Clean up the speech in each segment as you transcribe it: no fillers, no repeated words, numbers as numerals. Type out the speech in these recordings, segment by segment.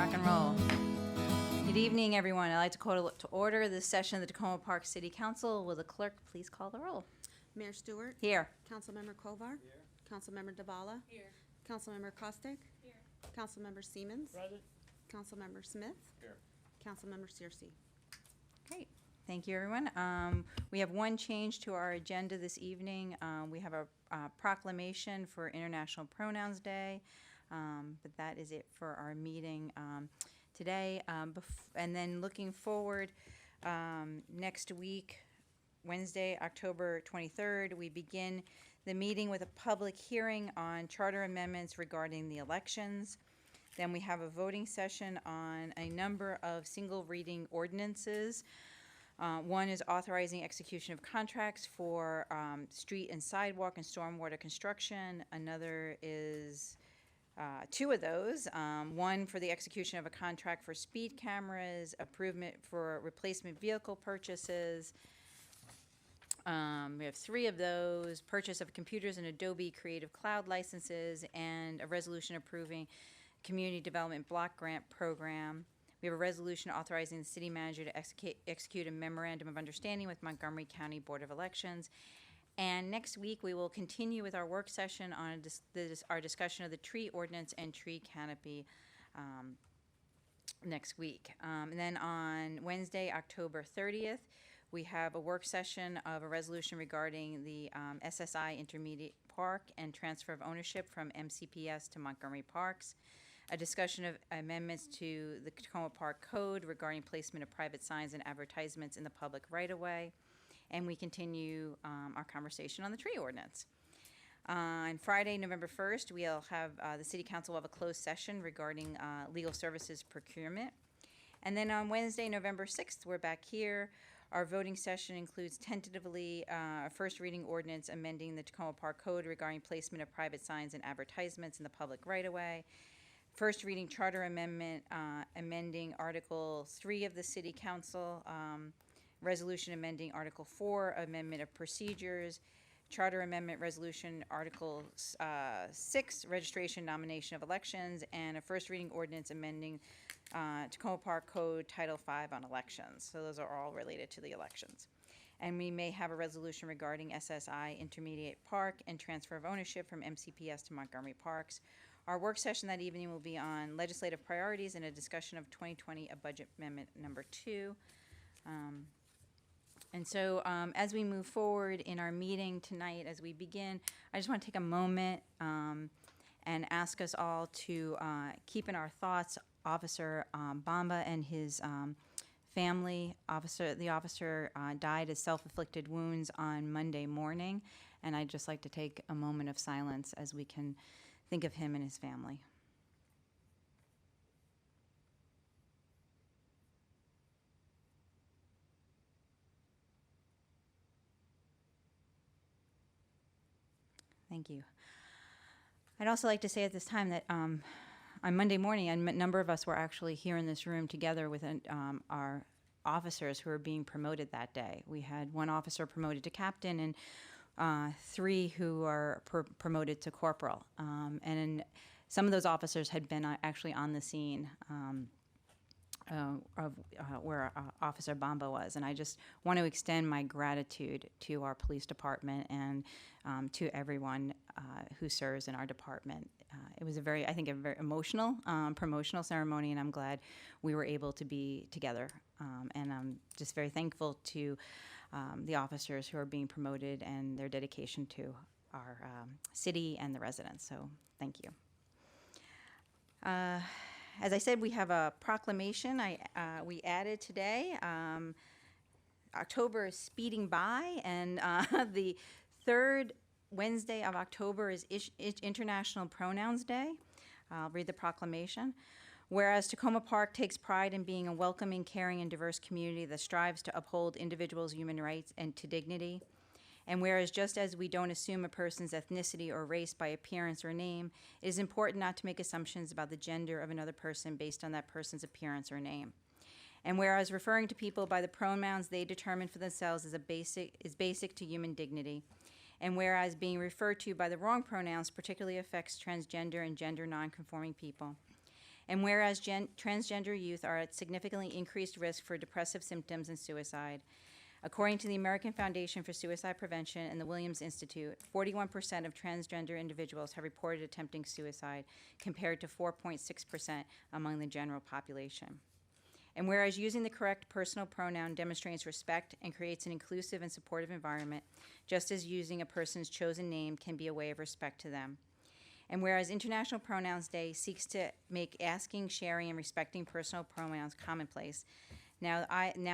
Rock and roll. Good evening, everyone. I'd like to call to order this session of the Tacoma Park City Council. Will the clerk please call the roll? Mayor Stewart. Here. Councilmember Kovar. Here. Councilmember Davala. Here. Councilmember Costick. Here. Councilmember Siemens. Present. Councilmember Smith. Here. Councilmember Searcy. Great. Thank you, everyone. We have one change to our agenda this evening. We have a proclamation for International Pronouns Day, but that is it for our meeting today. And then looking forward, next week, Wednesday, October 23rd, we begin the meeting with a public hearing on charter amendments regarding the elections. Then we have a voting session on a number of single reading ordinances. One is authorizing execution of contracts for street and sidewalk and stormwater construction. Another is two of those. One for the execution of a contract for speed cameras, improvement for replacement vehicle purchases. We have three of those: purchase of computers and Adobe Creative Cloud licenses, and a resolution approving Community Development Block Grant Program. We have a resolution authorizing the city manager to execute a memorandum of understanding with Montgomery County Board of Elections. And next week, we will continue with our work session on our discussion of the tree ordinance and tree canopy next week. And then on Wednesday, October 30th, we have a work session of a resolution regarding the SSI Intermediate Park and transfer of ownership from MCPS to Montgomery Parks. A discussion of amendments to the Tacoma Park Code regarding placement of private signs and advertisements in the public right-of-way. And we continue our conversation on the tree ordinance. On Friday, November 1st, we'll have the City Council will have a closed session regarding legal services procurement. And then on Wednesday, November 6th, we're back here. Our voting session includes tentatively a first reading ordinance amending the Tacoma Park Code regarding placement of private signs and advertisements in the public right-of-way. First reading charter amendment amending Article 3 of the City Council, resolution amending Article 4, amendment of procedures, charter amendment resolution Article 6, registration nomination of elections, and a first reading ordinance amending Tacoma Park Code Title 5 on elections. So those are all related to the elections. And we may have a resolution regarding SSI Intermediate Park and transfer of ownership from MCPS to Montgomery Parks. Our work session that evening will be on legislative priorities and a discussion of 2020, a budget amendment number 2. And so as we move forward in our meeting tonight, as we begin, I just want to take a moment and ask us all to keep in our thoughts Officer Bamba and his family. The officer died of self-inflicted wounds on Monday morning, and I'd just like to take a moment of silence as we can think of him and his family. Thank you. I'd also like to say at this time that on Monday morning, a number of us were actually here in this room together with our officers who were being promoted that day. We had one officer promoted to captain and 3 who are promoted to corporal. And some of those officers had been actually on the scene of where Officer Bamba was. And I just want to extend my gratitude to our police department and to everyone who serves in our department. It was a very emotional promotional ceremony, and I'm glad we were able to be together. And I'm just very thankful to the officers who are being promoted and their dedication to our city and the residents. So thank you. As I said, we have a proclamation we added today. October is speeding by, and the third Wednesday of October is International Pronouns Day. I'll read the proclamation. Whereas Tacoma Park takes pride in being a welcoming, caring, and diverse community that strives to uphold individuals' human rights and to dignity. And whereas just as we don't assume a person's ethnicity or race by appearance or name, it is important not to make assumptions about the gender of another person based on that person's appearance or name. And whereas referring to people by the pronouns they determine for themselves is basic to human dignity. And whereas being referred to by the wrong pronouns particularly affects transgender and gender nonconforming people. And whereas transgender youth are at significantly increased risk for depressive symptoms and suicide, according to the American Foundation for Suicide Prevention and the Williams Institute, 41% of transgender individuals have reported attempting suicide, compared to 4.6% among the general population. And whereas using the correct personal pronoun demonstrates respect and creates an inclusive and supportive environment, just as using a person's chosen name can be a way of respect to them. And whereas International Pronouns Day seeks to make asking, sharing, and respecting personal pronouns commonplace, now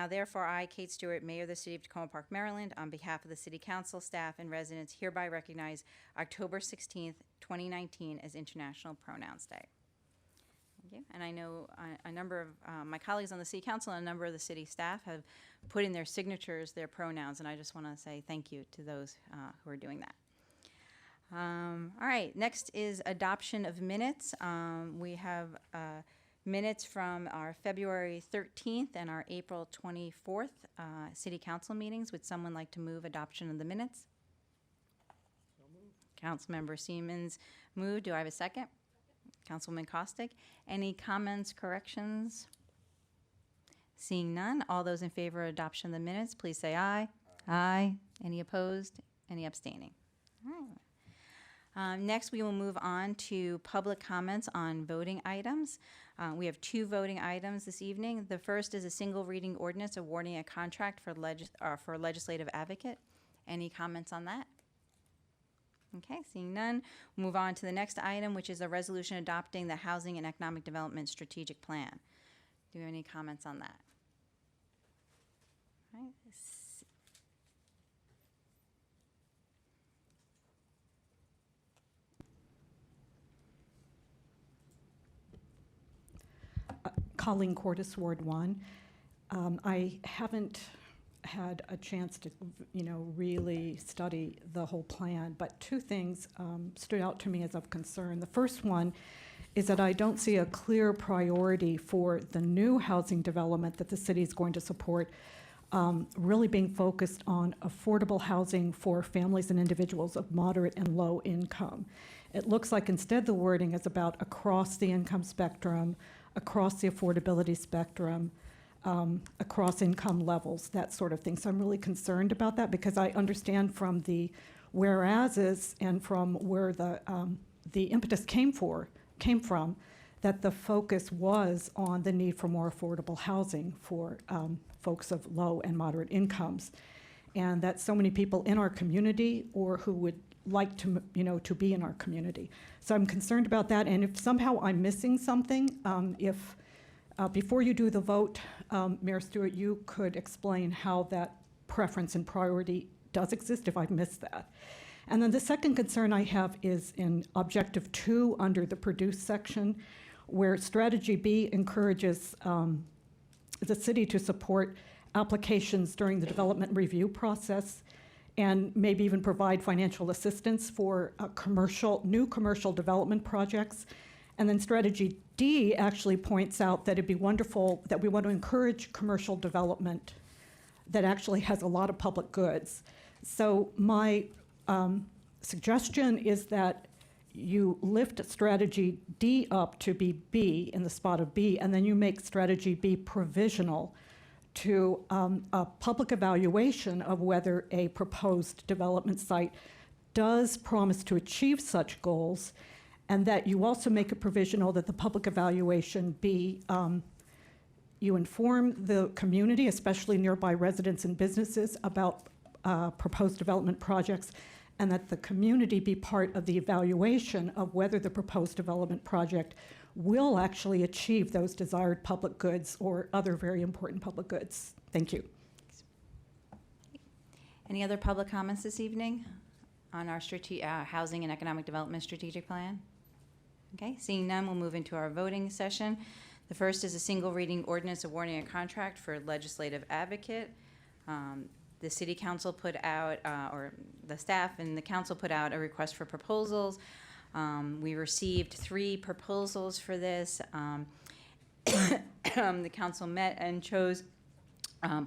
therefore I, Kate Stewart, Mayor of the City of Tacoma Park, Maryland, on behalf of the City Council, staff, and residents, hereby recognize October 16th, 2019 as International Pronouns Day. Thank you. And I know a number of my colleagues on the City Council and a number of the city staff have put in their signatures, their pronouns, and I just want to say thank you to those who are doing that. All right, next is adoption of minutes. We have minutes from our February 13th and our April 24th City Council meetings. Would someone like to move adoption of the minutes? So moved. Councilmember Siemens moved. Do I have a second? Councilwoman Costick. Any comments, corrections? Seeing none, all those in favor of adoption of the minutes, please say aye. Aye. Any opposed? Any abstaining? All right. Next, we will move on to public comments on voting items. We have two voting items this evening. The first is a single reading ordinance awarding a contract for a legislative advocate. Any comments on that? Okay, seeing none, we'll move on to the next item, which is a resolution adopting the Housing and Economic Development Strategic Plan. Do you have any comments on that? All right. Colleen Cordes, Ward 1. I haven't had a chance to, really study the whole plan, but two things stood out to me as of concern. The first one is that I don't see a clear priority for the new housing development that the city is going to support, really being focused on affordable housing for families and individuals of moderate and low income. It looks like instead the wording is about across the income spectrum, across the affordability spectrum, across income levels, that sort of thing. So I'm really concerned about that because I understand from the whereases and from where the impetus came from, that the focus was on the need for more affordable housing for folks of low and moderate incomes, and that so many people in our community or who would like to, to be in our community. So I'm concerned about that, and if somehow I'm missing something, if before you do the vote, Mayor Stewart, you could explain how that preference and priority does exist if I've missed that. And then the second concern I have is in Objective 2 under the Produce section, where Strategy B encourages the city to support applications during the development review process and maybe even provide financial assistance for new commercial development projects. And then Strategy D actually points out that it'd be wonderful that we want to encourage commercial development that actually has a lot of public goods. So my suggestion is that you lift Strategy D up to be B in the spot of B, and then you make Strategy B provisional to a public evaluation of whether a proposed development site does promise to achieve such goals, and that you also make it provisional that the public evaluation be, you inform the community, especially nearby residents and businesses, about proposed development projects, and that the community be part of the evaluation of whether the proposed development project will actually achieve those desired public goods or other very important public goods. Thank you. Any other public comments this evening on our Housing and Economic Development Strategic Plan? Okay, seeing none, we'll move into our voting session. The first is a single reading ordinance awarding a contract for legislative advocate. The City Council put out, or the staff and the council put out a request for proposals. We received 3 proposals for this. The council met and chose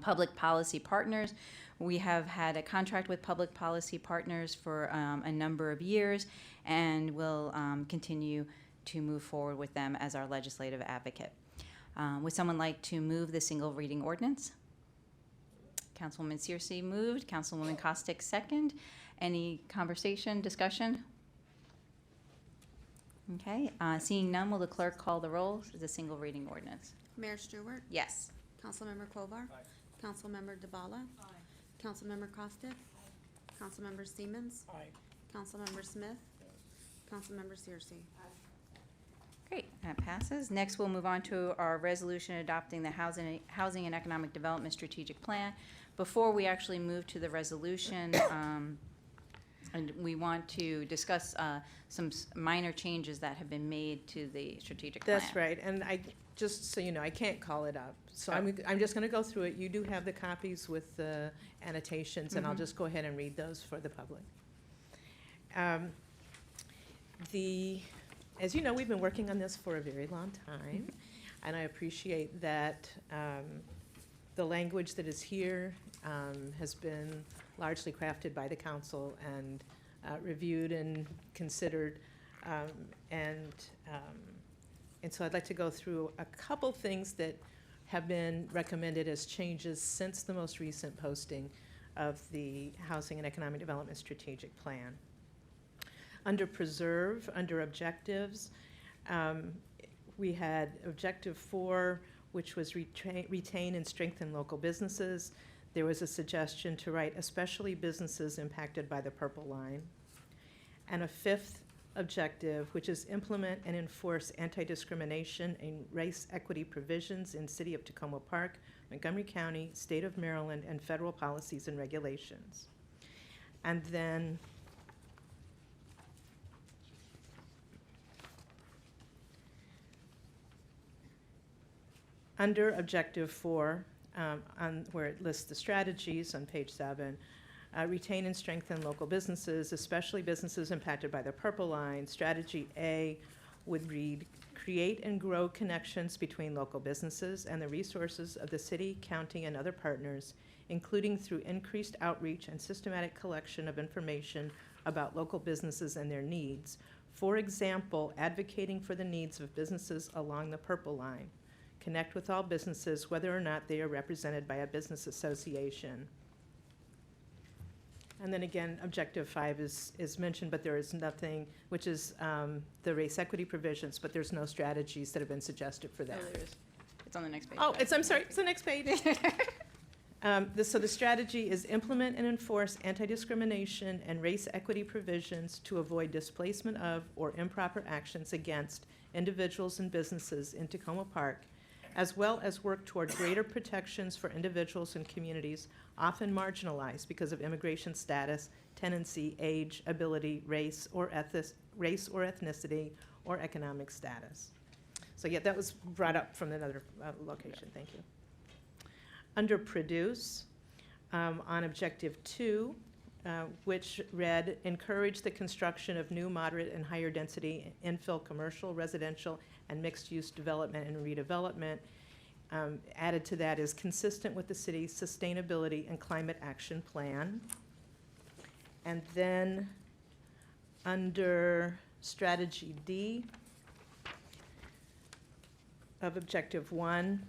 Public Policy Partners. We have had a contract with Public Policy Partners for a number of years, and will continue to move forward with them as our legislative advocate. Would someone like to move the single reading ordinance? Councilwoman Searcy moved, Councilwoman Costick second. Any conversation, discussion? Okay, seeing none, will the clerk call the roll? It's a single reading ordinance. Mayor Stewart. Yes. Councilmember Kovar. Councilmember DeBala. Councilmember Costick. Councilmember Siemens. Councilmember Smith. Councilmember Searcy. Great, that passes. Next, we'll move on to our resolution adopting the Housing and Economic Development Strategic Plan. Before we actually move to the resolution, and we want to discuss some minor changes that have been made to the strategic plan. That's right, and just so you know, I can't call it up. So Oh. I'm just gonna go through it. You do have the copies with the annotations, and I'll Mhm. just go ahead and read those for the public. As you know, we've been working on this for a very long time, and I appreciate that the language that is here has been largely crafted by the council and reviewed and considered. And so I'd like to go through a couple things that have been recommended as changes since the most recent posting of the Housing and Economic Development Strategic Plan. Under Preserve, under Objectives, we had Objective 4, which was retain and strengthen local businesses. There was a suggestion to write especially businesses impacted by the purple line. And a fifth objective, which is implement and enforce anti-discrimination and race equity provisions in City of Tacoma Park, Montgomery County, State of Maryland, and federal policies and regulations. And then under Objective 4, where it lists the strategies on page 7, retain and strengthen local businesses, especially businesses impacted by the purple line. Strategy A would read, create and grow connections between local businesses and the resources of the city, county, and other partners, including through increased outreach and systematic collection of information about local businesses and their needs. For example, advocating for the needs of businesses along the purple line. Connect with all businesses, whether or not they are represented by a business association. And then again, Objective 5 is mentioned, but there is nothing, which is the race equity provisions, but there's no strategies that have been suggested for that. Oh, there is. It's on the next page. Oh, I'm sorry, it's the next page. So the strategy is implement and enforce anti-discrimination and race equity provisions to avoid displacement of or improper actions against individuals and businesses in Tacoma Park, as well as work toward greater protections for individuals and communities often marginalized because of immigration status, tenancy, age, ability, race or ethnicity, or economic status. So yeah, that was brought up from another location, thank you. Under Produce, on Objective 2, which read, encourage the construction of new moderate and higher density infill commercial, residential, and mixed-use development and redevelopment. Added to that is consistent with the city's sustainability and climate action plan. And then under Strategy D of Objective 1,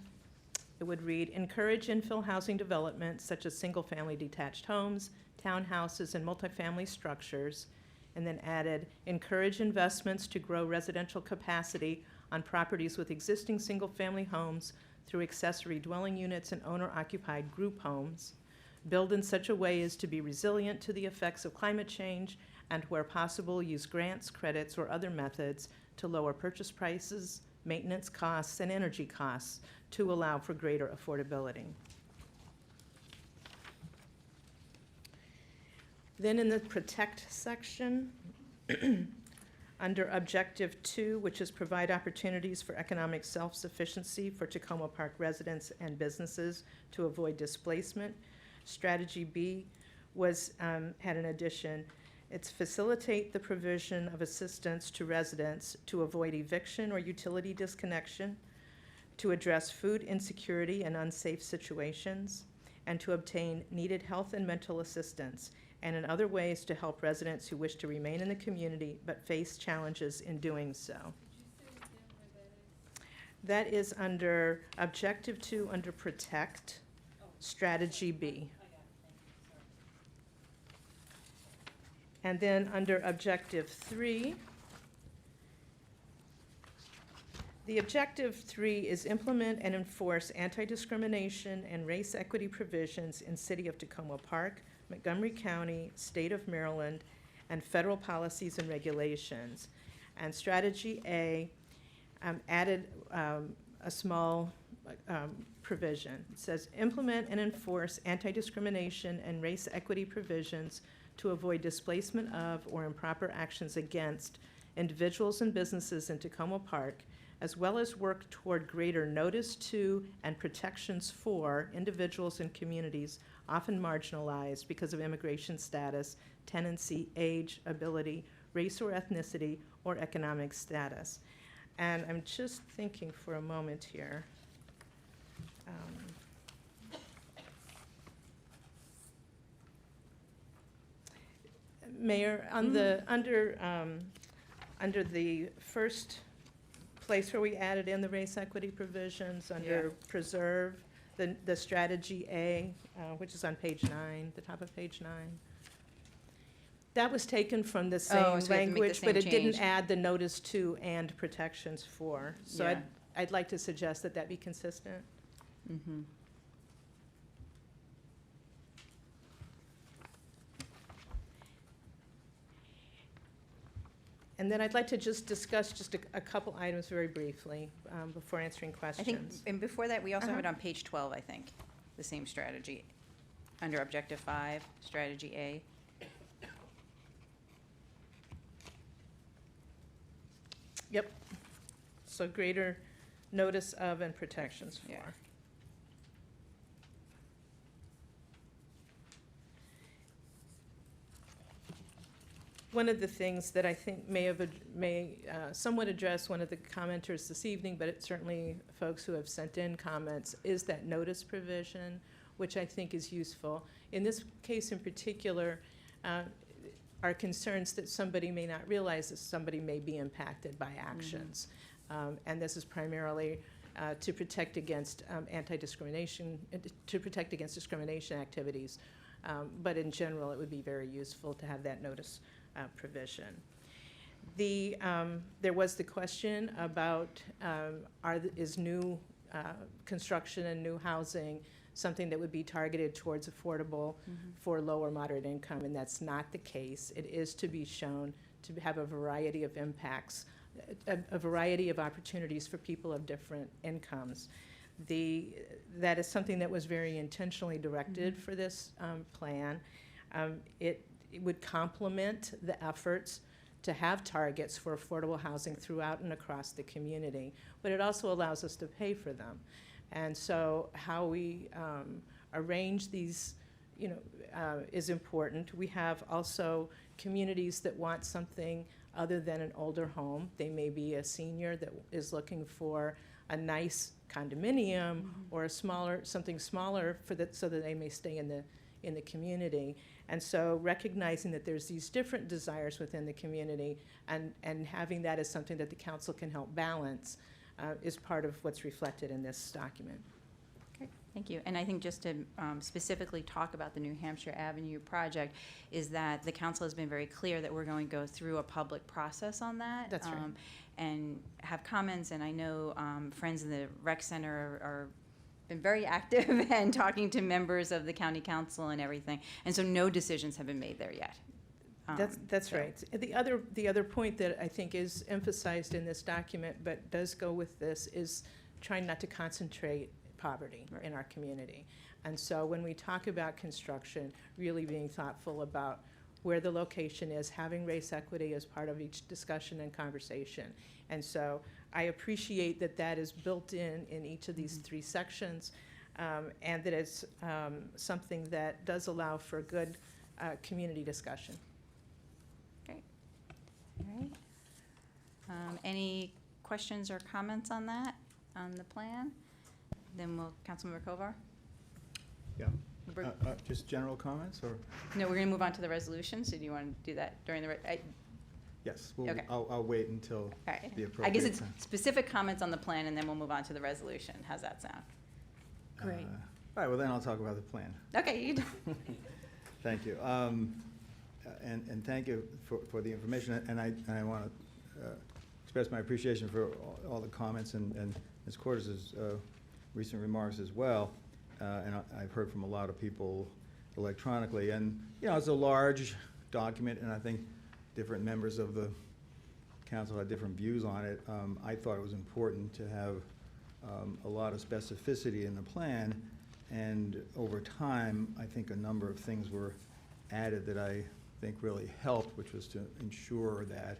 it would read, encourage infill housing development such as single-family detached homes, townhouses, and multifamily structures, and then added, encourage investments to grow residential capacity on properties with existing single-family homes through accessory dwelling units and owner-occupied group homes, build in such a way as to be resilient to the effects of climate change, and where possible, use grants, credits, or other methods to lower purchase prices, maintenance costs, and energy costs to allow for greater affordability. Then in the Protect section, under Objective 2, which is provide opportunities for economic self-sufficiency for Tacoma Park residents and businesses to avoid displacement, Strategy B was, had an addition. It's facilitate the provision of assistance to residents to avoid eviction or utility disconnection, to address food insecurity and unsafe situations, and to obtain needed health and mental assistance, and in other ways to help residents who wish to remain in the community but face challenges in doing so. That is under Objective 2, under Protect, Strategy B. And then under Objective 3, the Objective 3 is implement and enforce anti-discrimination and race equity provisions in City of Tacoma Park, Montgomery County, State of Maryland, and federal policies and regulations. And Strategy A added a small provision. It says, implement and enforce anti-discrimination and race equity provisions to avoid displacement of or improper actions against individuals and businesses in Tacoma Park, as well as work toward greater notice to and protections for individuals and communities often marginalized because of immigration status, tenancy, age, ability, race or ethnicity, or economic status. And I'm just thinking for a moment here. Mayor, on the, under the first place where we added in the race equity provisions, under preserve, the strategy A, which is on page 9, the top of page 9. That was taken from the same so we have to make the language, same but it didn't change. add the notice to and protections for. So Yeah. I'd like to suggest that that be consistent. Mm-hmm. And then I'd like to just discuss just a couple items very briefly before answering I think, questions. and before that, we also have Uh-huh. it on page 12, I think, the same strategy. Under Objective 5, Strategy A. Yep. So greater notice of and protections for. Yeah. One of the things that I think may somewhat address one of the commenters this evening, but it's certainly folks who have sent in comments, is that notice provision, which I think is useful. In this case in particular, are concerns that somebody may not realize that somebody may be impacted by actions. And this is primarily to protect against anti-discrimination, to protect against discrimination activities. But in general, it would be very useful to have that notice provision. There was the question about is new construction and new housing something that would be targeted towards affordable for low or moderate income, and that's not the case. It is to be shown to have a variety of impacts, a variety of opportunities for people of different incomes. That is something that was very intentionally directed for this plan. It would complement the efforts to have targets for affordable housing throughout and across the community, but it also allows us to pay for them. And so how we arrange these, is important. We have also communities that want something other than an older home. They may be a senior that is looking for a nice condominium or a something smaller so that they may stay in the community. And so recognizing that there's these different desires within the community and having that as something that the council can help balance is part of what's reflected in this document. Great, thank you. And I think just to specifically talk about the New Hampshire Avenue project is that the council has been very clear that we're going to go through a public process on that. That's right. And have comments, and I know friends in the rec center are been very active and talking to members of the county council and everything. And so no decisions have been made there yet. That's so- right. The other point that I think is emphasized in this document, but does go with this, is trying not to concentrate poverty Right. in our community. And so when we talk about construction, really being thoughtful about where the location is, having race equity as part of each discussion and conversation. And so I appreciate that that is built in each of these three sections, and that it's something that does allow for good community discussion. All right. Any questions or comments on that, on the plan? Then we'll, Councilmember Kovar? Yeah. We're- Just general comments, or? No, we're going to move on to the resolution, so do you want to do that during the, Yes, Okay. I'll wait until All right. the I appropriate guess it's time. specific comments on the plan, and then we'll move on to the resolution. How's that sound? Great. All right, well, then I'll talk about the plan. Okay, you do. Thank you. And thank you for the information, and I want to express my appreciation for all the comments and Ms. Cordes' recent remarks as well. And I've heard from a lot of people electronically. And, you know, it's a large document, and I think different members of the council had different views on it. I thought it was important to have a lot of specificity in the plan, and over time, I think a number of things were added that I think really helped, which was to ensure that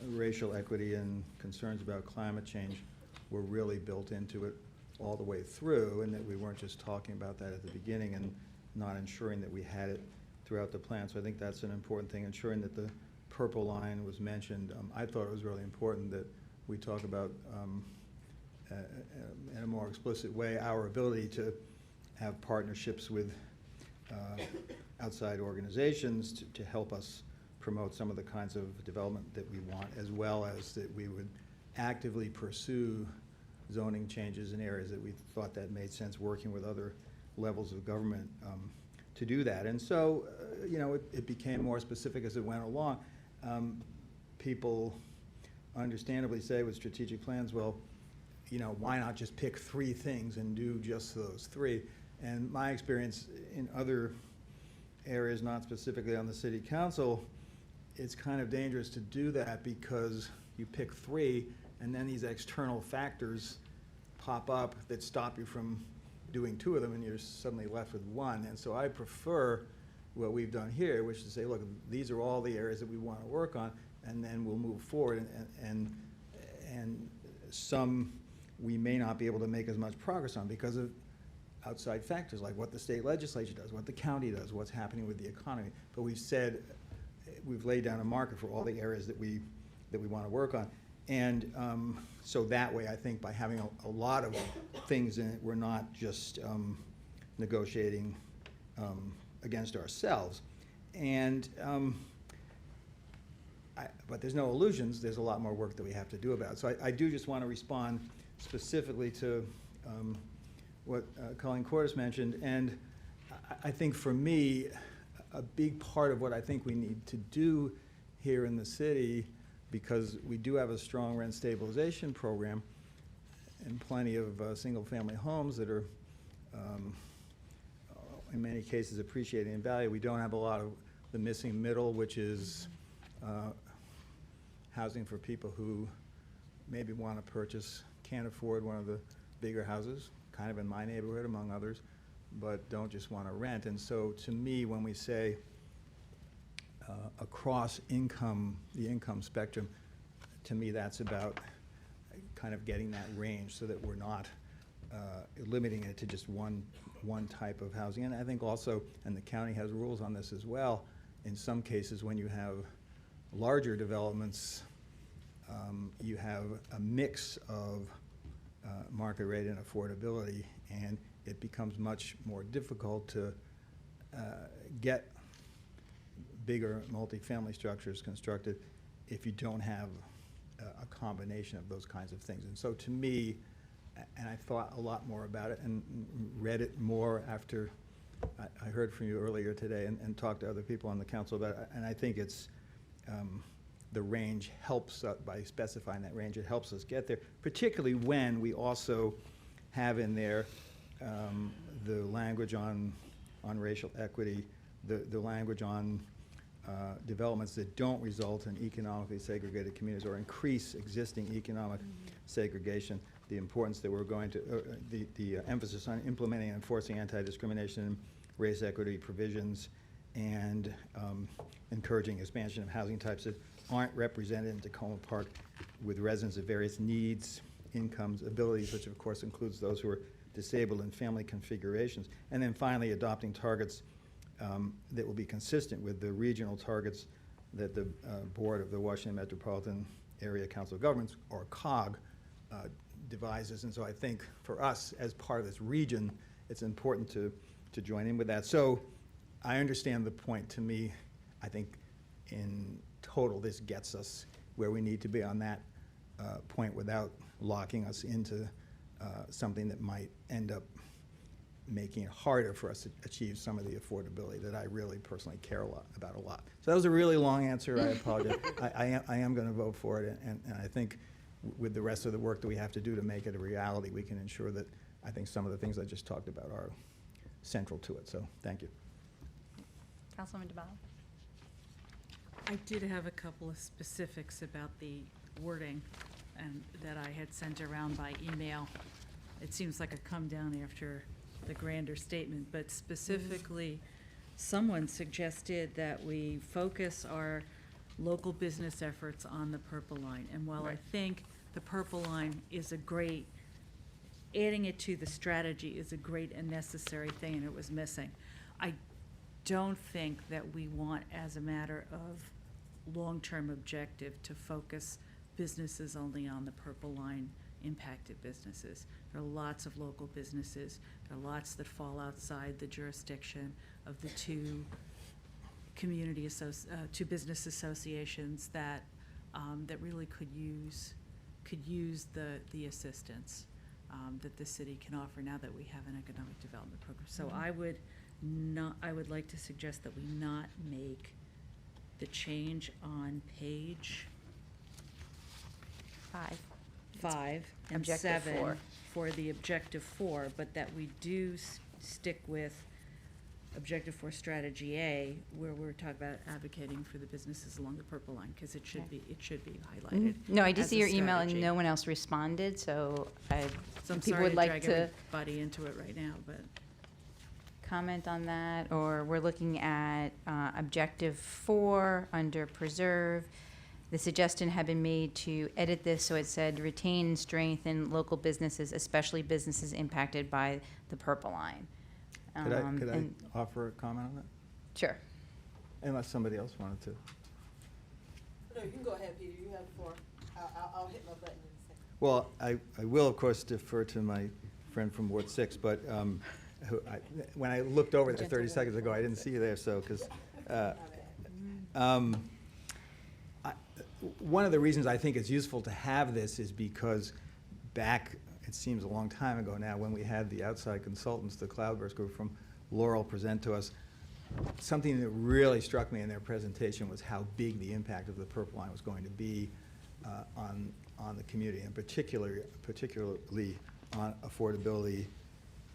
racial equity and concerns about climate change were really built into it all the way through, and that we weren't just talking about that at the beginning and not ensuring that we had it throughout the plan. So I think that's an important thing, ensuring that the purple line was mentioned. I thought it was really important that we talk about, in a more explicit way, our ability to have partnerships with outside organizations to help us promote some of the kinds of development that we want, as well as that we would actively pursue zoning changes in areas that we thought that made sense, working with other levels of government to do that. And so, you know, it became more specific as it went along. People understandably say with strategic plans, well, you know, why not just pick 3 things and do just those 3? And my experience in other areas, not specifically on the city council, it's kind of dangerous to do that because you pick 3 and then these external factors pop up that stop you from doing 2 of them, and you're suddenly left with 1. And so I prefer what we've done here, which is to say, look, these are all the areas that we want to work on, and then we'll move forward. And some we may not be able to make as much progress on because of outside factors, like what the state legislature does, what the county does, what's happening with the economy. But we've said, we've laid down a marker for all the areas that we want to work on. And so that way, I think by having a lot of things in it, we're not just negotiating against ourselves. And but there's no illusions. There's a lot more work that we have to do about it. So I do just want to respond specifically to what Colleen Cordes mentioned. And I think for me, a big part of what I think we need to do here in the city, because we do have a strong rent stabilization program and plenty of single-family homes that are, in many cases, appreciating in value. We don't have a lot of the missing middle, which is housing for people who maybe want to purchase, can't afford one of the bigger houses, kind of in my neighborhood, among others, but don't just want to rent. And so to me, when we say across the income spectrum, to me that's about kind of getting that range so that we're not limiting it to just one type of housing. And I think also, and the county has rules on this as well, in some cases when you have larger developments, you have a mix of market rate and affordability, and it becomes much more difficult to get bigger multifamily structures constructed if you don't have a combination of those kinds of things. And so to me, and I thought a lot more about it and read it more after I heard from you earlier today and talked to other people on the council about it, and I think it's the range helps, by specifying that range, it helps us get there, particularly when we also have in there the language on racial equity, the language on developments that don't result in economically segregated communities or increase existing economic segregation, the importance that we're going to, the emphasis on implementing and enforcing anti-discrimination and race equity provisions, and encouraging expansion of housing types that aren't represented in Tacoma Park with residents of various needs, incomes, abilities, which of course includes those who are disabled in family configurations. And then finally, adopting targets that will be consistent with the regional targets that the board of the Washington Metropolitan Area Council of Governments, or COG, devises. And so I think for us, as part of this region, it's important to join in with that. So I understand the point. To me, I think in total, this gets us where we need to be on that point without locking us into something that might end up making it harder for us to achieve some of the affordability that I really personally care about a lot. So that was a really long answer. I apologize. I am going to vote for it, and I think with the rest of the work that we have to do to make it a reality, we can ensure that I think some of the things I just talked about are central to it. So thank you. Councilwoman DeBala? I did have a couple of specifics about the wording and that I had sent around by email. It seems like a come down after the grander statement, but specifically, someone suggested that we focus our local business efforts on the Purple Line. And while I think the Purple Line is a great, adding it to the strategy is a great and necessary thing, and it was missing, I don't think that we want, as a matter of long-term objective, to focus businesses only on the Purple Line impacted businesses. There are lots of local businesses. There are lots that fall outside the jurisdiction of the two two business associations that that really could use the assistance that the city can offer now that we have an economic development program. So I would like to suggest that we not make the change on page 5 and Objective 7 4. for the objective 4, but that we do stick with objective 4 strategy A, where we're talking about advocating for the businesses along the Purple Line, because it should be highlighted. No, I did as see a your email and strategy. no one else responded, so So I'm people sorry would to like drag to everybody into it right now, but comment on that, or we're looking at objective 4 under preserve. The suggestion had been made to edit this so it said retain and strengthen local businesses, especially businesses impacted by the Purple Line. Could I And- offer a comment on that? Sure. Unless somebody else wanted to. No, you can go ahead, Peter, you have the floor. I'll hit my button in a second. Well, I will, of course, defer to my friend from Ward 6, but when I looked over there 30 seconds ago, I didn't see you there, so, because one of the reasons I think it's useful to have this is because back, it seems a long time ago now, when we had the outside consultants, the Cloudburst Group from Laurel, present to us, something that really struck me in their presentation was how big the impact of the Purple Line was going to be on the community, and particularly on affordability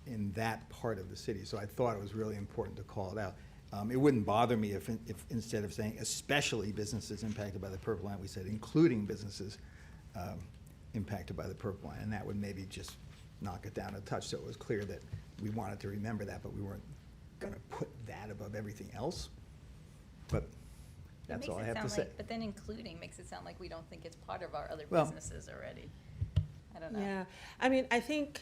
in that part of the city. So I thought it was really important to call it out. It wouldn't bother me if instead of saying especially businesses impacted by the Purple Line, we said including businesses impacted by the Purple Line, and that would maybe just knock it down a touch, so it was clear that we wanted to remember that, but we weren't going to put that above everything else. But that's all I have to say. But then including makes it sound like we don't think it's part of our other Well- businesses already. I don't know. Yeah, I mean, I think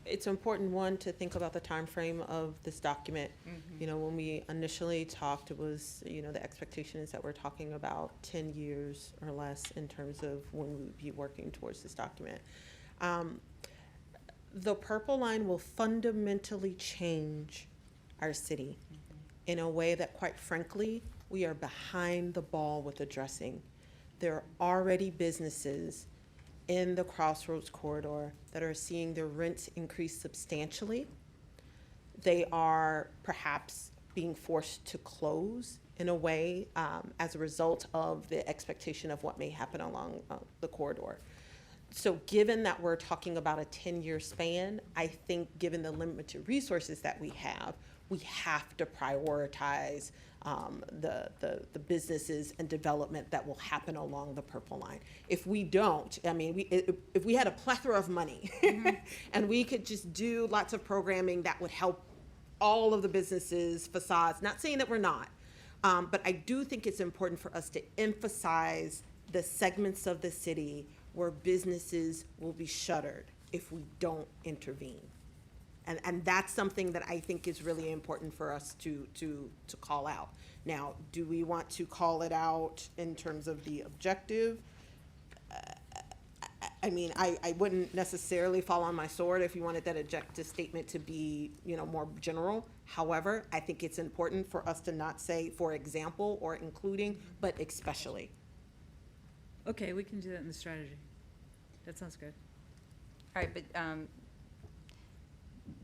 it's important, one, to think about the time frame of this document. You know, when we initially talked, it was, you know, the expectation is that we're talking about 10 years or less in terms of when we would be working towards this document. The Purple Line will fundamentally change our city in a way that, quite frankly, we are behind the ball with addressing. There are already businesses in the Crossroads corridor that are seeing their rents increase substantially. They are perhaps being forced to close in a way as a result of the expectation of what may happen along the corridor. So given that we're talking about a 10-year span, I think given the limited resources that we have to prioritize the businesses and development that will happen along the Purple Line. If we don't, I mean, if we had a plethora of money and we could just do lots of programming that would help all of the businesses, facades, not saying that we're not, but I do think it's important for us to emphasize the segments of the city where businesses will be shuttered if we don't intervene. And that's something that I think is really important for us to call out. Now, do we want to call it out in terms of the objective? I mean, I wouldn't necessarily fall on my sword if you wanted that objective statement to be, you know, more general. However, I think it's important for us to not say, for example, or including, but especially. Okay, we can do that in the strategy. That sounds good. All right, but,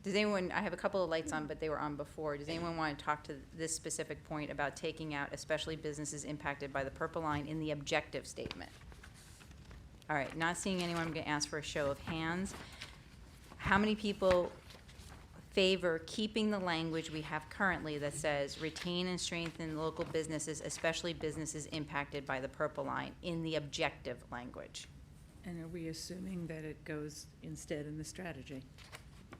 does anyone, I have a couple of lights on, but they were on before. Does anyone want to talk to this specific point about taking out especially businesses impacted by the purple line in the objective statement? All right, not seeing anyone, I'm gonna ask for a show of hands. How many people favor keeping the language we have currently that says retain and strengthen local businesses, especially businesses impacted by the purple line, in the objective language? And are we assuming that it goes instead in the strategy?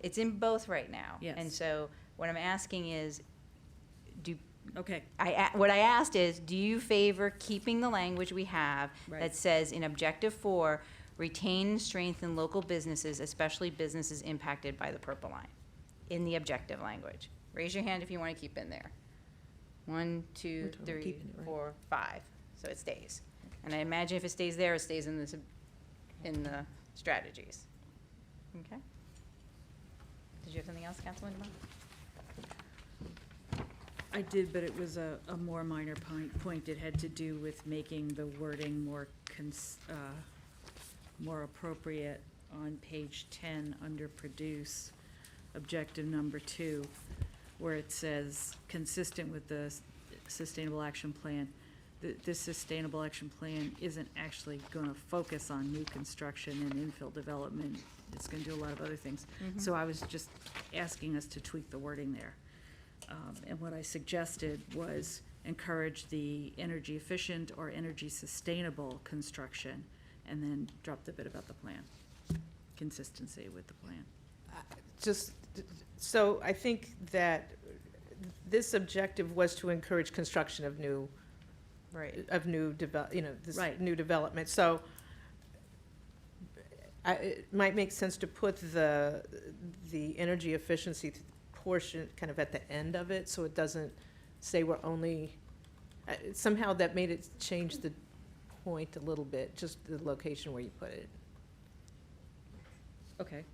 It's in both right now. Yes. And so what I'm asking is, Okay, what I asked is, do you favor keeping the language we have Right. that says in objective 4, retain and strengthen local businesses, especially businesses impacted by the purple line, in the objective language? Raise your hand if you want to keep in there. 1, 2, We're talking 3, keeping it, right? 4, 5. So it stays. And I imagine if it stays there, it stays in this, in the strategies. Okay? Did you have something else, Councilman DeMond? I did, but it was a more minor point. It had to do with making the wording more appropriate on page 10 under produce, objective number 2, where it says, consistent with the sustainable action plan. This sustainable action plan isn't actually gonna focus on new construction and infill development. It's gonna do a lot of other things. So I was just asking us to tweak the wording there. And what I suggested was encourage the energy efficient or energy sustainable construction, and then drop the bit about the plan. Consistency with the plan. Just, so I think that this objective was to encourage construction of new, Right. this Right. new development. So it might make sense to put the energy efficiency portion kind of at the end of it, so it doesn't say we're only, somehow that made it change the point a little bit, just the location where you put it. Okay.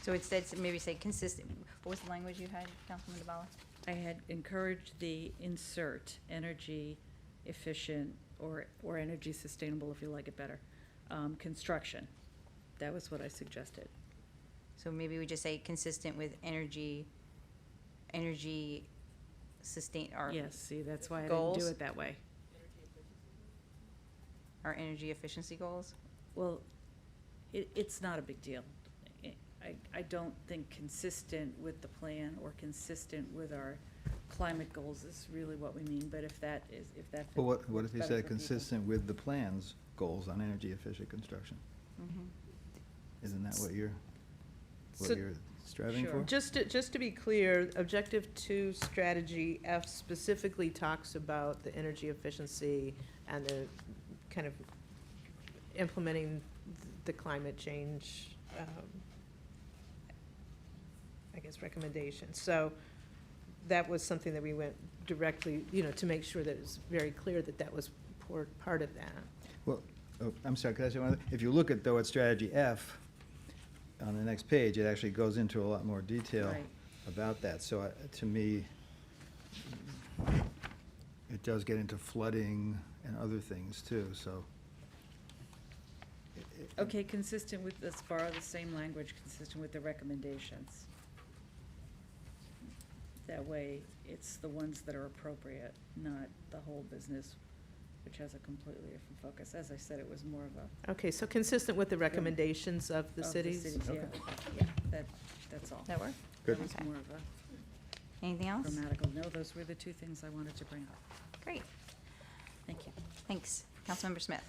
So it said, maybe say consistent, what was the language you had, Councilman DeBala? I had encouraged the insert energy efficient or energy sustainable, if you like it better, construction. That was what I suggested. So maybe we just say consistent with energy sustain, or Yes, see, that's why I didn't do Goals? it that way. our energy efficiency goals? Well, it's not a big deal. I don't think consistent with the plan or consistent with our climate goals is really what we mean, but if that fits Well, what if you better said for people. consistent with the plan's goals on energy efficient construction? Isn't that what you're So- striving Sure. for? Just to be clear, Objective 2 Strategy F specifically talks about the energy efficiency and the kind of implementing the climate change, I guess, recommendations. So that was something that we went directly, to make sure that it's very clear that that was part of that. Well, I'm sorry, could I say one other? If you look at, though, at strategy F, on the next page, it actually goes into a lot more detail Right. about that. So to me, it does get into flooding and other things too, so. Okay, consistent with, let's borrow the same language, consistent with the recommendations. That way, it's the ones that are appropriate, not the whole business, which has a completely different focus. As I said, it was more of a. Okay, so consistent with the recommendations of the of cities? Yeah, yeah, that's all. That work? Good. That was Okay. more of a Anything else? grammatical, no, those were the two things I wanted to bring up. Great, Thank you. thanks. Councilmember Smith?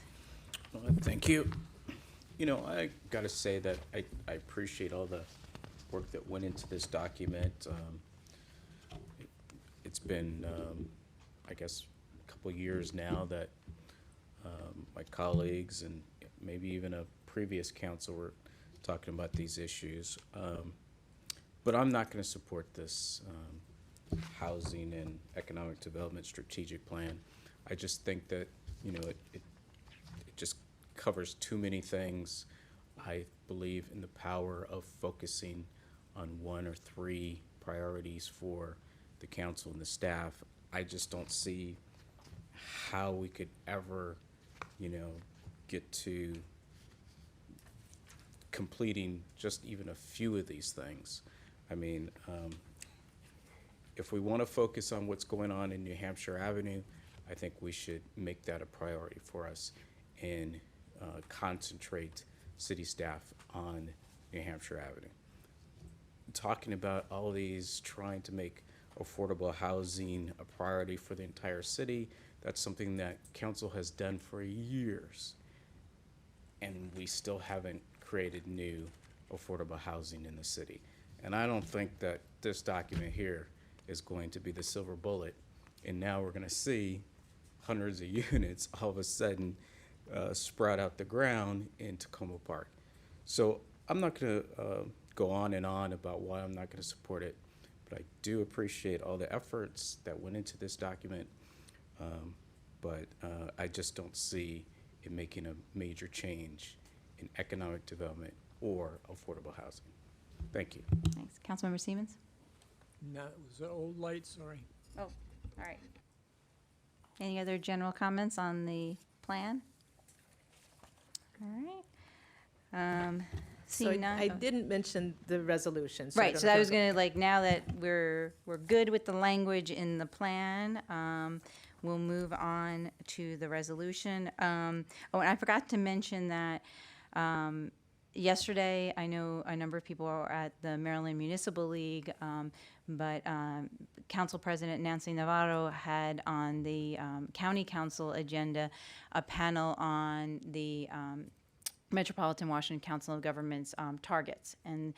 Thank you. I gotta say that I appreciate all the work that went into this document. It's been, I guess, a couple years now that my colleagues and maybe even a previous council were talking about these issues. But I'm not gonna support this housing and economic development strategic plan. I just think that, it just covers too many things. I believe in the power of focusing on 1 or 3 priorities for the council and the staff, I just don't see how we could ever, get to completing just even a few of these things. I mean, if we want to focus on what's going on in New Hampshire Avenue, I think we should make that a priority for us and concentrate city staff on New Hampshire Avenue. Talking about all these, trying to make affordable housing a priority for the entire city, that's something that council has done for years. And we still haven't created new affordable housing in the city. And I don't think that this document here is going to be the silver bullet. And now we're gonna see hundreds of units all of a sudden sprout out the ground in Tacoma Park. So I'm not gonna go on and on about why I'm not gonna support it, but I do appreciate all the efforts that went into this document. But I just don't see it making a major change in economic development or affordable housing. Thank you. Thanks. Councilmember Siemens? No, it was an old light, sorry. Oh, all right. Any other general comments on the plan? All right. So Seeing none. I didn't mention the resolution. I Right, don't so know I if was there's gonna, like, now that we're good with the language in the plan, we'll move on to the resolution. Oh, and I forgot to mention that, yesterday, I know a number of people are at the Maryland Municipal League, but Council President Nancy Navarro had on the County Council agenda a panel on the Metropolitan Washington Council of Governments targets. And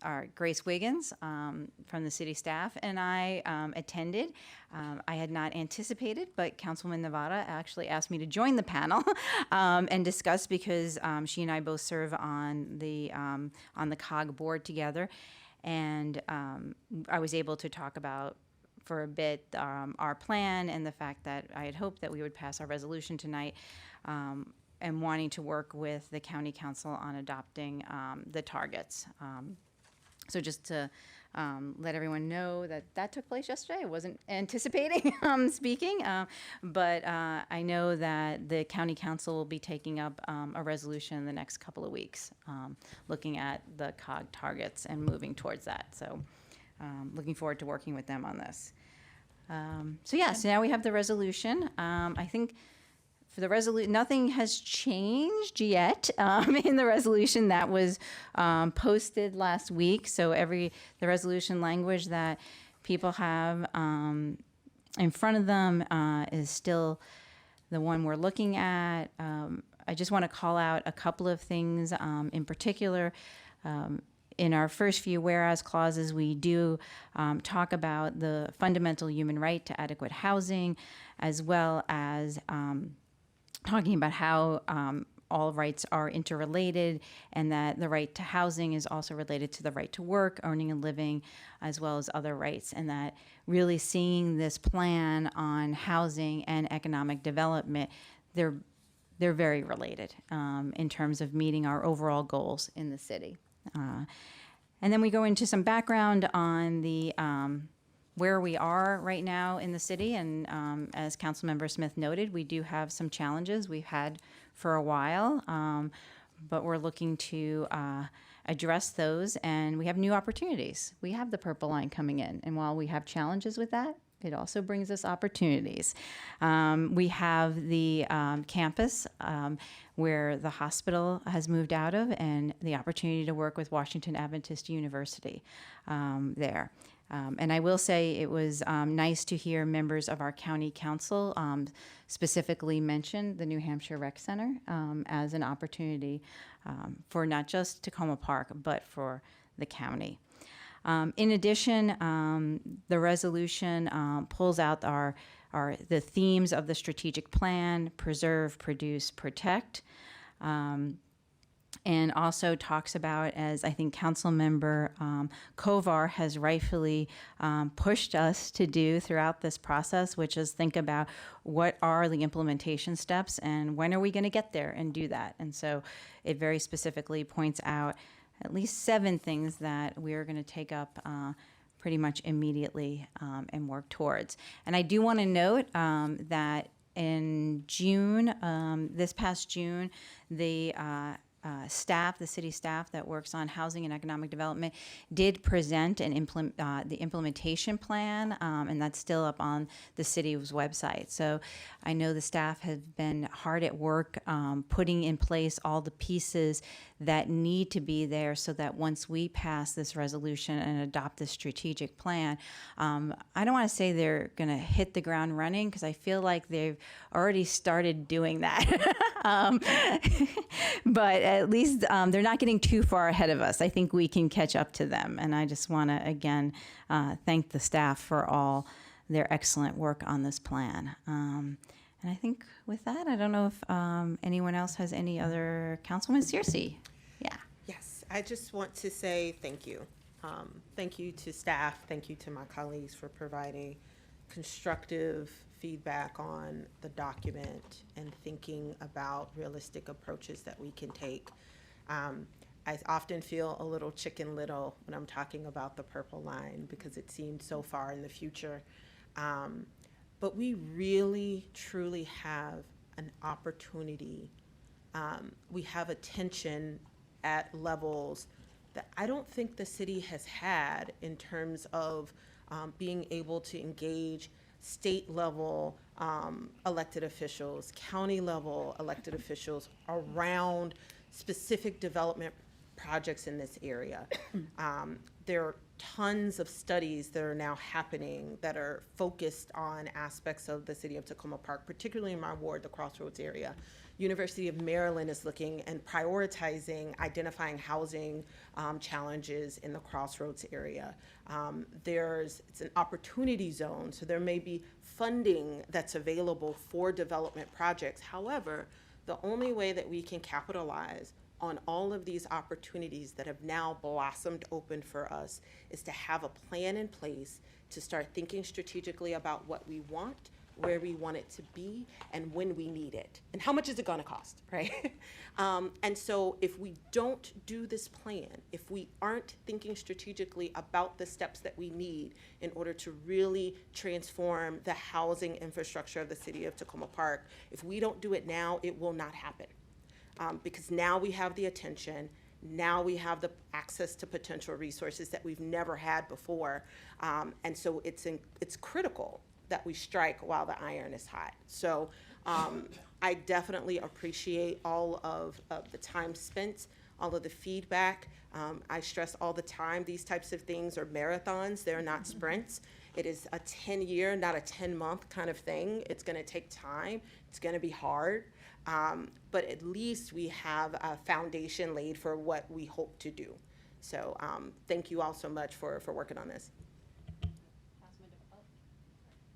our Grace Wiggins from the city staff and I attended. I had not anticipated, but Councilwoman Nevada actually asked me to join the panel and discuss because she and I both serve on the COG board together. And I was able to talk about for a bit our plan and the fact that I had hoped that we would pass our resolution tonight. And wanting to work with the county council on adopting the targets. So just to let everyone know that that took place yesterday. I wasn't anticipating speaking, but I know that the county council will be taking up a resolution in the next couple of weeks, looking at the COG targets and moving towards that. So looking forward to working with them on this. So now we have the resolution. I think for the resolution, nothing has changed yet in the resolution that was posted last week. So the resolution language that people have in front of them is still the one we're looking at. I just want to call out a couple of things in particular. In our first few whereas clauses, we do talk about the fundamental human right to adequate housing, as well as talking about how all rights are interrelated and that the right to housing is also related to the right to work, earning a living, as well as other rights, and that really seeing this plan on housing and economic development, they're very related in terms of meeting our overall goals in the city. And then we go into some background on the where we are right now in the city, and as Councilmember Smith noted, we do have some challenges we've had for a while, but we're looking to address those, and we have new opportunities. We have the Purple Line coming in, and while we have challenges with that, it also brings us opportunities. We have the campus where the hospital has moved out of, and the opportunity to work with Washington Adventist University there. And I will say it was nice to hear members of our county council specifically mention the New Hampshire Rec Center as an opportunity for not just Tacoma Park, but for the county. In addition, the resolution pulls out the themes of the strategic plan: preserve, produce, protect. And also talks about, as I think Councilmember Kovar has rightfully pushed us to do throughout this process, which is think about what are the implementation steps and when are we going to get there and do that. And so it very specifically points out at least 7 things that we are going to take up pretty much immediately and work towards. And I do want to note that in June, this past June, the staff, the city staff that works on housing and economic development, did present and implement the implementation plan, and that's still up on the city's website. So I know the staff have been hard at work putting in place all the pieces that need to be there so that once we pass this resolution and adopt this strategic plan, I don't want to say they're going to hit the ground running, because I feel like they've already started doing that. But at least they're not getting too far ahead of us. I think we can catch up to them. And I just want to, again, thank the staff for all their excellent work on this plan. And I think with that, I don't know if anyone else has any other. Councilwoman Searcy. Yeah. Yes, I just want to say thank you. Thank you to staff, thank you to my colleagues for providing constructive feedback on the document and thinking about realistic approaches that we can take. I often feel a little Chicken Little when I'm talking about the purple line, because it seemed so far in the future. But we really, truly have an opportunity. We have attention at levels that I don't think the city has had in terms of being able to engage state level elected officials, county level elected officials around specific development projects in this area. There are tons of studies that are now happening that are focused on aspects of the city of Tacoma Park, particularly in my ward, the Crossroads area. University of Maryland is looking and prioritizing identifying housing challenges in the Crossroads area. It's an opportunity zone, so there may be funding that's available for development projects. However, the only way that we can capitalize on all of these opportunities that have now blossomed open for us is to have a plan in place to start thinking strategically about what we want, where we want it to be, and when we need it, and how much is it gonna cost, right? And so if we don't do this plan, if we aren't thinking strategically about the steps that we need in order to really transform the housing infrastructure of the city of Tacoma Park, if we don't do it now, it will not happen. Because now we have the attention, now we have the access to potential resources that we've never had before. And so it's critical that we strike while the iron is hot. So I definitely appreciate all of the time spent, all of the feedback. I stress all the time, these types of things are marathons, they're not sprints. It is a 10-year, not a 10-month kind of thing. It's gonna take time, it's gonna be hard. But at least we have a foundation laid for what we hope to do. So thank you all so much for working on this.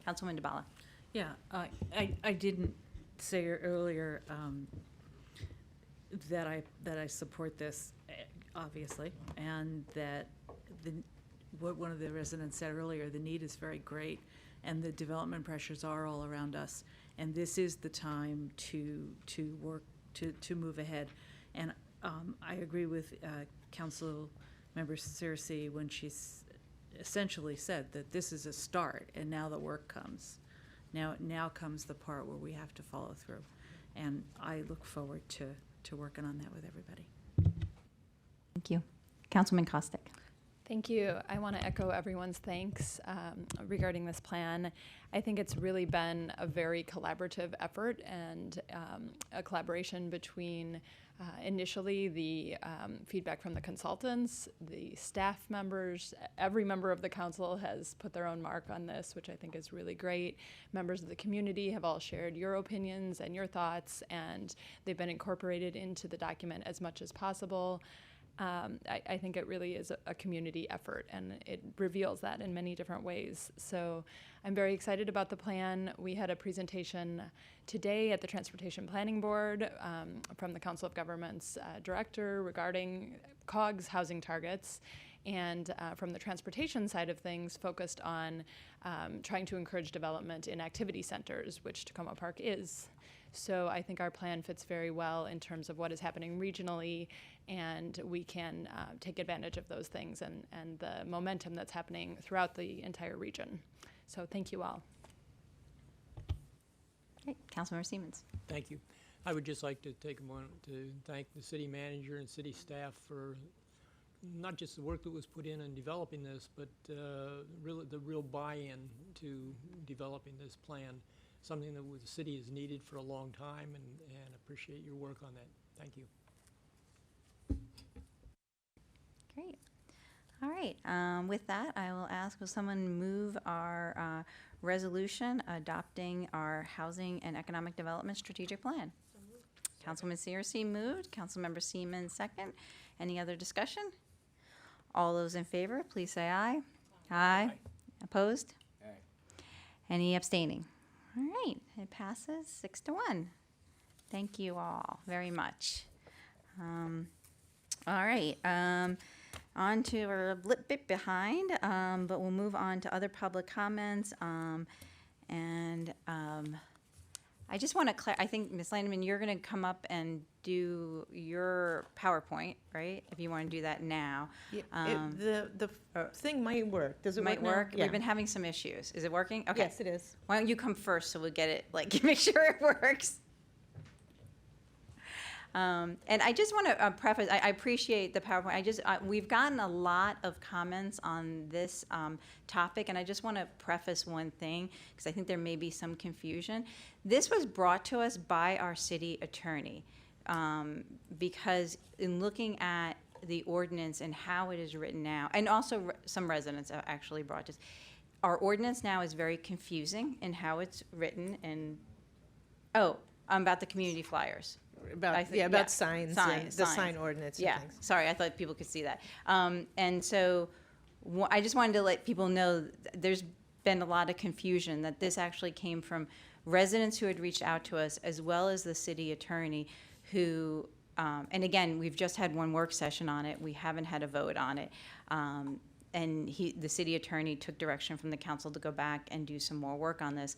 Councilwoman DeBala. Yeah, I didn't say earlier that I support this, obviously, and that what one of the residents said earlier, the need is very great, and the development pressures are all around us, and this is the time to work to move ahead. And I agree with Council Member Searcy when she's essentially said that this is a start, and now the work comes. Now comes the part where we have to follow through, and I look forward to working on that with everybody. Thank you. Councilman Kostick. Thank you. I want to echo everyone's thanks regarding this plan. I think it's really been a very collaborative effort, and a collaboration between initially the feedback from the consultants, the staff members. Every member of the council has put their own mark on this, which I think is really great. Members of the community have all shared your opinions and your thoughts, and they've been incorporated into the document as much as possible. I think it really is a community effort, and it reveals that in many different ways. So I'm very excited about the plan. We had a presentation today at the Transportation Planning Board from the Council of Governments director regarding COGS housing targets, and from the transportation side of things, focused on trying to encourage development in activity centers, which Tacoma Park is. So I think our plan fits very well in terms of what is happening regionally, and we can take advantage of those things and the momentum that's happening throughout the entire region. So thank you all. Great. Councilmember Siemens. Thank you. I would just like to take a moment to thank the city manager and city staff for not just the work that was put in developing this, but really the real buy-in to developing this plan, something that the city has needed for a long time, and appreciate your work on that. Thank you. Great. All right. With that, I will ask, will someone move our resolution adopting our Housing and Economic Development Strategic Plan? Councilwoman Searcy moved. Councilmember Siemens second. Any other discussion? All those in favor, please say aye. Aye. Opposed? Aye. Any abstaining? All right. It passes 6-1. Thank you all very much. All right. On to, we're a bit behind, but we'll move on to other public comments. I just want to I think, Ms. Landman, you're going to come up and do your PowerPoint, right? If you want to do that now. The thing might work. Does it Might work now? work. Yeah. We've been having some issues. Is it working? Okay. Yes, it is. Why don't you come first so we'll get it, like, make sure it works. And I just want to preface, I appreciate the PowerPoint. We've gotten a lot of comments on this topic, and I just want to preface one thing, because I think there may be some confusion. This was brought to us by our city attorney, because in looking at the ordinance and how it is written now, and also some residents have actually brought this, our ordinance now is very confusing in how it's written, and, about the community flyers. I think- About signs, and Signs, the signs. sign ordinance and Yeah, things. sorry, I thought people could see that. And so I just wanted to let people know there's been a lot of confusion, that this actually came from residents who had reached out to us, as well as the city attorney who, and again, we've just had one work session on it. We haven't had a vote on it. And the city attorney took direction from the council to go back and do some more work on this.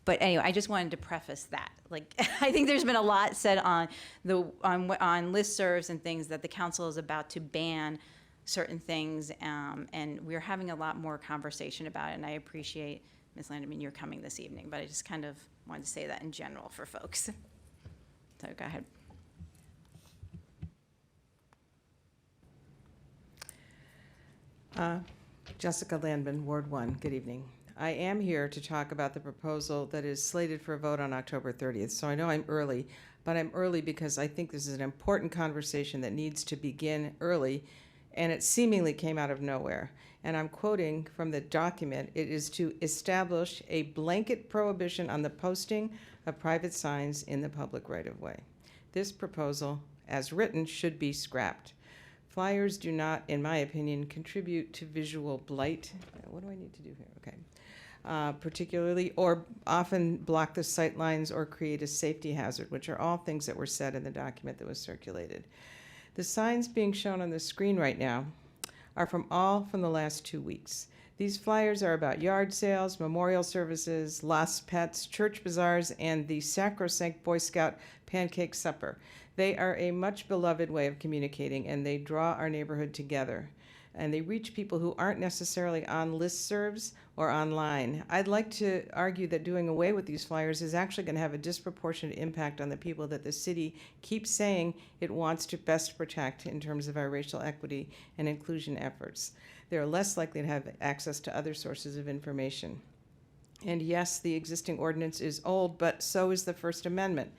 But anyway, I just wanted to preface that. Like, I think there's been a lot said on listservs and things that the council is about to ban certain things, and we're having a lot more conversation about it. And I appreciate, Ms. Landman, you're coming this evening, but I just kind of wanted to say that in general for folks. So go ahead. Jessica Landman, Ward 1. Good evening. I am here to talk about the proposal that is slated for a vote on October 30th. So I know I'm early, but I'm early because I think this is an important conversation that needs to begin early, and it seemingly came out of nowhere. And I'm quoting from the document. It is to establish a blanket prohibition on the posting of private signs in the public right-of-way. This proposal, as written, should be scrapped. Flyers do not, in my opinion, contribute to visual blight. What do I need to do here? Okay. Particularly, or often block the sight lines or create a safety hazard, which are all things that were said in the document that was circulated. The signs being shown on the screen right now are from the last 2 weeks. These flyers are about yard sales, memorial services, lost pets, church bazaars, and the sacrosanct Boy Scout pancake supper. They are a much beloved way of communicating, and they draw our neighborhood together. And they reach people who aren't necessarily on listservs or online. I'd like to argue that doing away with these flyers is actually going to have a disproportionate impact on the people that the city keeps saying it wants to best protect in terms of our racial equity and inclusion efforts. They're less likely to have access to other sources of information. And yes, the existing ordinance is old, but so is the First Amendment.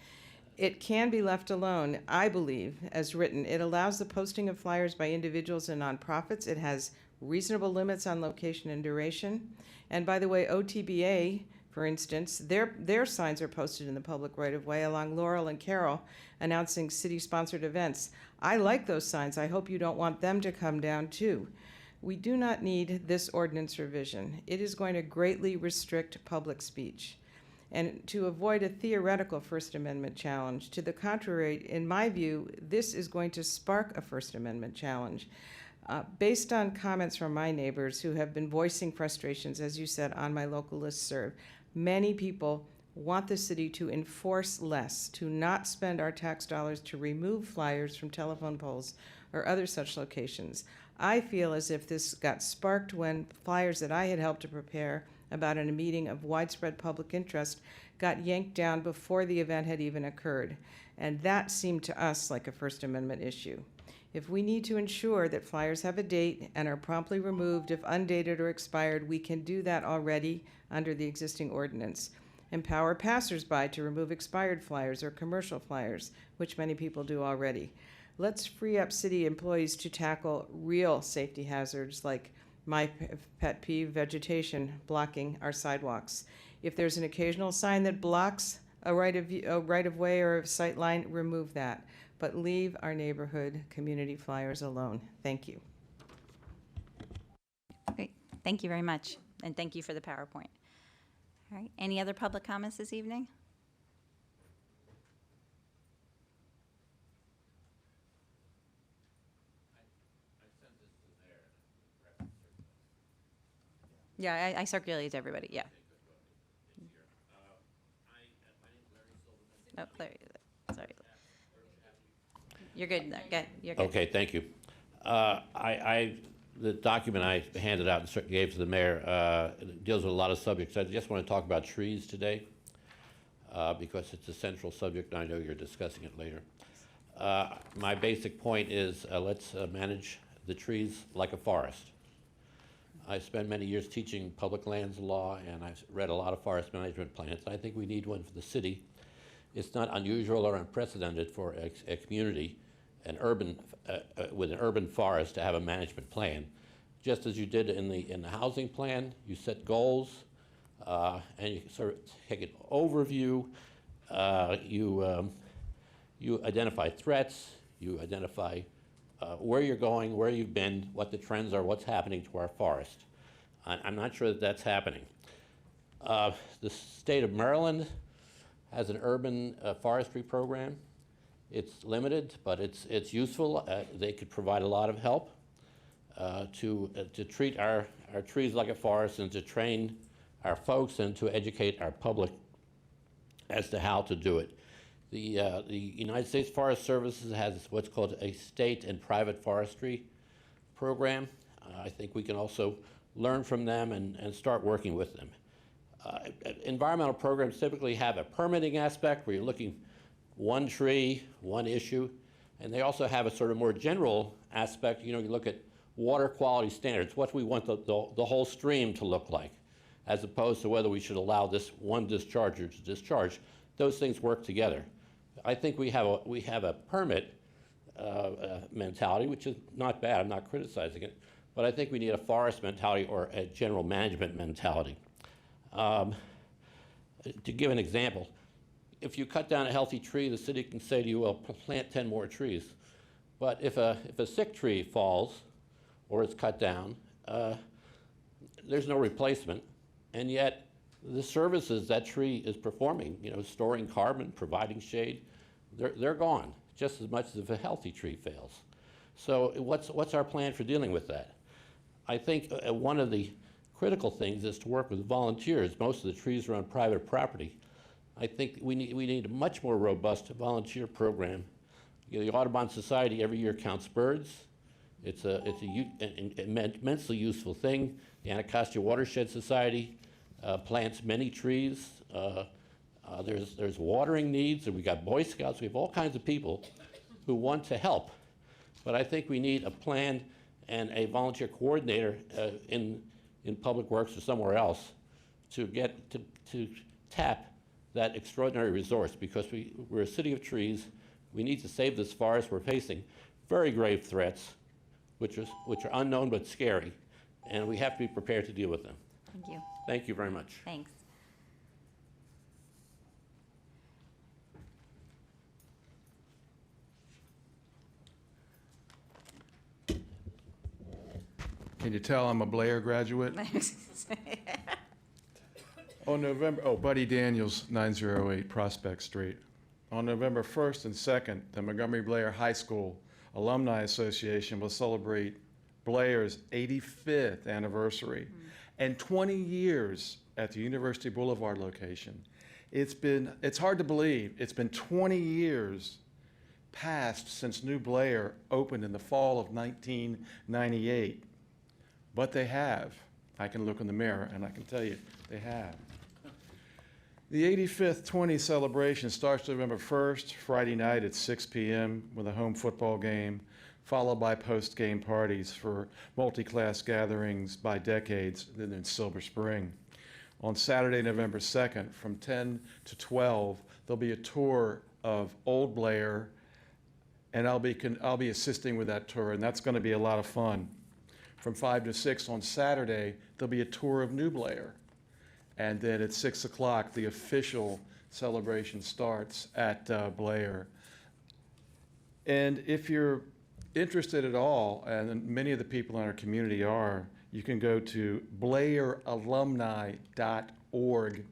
It can be left alone, I believe, as written. It allows the posting of flyers by individuals and nonprofits. It has reasonable limits on location and duration. And by the way, OTBA, for instance, their signs are posted in the public right-of-way along Laurel and Carroll, announcing city-sponsored events. I like those signs. I hope you don't want them to come down, too. We do not need this ordinance revision. It is going to greatly restrict public speech. And to avoid a theoretical First Amendment challenge, to the contrary, in my view, this is going to spark a First Amendment challenge. Based on comments from my neighbors who have been voicing frustrations, as you said, on my local listserv, many people want the city to enforce less, to not spend our tax dollars to remove flyers from telephone poles or other such locations. I feel as if this got sparked when flyers that I had helped to prepare about a meeting of widespread public interest got yanked down before the event had even occurred. And that seemed to us like a First Amendment issue. If we need to ensure that flyers have a date and are promptly removed if undated or expired, we can do that already under the existing ordinance. Empower passersby to remove expired flyers or commercial flyers, which many people do already. Let's free up city employees to tackle real safety hazards like my pet peeve, vegetation blocking our sidewalks. If there's an occasional sign that blocks a right of way or a sight line, remove that. But leave our neighborhood community flyers alone. Thank you. Great, thank you very much, and thank you for the PowerPoint. All right, any other public comments this evening? Yeah, I circulated to everybody, yeah. Oh, Larry, sorry. You're good, you're good. Okay, thank you. The document I handed out and gave to the mayor deals with a lot of subjects. I just want to talk about trees today because it's a central subject, and I know you're discussing it later. My basic point is let's manage the trees like a forest. I spent many years teaching public lands law, and I've read a lot of forest management plans. I think we need one for the city. It's not unusual or unprecedented for a community, with an urban forest, to have a management plan. Just as you did in the housing plan, you set goals, and you sort of take an overview. You identify threats. You identify where you're going, where you've been, what the trends are, what's happening to our forest. I'm not sure that that's happening. The state of Maryland has an urban forestry program. It's limited, but it's useful. They could provide a lot of help to treat our trees like a forest and to train our folks and to educate our public as to how to do it. The United States Forest Service has what's called a state and private forestry program. I think we can also learn from them and start working with them. Environmental programs typically have a permitting aspect where you're looking one tree, one issue, and they also have a sort of more general aspect. You know, you look at water quality standards, what we want the whole stream to look like, as opposed to whether we should allow this one discharger to discharge. Those things work together. I think we have a permit mentality, which is not bad. I'm not criticizing it, but I think we need a forest mentality or a general management mentality. To give an example, if you cut down a healthy tree, the city can say to you, well, plant 10 more trees. But if a sick tree falls or is cut down, there's no replacement, and yet the services that tree is performing, you know, storing carbon, providing shade, they're gone, just as much as if a healthy tree fails. So what's our plan for dealing with that? I think one of the critical things is to work with volunteers. Most of the trees are on private property. I think we need a much more robust volunteer program. You know, the Audubon Society every year counts birds. It's an immensely useful thing. The Anacostia Watershed Society plants many trees. There's watering needs, and we got Boy Scouts. We have all kinds of people who want to help. But I think we need a plan and a volunteer coordinator in Public Works or somewhere else to tap that extraordinary resource, because we're a city of trees. We need to save this forest. We're facing very grave threats, which are unknown but scary, and we have to be prepared to deal with them. Thank you. Thank you very much. Thanks. Can you tell I'm a Blair graduate? Buddy Daniels, 908 Prospect Street. On November 1st and 2nd, the Montgomery Blair High School Alumni Association will celebrate Blair's 85th anniversary and 20 years at the University Boulevard location. It's hard to believe. It's been 20 years past since New Blair opened in the fall of 1998. But they have. I can look in the mirror and I can tell you they have. The 85th 20 celebration starts November 1st, Friday night at 6 p.m. with a home football game, followed by post-game parties for multi-class gatherings by decades in Silver Spring. On Saturday, November 2nd, from 10 to 12, there'll be a tour of Old Blair, and I'll be assisting with that tour, and that's going to be a lot of fun. From 5 to 6 on Saturday, there'll be a tour of New Blair. And then at 6 o'clock, the official celebration starts at Blair. And if you're interested at all, and many of the people in our community are, you can go to blairalumni.org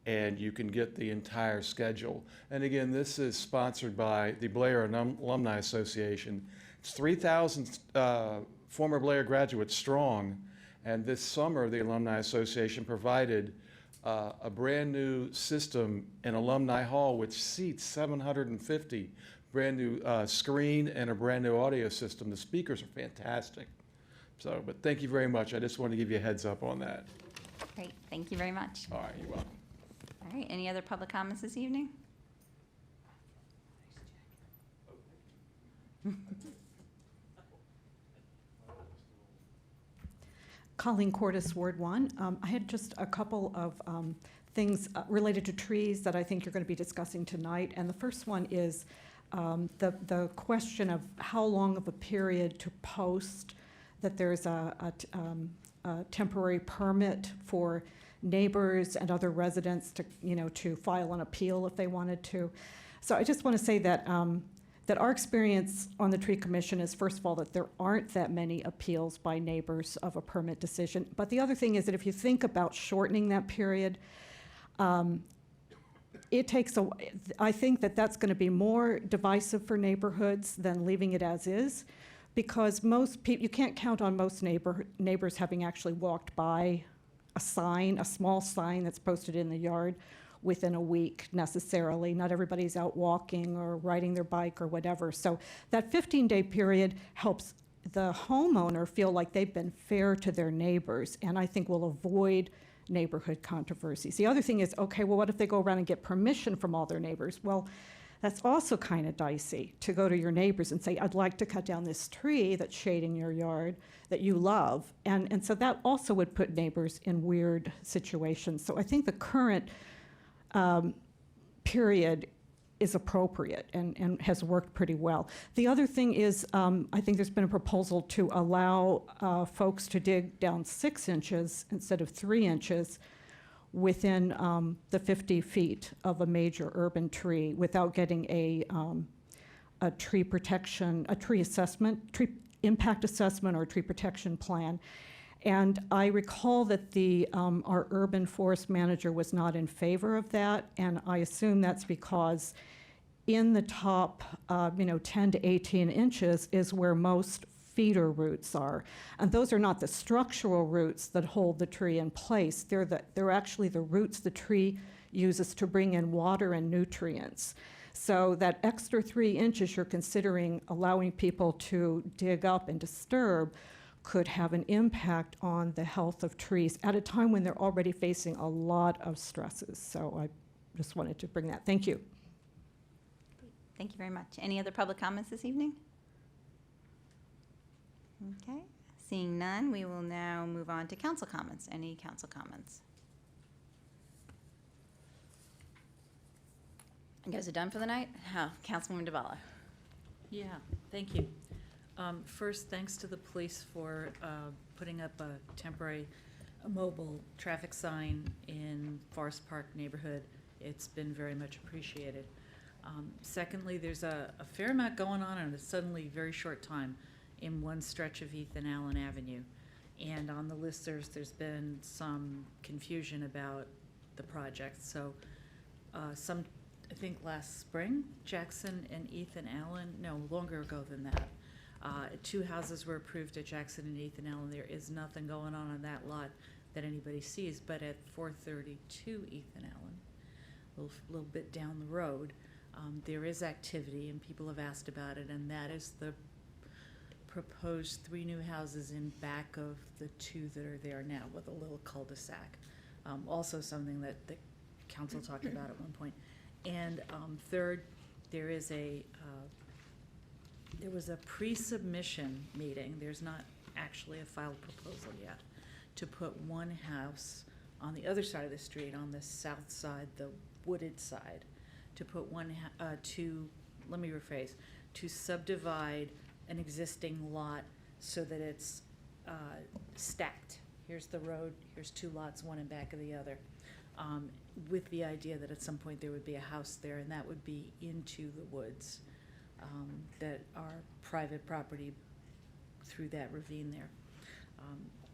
and you can get the entire schedule. And again, this is sponsored by the Blair Alumni Association. It's 3,000 former Blair graduates strong, and this summer the Alumni Association provided a brand new system in Alumni Hall which seats 750, brand new screen and a brand new audio system. The speakers are fantastic. So, but thank you very much. I just wanted to give you a heads up on that. Great, thank you very much. All right, you're welcome. All right, any other public comments this evening? Colleen Cordes, Ward 1. I had just a couple of things related to trees that I think you're going to be discussing tonight. And the first one is the question of how long of a period to post that there's a temporary permit for neighbors and other residents to, to file an appeal if they wanted to. So I just want to say that that our experience on the Tree Commission is, first of all, that there aren't that many appeals by neighbors of a permit decision. But the other thing is that if you think about shortening that period, it takes I think that that's going to be more divisive for neighborhoods than leaving it as is, because most people, you can't count on most neighbors having actually walked by a small sign that's posted in the yard within a week necessarily. Not everybody's out walking or riding their bike or whatever. So that 15-day period helps the homeowner feel like they've been fair to their neighbors, and I think will avoid neighborhood controversies. The other thing is, okay, well, what if they go around and get permission from all their neighbors? Well, that's also kind of dicey to go to your neighbors and say, I'd like to cut down this tree that's shading your yard that you love. And so that also would put neighbors in weird situations. So I think the current period is appropriate and has worked pretty well. The other thing is, I think there's been a proposal to allow folks to dig down 6 inches instead of 3 inches within the 50 feet of a major urban tree without getting a tree protection, a tree assessment, tree impact assessment or tree protection plan. And I recall that our urban forest manager was not in favor of that, and I assume that's because in the top, 10 to 18 inches is where most feeder roots are. And those are not the structural roots that hold the tree in place. They're actually the roots the tree uses to bring in water and nutrients. So that extra 3 inches you're considering allowing people to dig up and disturb could have an impact on the health of trees at a time when they're already facing a lot of stresses. So I just wanted to bring that. Thank you. Thank you very much. Any other public comments this evening? Okay, seeing none, we will now move on to council comments. Any council comments? You guys are done for the night? Councilwoman DeValla. Yeah, thank you. First, thanks to the police for putting up a temporary mobile traffic sign in Forest Park neighborhood. It's been very much appreciated. Secondly, there's a fair amount going on in a suddenly very short time in one stretch of Ethan Allen Avenue. And on the list, there's been some confusion about the project. So I think last spring, Jackson and Ethan Allen, no, longer ago than that, 2 houses were approved at Jackson and Ethan Allen. There is nothing going on that lot that anybody sees, but at 432 Ethan little bit down the road, there is activity and people have asked about it, and that is the proposed 3 new houses in back of the 2 that are there now with a little cul-de-sac. Also something that the council talked about at one point. And third, there was a pre-submission meeting, there's not actually a filed proposal yet, to put one house on the other side of the street, on the south side, the wooded side, to put to subdivide an existing lot so that it's stacked. Here's the road, here's 2 lots, one in back of the other, with the idea that at some point there would be a house there, and that would be into the woods that are private property through that ravine there.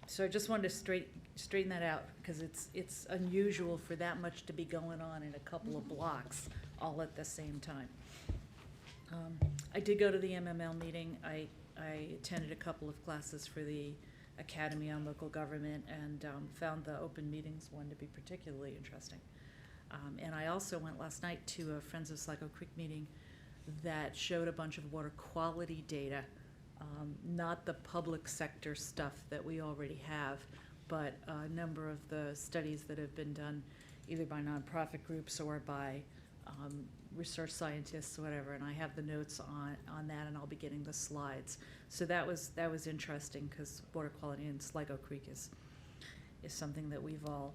So I just wanted to straighten that out, because it's unusual for that much to be going on in a couple of blocks all at the same time. I did go to the MML meeting. I attended a couple of classes for the Academy on Local Government, and found the open meetings one to be particularly interesting. And I also went last night to a Friends of Sligo Creek meeting that showed a bunch of water quality data, not the public sector stuff that we already have, but a number of the studies that have been done either by nonprofit groups or by research scientists, whatever, and I have the notes on that, and I'll be getting the slides. So that was interesting, because water quality in Sligo Creek is something that we've all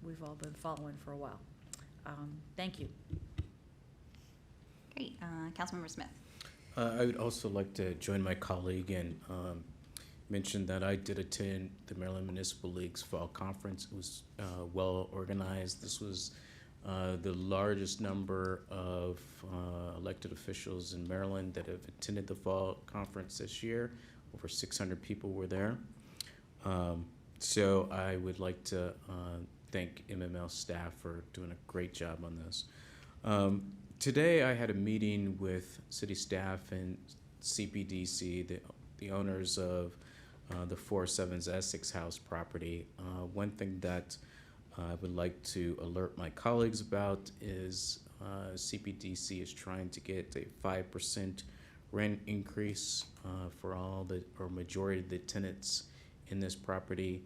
been following for a while. Thank you. Great. Councilmember Smith. I would also like to join my colleague and mention that I did attend the Maryland Municipal League's fall conference. It was well organized. This was the largest number of elected officials in Maryland that have attended the fall conference this year. Over 600 people were there. So I would like to thank MML staff for doing a great job on this. Today I had a meeting with city staff and CPDC, the owners of the 407's Essex House property. One thing that I would like to alert my colleagues about is CPDC is trying to get a 5% rent increase for all or majority of the tenants in this property.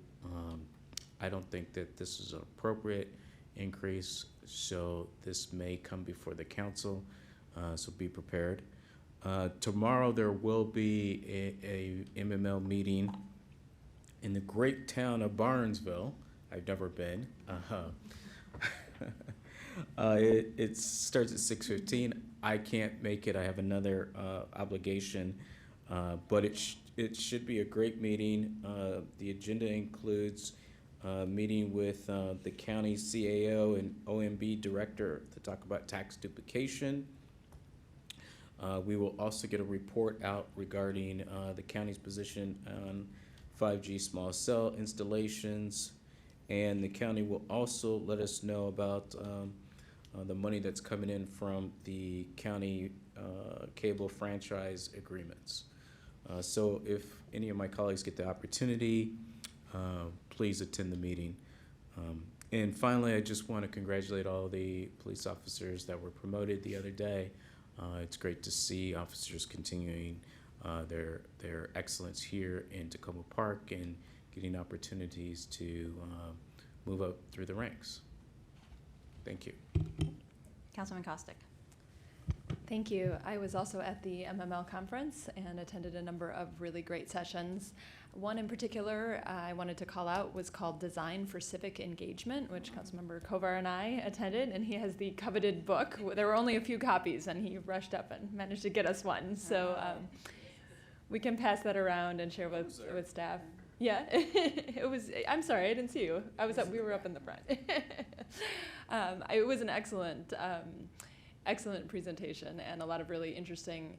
I don't think that this is an appropriate increase, so this may come before the council, so be prepared. Tomorrow there will be a MML meeting in the great town of Barnesville. I've never been. It starts at 6:15. I can't make it. I have another obligation, but it should be a great meeting. The agenda includes meeting with the county CAO and OMB director to talk about tax duplication. We will also get a report out regarding the county's position on 5G small cell installations, and the county will also let us know about the money that's coming in from the county cable franchise agreements. So if any of my colleagues get the opportunity, please attend the meeting. And finally, I just want to congratulate all the police officers that were promoted the other day. It's great to see officers continuing their excellence here in Tacoma Park and getting opportunities to move up through the ranks. Thank you. Councilman Kostick. Thank you. I was also at the MML conference and attended a number of really great sessions. One in particular I wanted to call out was called Design for Civic Engagement, which Councilmember Kovar and I attended, and he has the coveted book. There were only a few copies, and he rushed up and managed to get us one. So we can pass that around and share with staff. Yeah, it was. I'm sorry, I didn't see you. We were up in the front. It was an excellent presentation and a lot of really interesting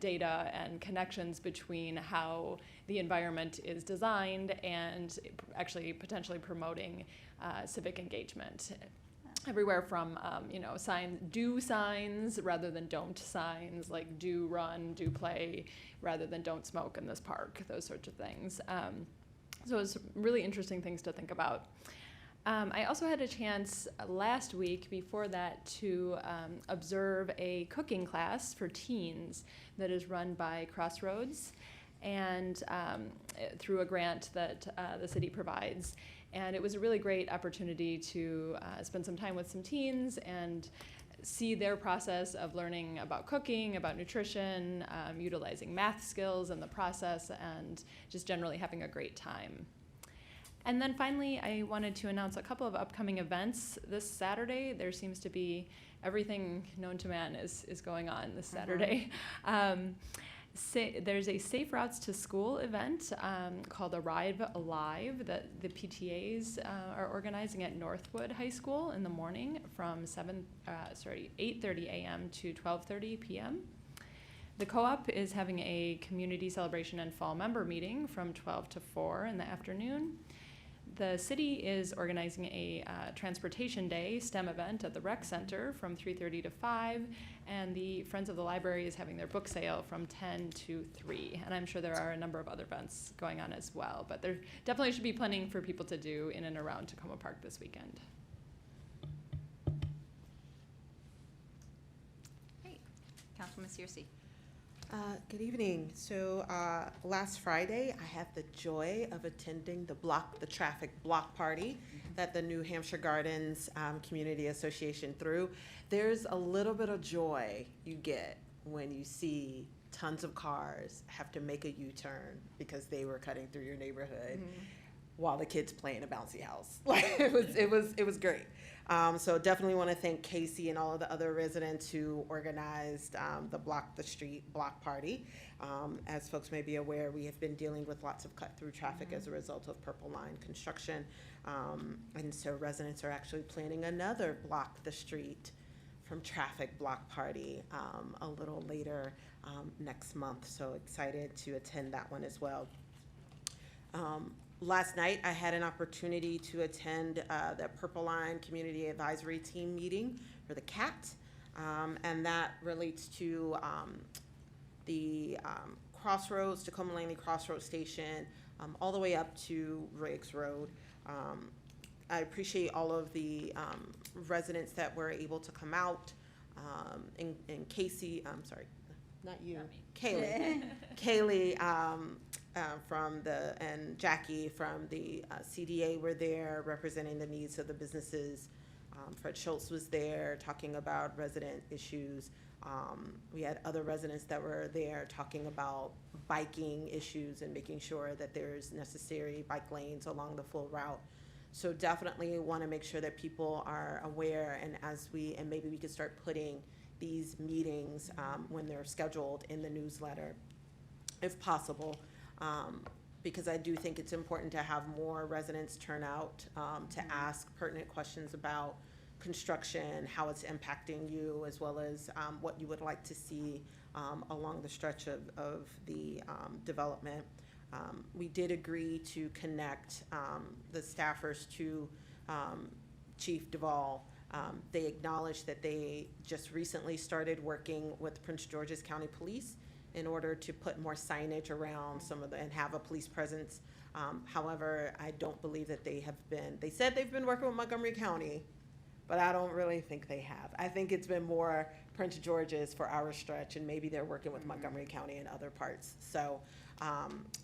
data and connections between how the environment is designed and actually potentially promoting civic engagement. Everywhere from do signs rather than don't signs, like do run, do play rather than don't smoke in this park, those sorts of things. So it was really interesting things to think about. I also had a chance last week before that to observe a cooking class for teens that is run by Crossroads and through a grant that the city provides. And it was a really great opportunity to spend some time with some teens and see their process of learning about cooking, about nutrition, utilizing math skills in the process, and just generally having a great time. And then finally, I wanted to announce a couple of upcoming events this Saturday. There seems to be everything known to man is going on this Saturday. There's a Safe Routes to School event called Arrive Alive that the PTAs are organizing at Northwood High School in the morning from 8:30 a.m. to 12:30 p.m. The co-op is having a community celebration and fall member meeting from 12 to 4 in the afternoon. The city is organizing a Transportation Day STEM event at the Rec Center from 3:30 to 5, and the Friends of the Library is having their book sale from 10 to 3. And I'm sure there are a number of other events going on as well, but there definitely should be plenty for people to do in and around Tacoma Park this weekend. Great. Councilwoman Searcy. Good evening. So last Friday, I had the joy of attending the traffic block party that the New Hampshire Gardens Community Association threw. There's a little bit of joy you get when you see tons of cars have to make a U-turn because they were cutting through your neighborhood while the kids play in a bouncy house. Like it was great. So definitely want to thank Casey and all of the other residents who organized the Block the Street block party. As folks may be aware, we have been dealing with lots of cut-through traffic as a result of Purple Line construction. And so residents are actually planning another Block the Street from Traffic block party a little later next month. So excited to attend that one as well. Last night, I had an opportunity to attend the Purple Line Community Advisory Team meeting for the CAT, and that relates to the Crossroads, Tacoma Langley Crossroads Station, all the way up to Riggs Road. I appreciate all of the residents that were able to come out, and Casey, I'm sorry, not you, Kaylee. Kaylee and Jackie from the CDA were there representing the needs of the businesses. Fred Schultz was there talking about resident issues. We had other residents that were there talking about biking issues and making sure that there's necessary bike lanes along the full route. So definitely want to make sure that people are aware, and maybe we could start putting these meetings when they're scheduled in the newsletter, if possible, because I do think it's important to have more residents turn out to ask pertinent questions about construction, how it's impacting you, as well as what you would like to see along the stretch of the development. We did agree to connect the staffers to Chief Duvall. They acknowledged that they just recently started working with Prince George's County Police in order to put more signage around and have a police presence. However, I don't believe that they said they've been working with Montgomery County, but I don't really think they have. I think it's been more Prince George's for our stretch, and maybe they're working with Montgomery County in other parts. So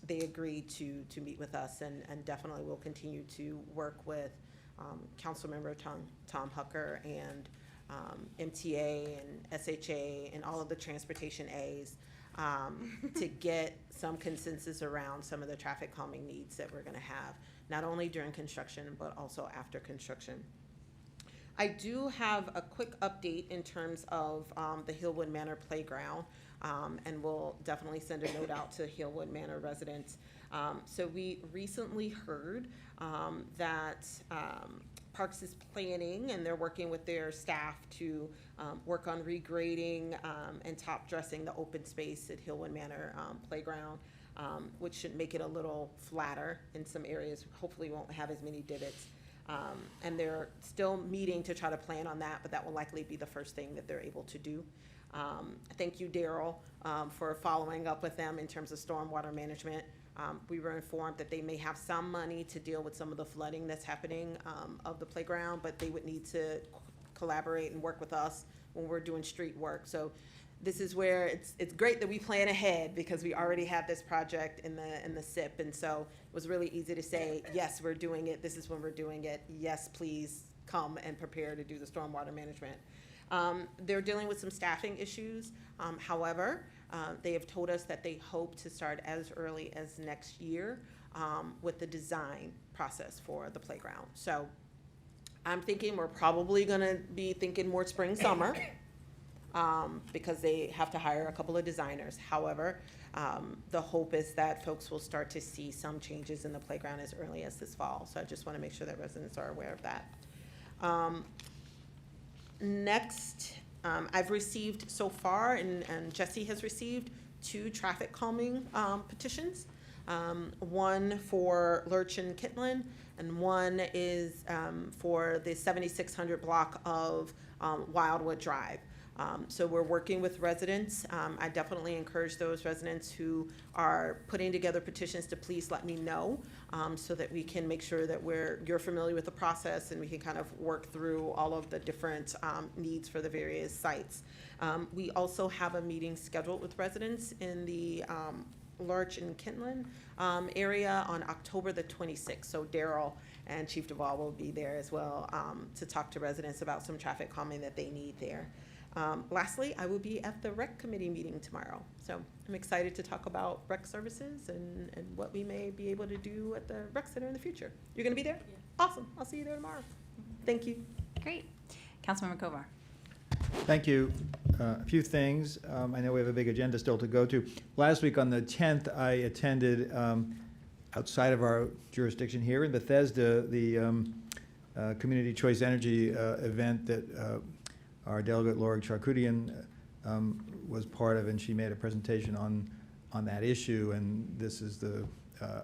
they agreed to meet with us, and definitely will continue to work with Councilmember Tom Hucker and MTA and SHA and all of the transportation A's to get some consensus around some of the traffic calming needs that we're going to have, not only during construction, but also after construction. I do have a quick update in terms of the Hillwood Manor Playground, and we'll definitely send a note out to Hillwood Manor residents. So we recently heard that Parks is planning, and they're working with their staff to work on regrading and top dressing the open space at Hillwood Manor Playground, which should make it a little flatter in some areas. Hopefully won't have as many divots. And they're still meeting to try to plan on that, but that will likely be the first thing that they're able to do. Thank you, Daryl, for following up with them in terms of stormwater management. We were informed that they may have some money to deal with some of the flooding that's happening of the playground, but they would need to collaborate and work with us when we're doing street work. So this is where it's great that we plan ahead, because we already have this project in the SIP. And so it was really easy to say, yes, we're doing it. This is when we're doing it. Yes, please come and prepare to do the stormwater management. They're dealing with some staffing issues. However, they have told us that they hope to start as early as next year with the design process for the playground. So I'm thinking we're probably gonna be thinking more spring, summer, because they have to hire a couple of designers. However, the hope is that folks will start to see some changes in the playground as early as this fall. So I just wanna make sure that residents are aware of that. Next, I've received so far, and Jesse has received, 2 traffic calming petitions. One for Lurch and Kitlan, and one is for the 7600 block of Wildwood Drive. So we're working with residents. I definitely encourage those residents who are putting together petitions to please let me know, so that we can make sure that you're familiar with the process and we can kind of work through all of the different needs for the various sites. We also have a meeting scheduled with residents in the Lurch and Kitlan area on October the 26th. So Daryl and Chief Duvall will be there as well to talk to residents about some traffic calming that they need there. Lastly, I will be at the rec committee meeting tomorrow. So I'm excited to talk about rec services and what we may be able to do at the rec center in the future. You're gonna be there? Yeah. Awesome. I'll see you there tomorrow. Thank you. Great. Councilmember Kovar. Thank you. A few things. I know we have a big agenda still to go to. Last week on the 10th, I attended, outside of our jurisdiction here in Bethesda, the Community Choice Energy event that our delegate Laura Charkoudian was part of, and she made a presentation on that issue. And this is the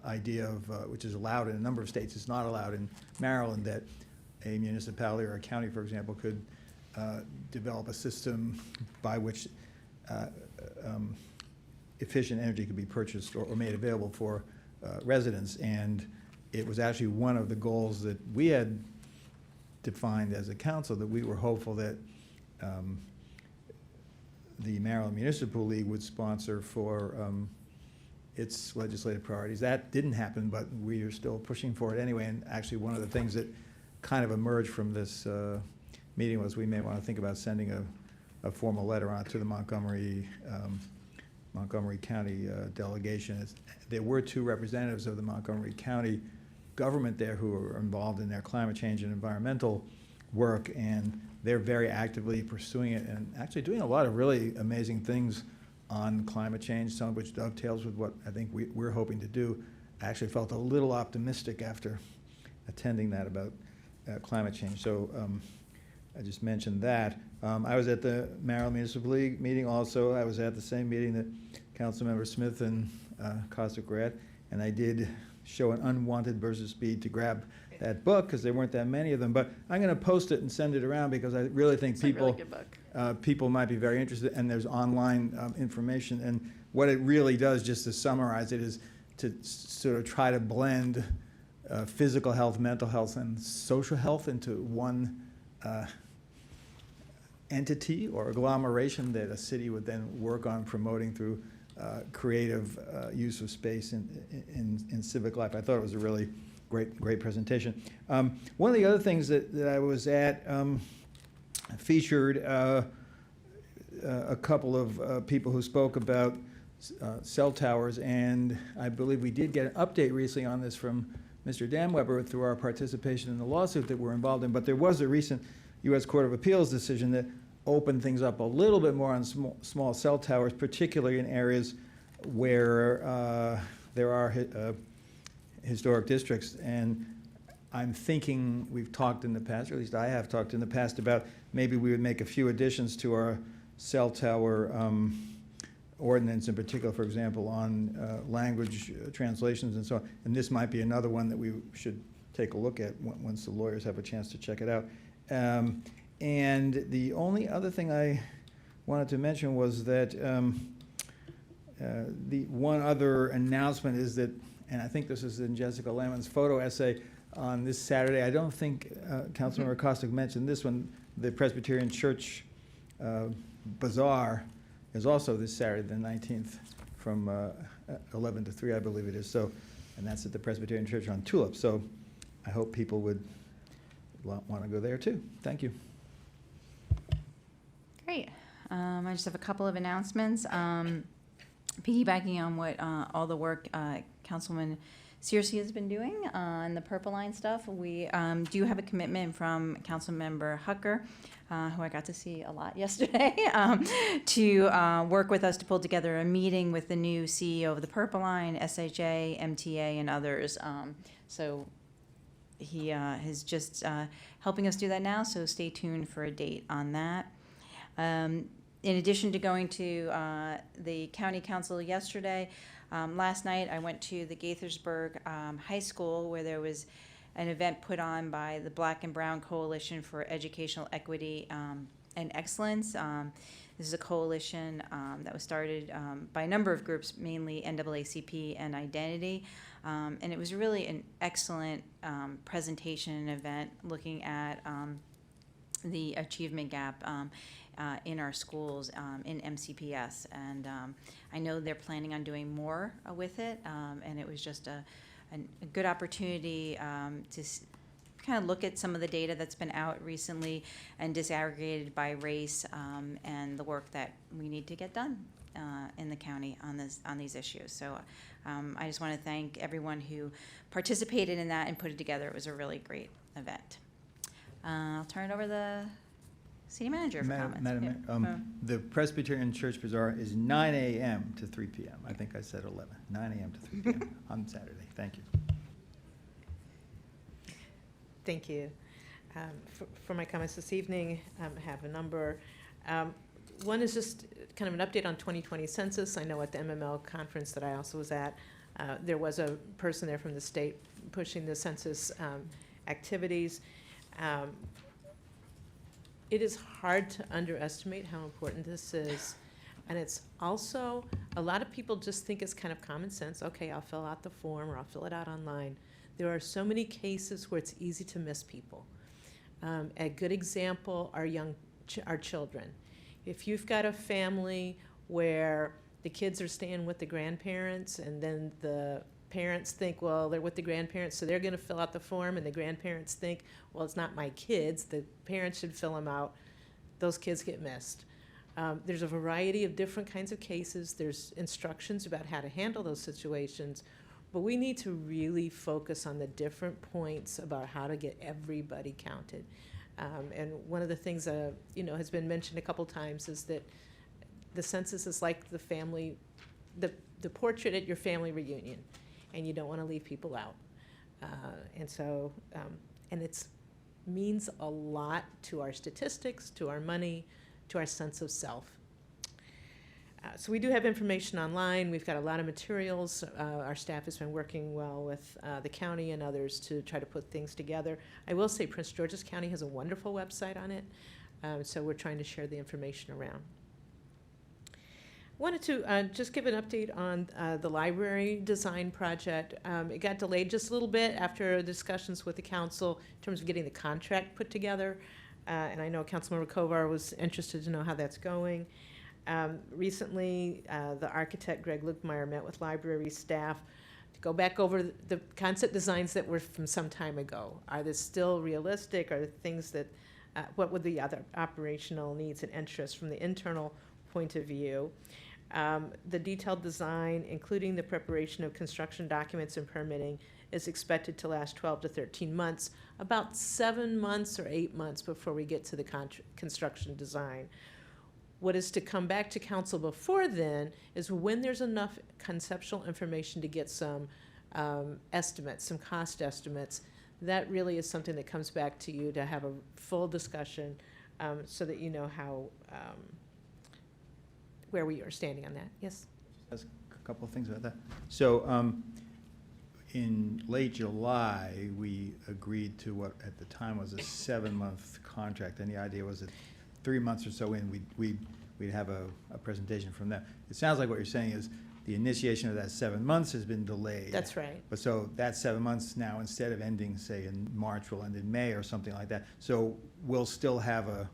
idea of, which is allowed in a number of states, it's not allowed in Maryland, that a municipality or a county, for example, could develop a system by which efficient energy could be purchased or made available for residents. And it was actually one of the goals that we had defined as a council, that we were hopeful that the Maryland Municipal League would sponsor for its legislative priorities. That didn't happen, but we are still pushing for it anyway. And actually, one of the things that kind of emerged from this meeting was we may want to think about sending a formal letter on to the Montgomery County delegation. There were 2 representatives of the Montgomery County government there who are involved in their climate change and environmental work, and they're very actively pursuing it and actually doing a lot of really amazing things on climate change, some of which dovetails with what I think we're hoping to do. I actually felt a little optimistic after attending that about climate change. So I just mentioned that. I was at the Maryland Municipal League meeting also. I was at the same meeting that Councilmember Smith and Costick were at, and I did show an unwanted burst of speed to grab that book, because there weren't that many of them. But I'm going to post it and send it around, because I really think people might be very interested, and there's online information. And what it really does, just to summarize it, is to sort of try to blend physical health, mental health, and social health into one entity or agglomeration that a city would then work on promoting through creative use of space in civic life. I thought it was a really great presentation. One of the other things that I was at featured a couple of people who spoke about cell towers, and I believe we did get an update recently on this from Mr. Dan Weber through our participation in the lawsuit that we're involved in. But there was a recent U.S. Court of Appeals decision that opened things up a little bit more on small cell towers, particularly in areas where there are historic districts. And I'm thinking we've talked in the past, or at least I have talked in the past, about maybe we would make a few additions to our cell tower ordinance, in particular, for example, on language translations and so on. And this might be another one that we should take a look at once the lawyers have a chance to check it out. And the only other thing I wanted to mention was that the one other announcement is that and I think this is in Jessica Lemon's photo essay on this Saturday. I don't think Councilmember Costick mentioned this one. The Presbyterian Church Bazaar is also this Saturday, the 19th, from 11 to 3, I believe it is. So, and that's at the Presbyterian Church on Tulip. So I hope people would want to go there too. Thank you. Great. I just have a couple of announcements. Piggybacking on what all the work Councilwoman Searcy has been doing on the Purple Line stuff, we do have a commitment from Councilmember Hucker, who I got to see a lot yesterday, to work with us to pull together a meeting with the new CEO of the Purple Line, SHA, MTA, and others. So he is just helping us do that now, so stay tuned for a date on that. In addition to going to the county council yesterday, last night I went to the Gaithersburg High School, where there was an event put on by the Black and Brown Coalition for Educational Equity and Excellence. This is a coalition that was started by a number of groups, mainly NAACP and Identity. And it was really an excellent presentation and event looking at the achievement gap in our schools in MCPS. And I know they're planning on doing more with it, and it was just a good opportunity to kind of look at some of the data that's been out recently and disaggregated by race, and the work that we need to get done in the county on these issues. So I just want to thank everyone who participated in that and put it together. It was a really great event. I'll turn it over to the city manager for comments. Madam Mayor, the Presbyterian Church Bazaar is 9 a.m. to 3 p.m. I think I said 11. 9 a.m. to 3 p.m. on Saturday. Thank you. Thank you. For my comments this evening, I have a number. One is just kind of an update on 2020 census. I know at the MML conference that I also was at, there was a person there from the state pushing the census activities. It is hard to underestimate how important this is. And it's also, a lot of people just think it's kind of common sense. Okay, I'll fill out the form or I'll fill it out online. There are so many cases where it's easy to miss people. A good example are our children. If you've got a family where the kids are staying with the grandparents and then the parents think, well, they're with the grandparents, so they're going to fill out the form, and the grandparents think, well, it's not my kids, the parents should fill them out, those kids get missed. There's a variety of different kinds of cases. There's instructions about how to handle those situations, but we need to really focus on the different points about how to get everybody counted. And one of the things has been mentioned a couple times is that the census is like the family, the portrait at your family reunion, and you don't want to leave people out. And it means a lot to our statistics, to our money, to our sense of self. So we do have information online. We've got a lot of materials. Our staff has been working well with the county and others to try to put things together. I will say Prince George's County has a wonderful website on it, so we're trying to share the information around. Wanted to just give an update on the library design project. It got delayed just a little bit after discussions with the council in terms of getting the contract put together. And I know Councilmember Kovar was interested to know how that's going. Recently, the architect, Greg Lugmeyer, met with library staff to go back over the concept designs that were from some time ago. Are they still realistic? Are there things that, what would the other operational needs and interests from the internal point of view? The detailed design, including the preparation of construction documents and permitting, is expected to last 12 to 13 months, about 7 months or 8 months before we get to the construction design. What is to come back to council before then is when there's enough conceptual information to get some estimates, some cost estimates. That really is something that comes back to you to have a full discussion so that you know how where we are standing on that. Yes? Just a couple of things about that. So in late July, we agreed to what at the time was a 7-month contract, and the idea was that 3 months or so in, we'd have a presentation from them. It sounds like what you're saying is the initiation of that 7 months has been delayed. That's right. But so that 7 months now, instead of ending, say, in March, will end in May or something like that. So we'll still have a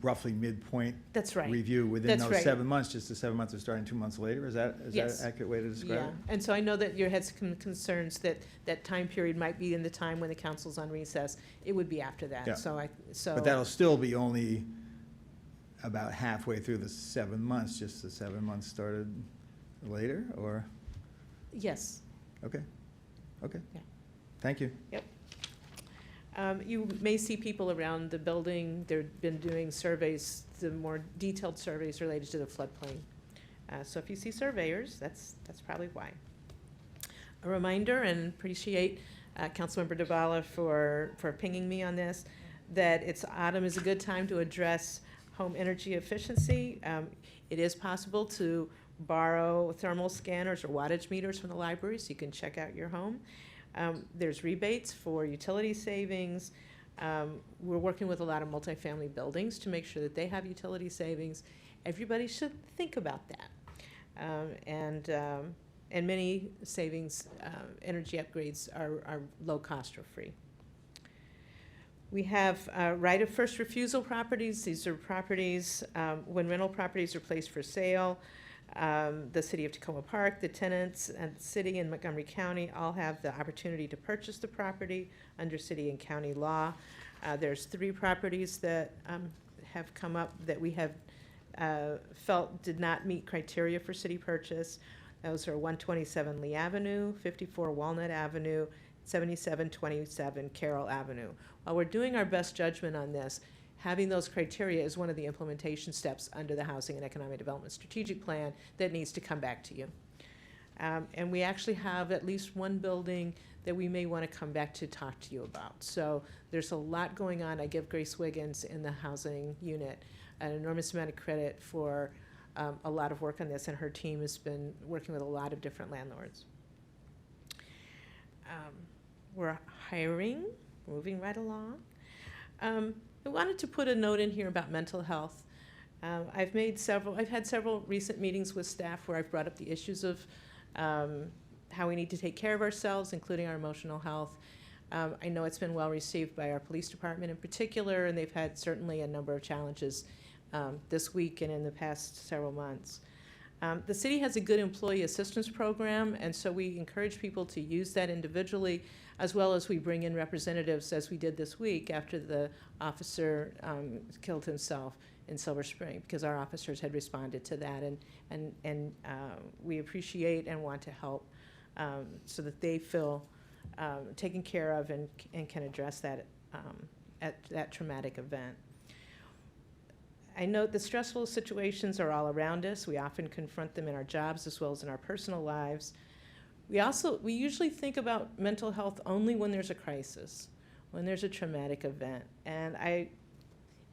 roughly midpoint That's right. review within That's those right. 7 months, just the 7 months are starting 2 months later? Is that Yes. an accurate way to describe Yeah, it? and so I know that you had some concerns that that time period might be in the time when the council's on recess. It would be after Yeah. that, so. But that'll still be only about halfway through the 7 months, just the 7 months started later, or? Yes. Okay, okay. Yeah. Thank you. You may see people around the building, they've been doing surveys, the more detailed surveys related to the floodplain. So if you see surveyors, that's probably why. A reminder, and appreciate Councilmember Devala for pinging me on this, that autumn is a good time to address home energy efficiency. It is possible to borrow thermal scanners or wattage meters from the library, so you can check out your home. There's rebates for utility savings. We're working with a lot of multifamily buildings to make sure that they have utility savings. Everybody should think about that. And many savings, energy upgrades are low cost or free. We have right of first refusal properties. These are properties, when rental properties are placed for sale, the city of Tacoma Park, the tenants, and the city and Montgomery County all have the opportunity to purchase the property under city and county law. There's 3 properties that have come up that we have felt did not meet criteria for city purchase. Those are 127 Lee Avenue, 54 Walnut Avenue, 7727 Carroll Avenue. While we're doing our best judgment on this, having those criteria is one of the implementation steps under the Housing and Economic Development Strategic Plan that needs to come back to you. And we actually have at least one building that we may want to come back to talk to you about. So there's a lot going on. I give Grace Wiggins in the housing unit an enormous amount of credit for a lot of work on this, and her team has been working with a lot of different landlords. We're hiring, moving right along. I wanted to put a note in here about mental health. I've had several recent meetings with staff where I've brought up the issues of how we need to take care of ourselves, including our emotional health. I know it's been well received by our police department in particular, and they've had certainly a number of challenges this week and in the past several months. The city has a good employee assistance program, and so we encourage people to use that individually, as well as we bring in representatives, as we did this week after the officer killed himself in Silver Spring, because our officers had responded to that, and we appreciate and want to help so that they feel taken care of and can address that at that traumatic event. I note the stressful situations are all around us. We often confront them in our jobs as well as in our personal lives. We usually think about mental health only when there's a crisis, when there's a traumatic event. And I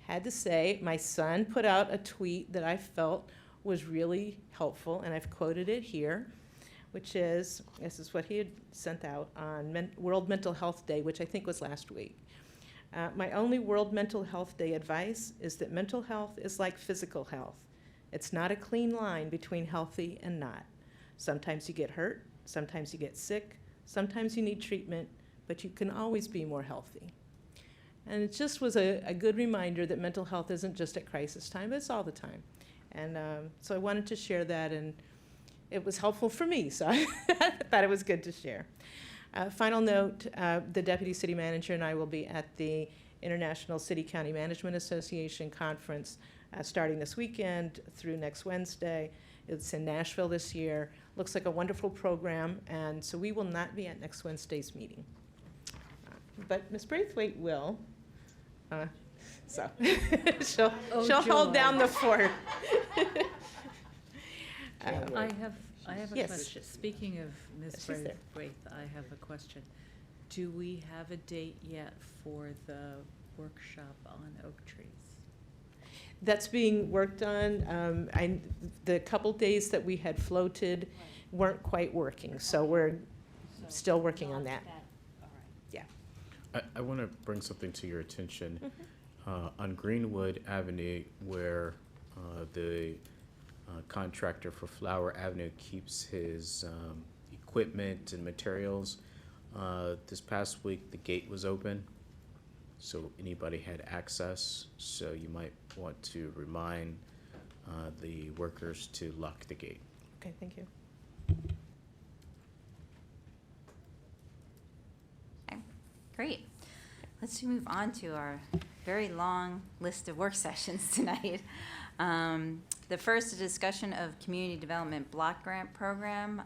had to say, my son put out a tweet that I felt was really helpful, and I've quoted it here, which is, this is what he had sent out on World Mental Health Day, which I think was last week. My only World Mental Health Day advice is that mental health is like physical health. It's not a clean line between healthy and not. Sometimes you get hurt, sometimes you get sick, sometimes you need treatment, but you can always be more healthy. And it just was a good reminder that mental health isn't just at crisis time, but it's all the time. And so I wanted to share that, and it was helpful for me, so I thought it was good to share. Final note, the Deputy City Manager and I will be at the International City County Management Association Conference starting this weekend through next Wednesday. It's in Nashville this year. Looks like a wonderful program, and so we will not be at next Wednesday's meeting. But Ms. Braithwaite will. So she'll hold down the fort. I have a Yes. question. Speaking of Ms. She's there. Braithwaite, I have a question. Do we have a date yet for the workshop on oak trees? That's being worked on. The couple days that we had floated weren't quite working, so we're still working on that. Yeah. I want to bring something to your attention. On Greenwood Avenue, where the contractor for Flower Avenue keeps his equipment and materials. This past week, the gate was open, so anybody had access. So you might want to remind the workers to lock the gate. Okay, thank you. Okay, great. Let's move on to our very long list of work sessions tonight. The first, a discussion of community development block grant program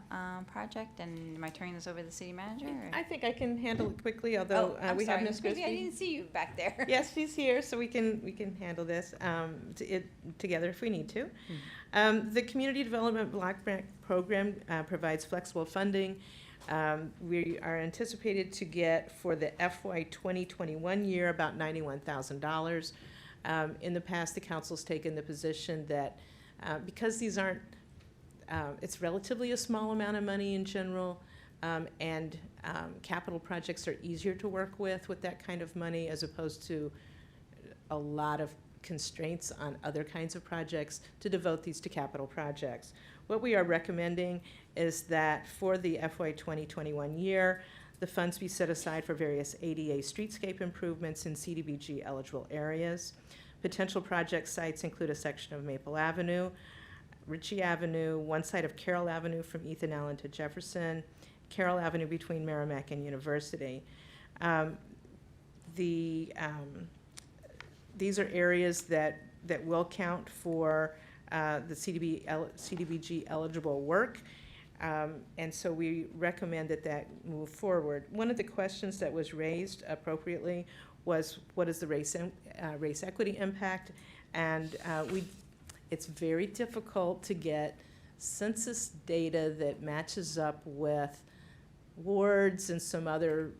project, and am I turning this over to the city manager? Or? I think I can handle it quickly, although I'm we have sorry. Ms. Maybe I Grisby. didn't see you back there. Yes, she's here, so we can handle this together if we need to. The Community Development Block Grant Program provides flexible funding. We are anticipated to get for the FY 2021 year about $91,000. In the past, the council's taken the position that because these aren't, it's relatively a small amount of money in general, and capital projects are easier to work with that kind of money as opposed to a lot of constraints on other kinds of projects, to devote these to capital projects. What we are recommending is that for the FY 2021 year, the funds be set aside for various ADA streetscape improvements in CDBG eligible areas. Potential project sites include a section of Maple Avenue, Ritchie Avenue, one side of Carroll Avenue from Ethan Allen to Jefferson, Carroll Avenue between Merrimack and University. These are areas that will count for the CDBG eligible work. And so we recommend that move forward. One of the questions that was raised appropriately was, what is the race equity impact? And it's very difficult to get census data that matches up with wards and some other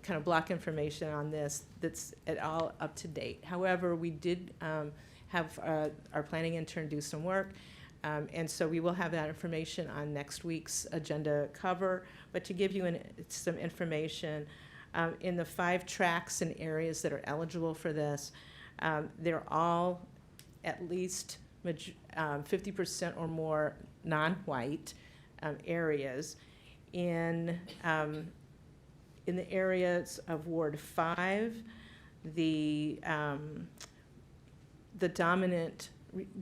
kind of block information on this that's at all up to date. However, we did have our planning intern do some work. And so we will have that information on next week's agenda cover. But to give you some information, in the 5 tracts and areas that are eligible for this, they're all at least 50% or more non-white areas. In the areas of Ward 5, the dominant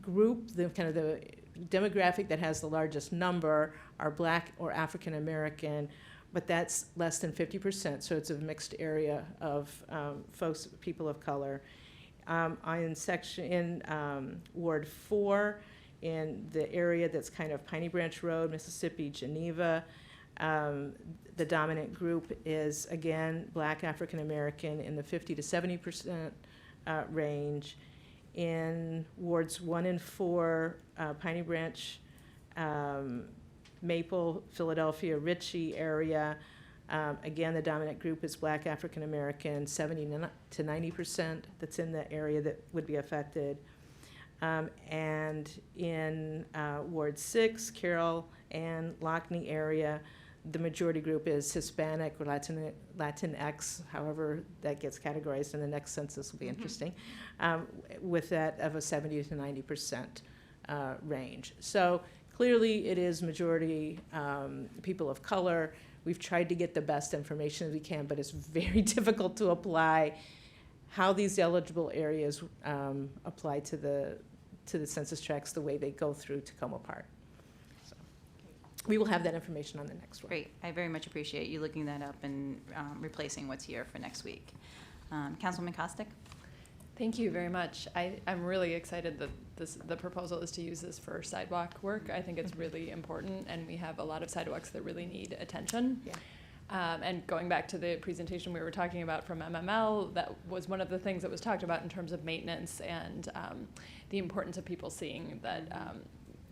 group, the demographic that has the largest number are Black or African American, but that's less than 50%, so it's a mixed area of people of color. In Ward 4, in the area that's kind of Piney Branch Road, Mississippi, Geneva, the dominant group is, again, Black, African American in the 50 to 70% range. In wards 1 and 4, Piney Branch, Maple, Philadelphia, Ritchie area, again, the dominant group is Black, African American, 70 to 90% that's in the area that would be affected. And in Ward 6, Carroll and Lockney area, the majority group is Hispanic or Latinx, however that gets categorized in the next census will be interesting, with that of a 70 to 90% range. So clearly it is majority people of color. We've tried to get the best information as we can, but it's very difficult to apply how these eligible areas apply to the census tracts the way they go through Tacoma Park. We will have that information on the next one. Great. I very much appreciate you looking that up and replacing what's here for next week. Councilwoman Costick? Thank you very much. I'm really excited that the proposal is to use this for sidewalk work. I think it's really important, and we have a lot of sidewalks that really need attention. Yeah. And going back to the presentation we were talking about from MML, that was one of the things that was talked about in terms of maintenance and the importance of people seeing that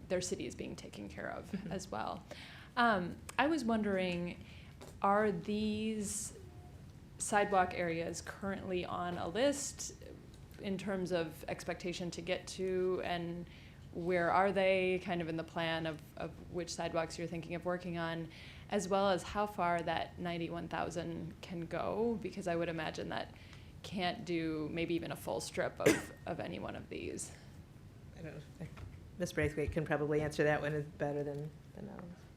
their city is being taken care of as well. I was wondering, are these sidewalk areas currently on a list in terms of expectation to get to, and where are they kind of in the plan of which sidewalks you're thinking of working on, as well as how far that 91,000 can go? Because I would imagine that can't do maybe even a full strip of any one of these. I don't know. Ms. Braithwaite can probably answer that one better than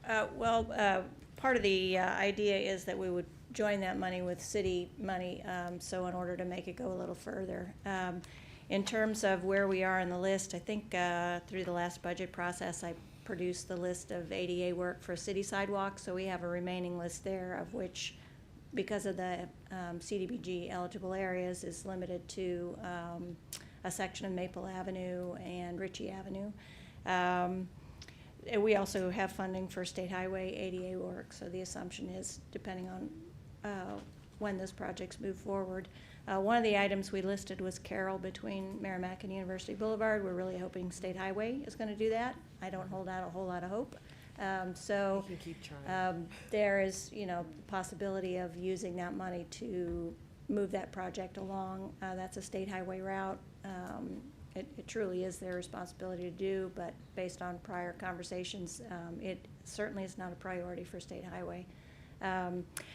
others. Part of the idea is that we would join that money with city money, so in order to make it go a little further. In terms of where we are in the list, I think through the last budget process, I produced the list of ADA work for city sidewalks, so we have a remaining list there, of which, because of the CDBG eligible areas, is limited to a section of Maple Avenue and Ritchie Avenue. We also have funding for State Highway ADA work, so the assumption is, depending on when those projects move forward. One of the items we listed was Carroll between Merrimack and University Boulevard. We're really hoping State Highway is going to do that. I don't hold out a whole lot of hope. So You can keep trying. there is, the possibility of using that money to move that project along. That's a state highway route. It truly is their responsibility to do, but based on prior conversations, it certainly is not a priority for state highway.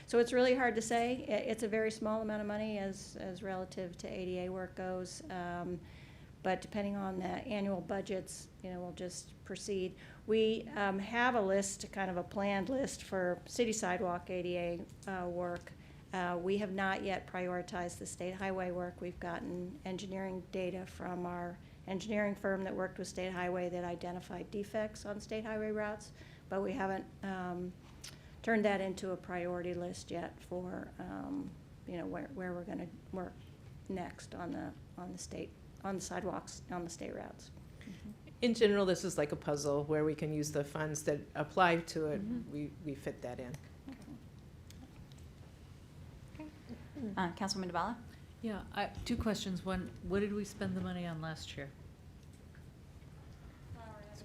So it's really hard to say. It's a very small amount of money as relative to ADA work goes. But depending on the annual budgets, we'll just proceed. We have a list, kind of a planned list for city sidewalk ADA work. We have not yet prioritized the state highway work. We've gotten engineering data from our engineering firm that worked with state highway that identified defects on state highway routes, but we haven't turned that into a priority list yet for where we're going to work next on the sidewalks on the state routes. In general, this is like a puzzle where we can use the funds that apply to it. We fit that in. Councilwoman DeBala? Yeah, two questions. One, what did we spend the money on last year?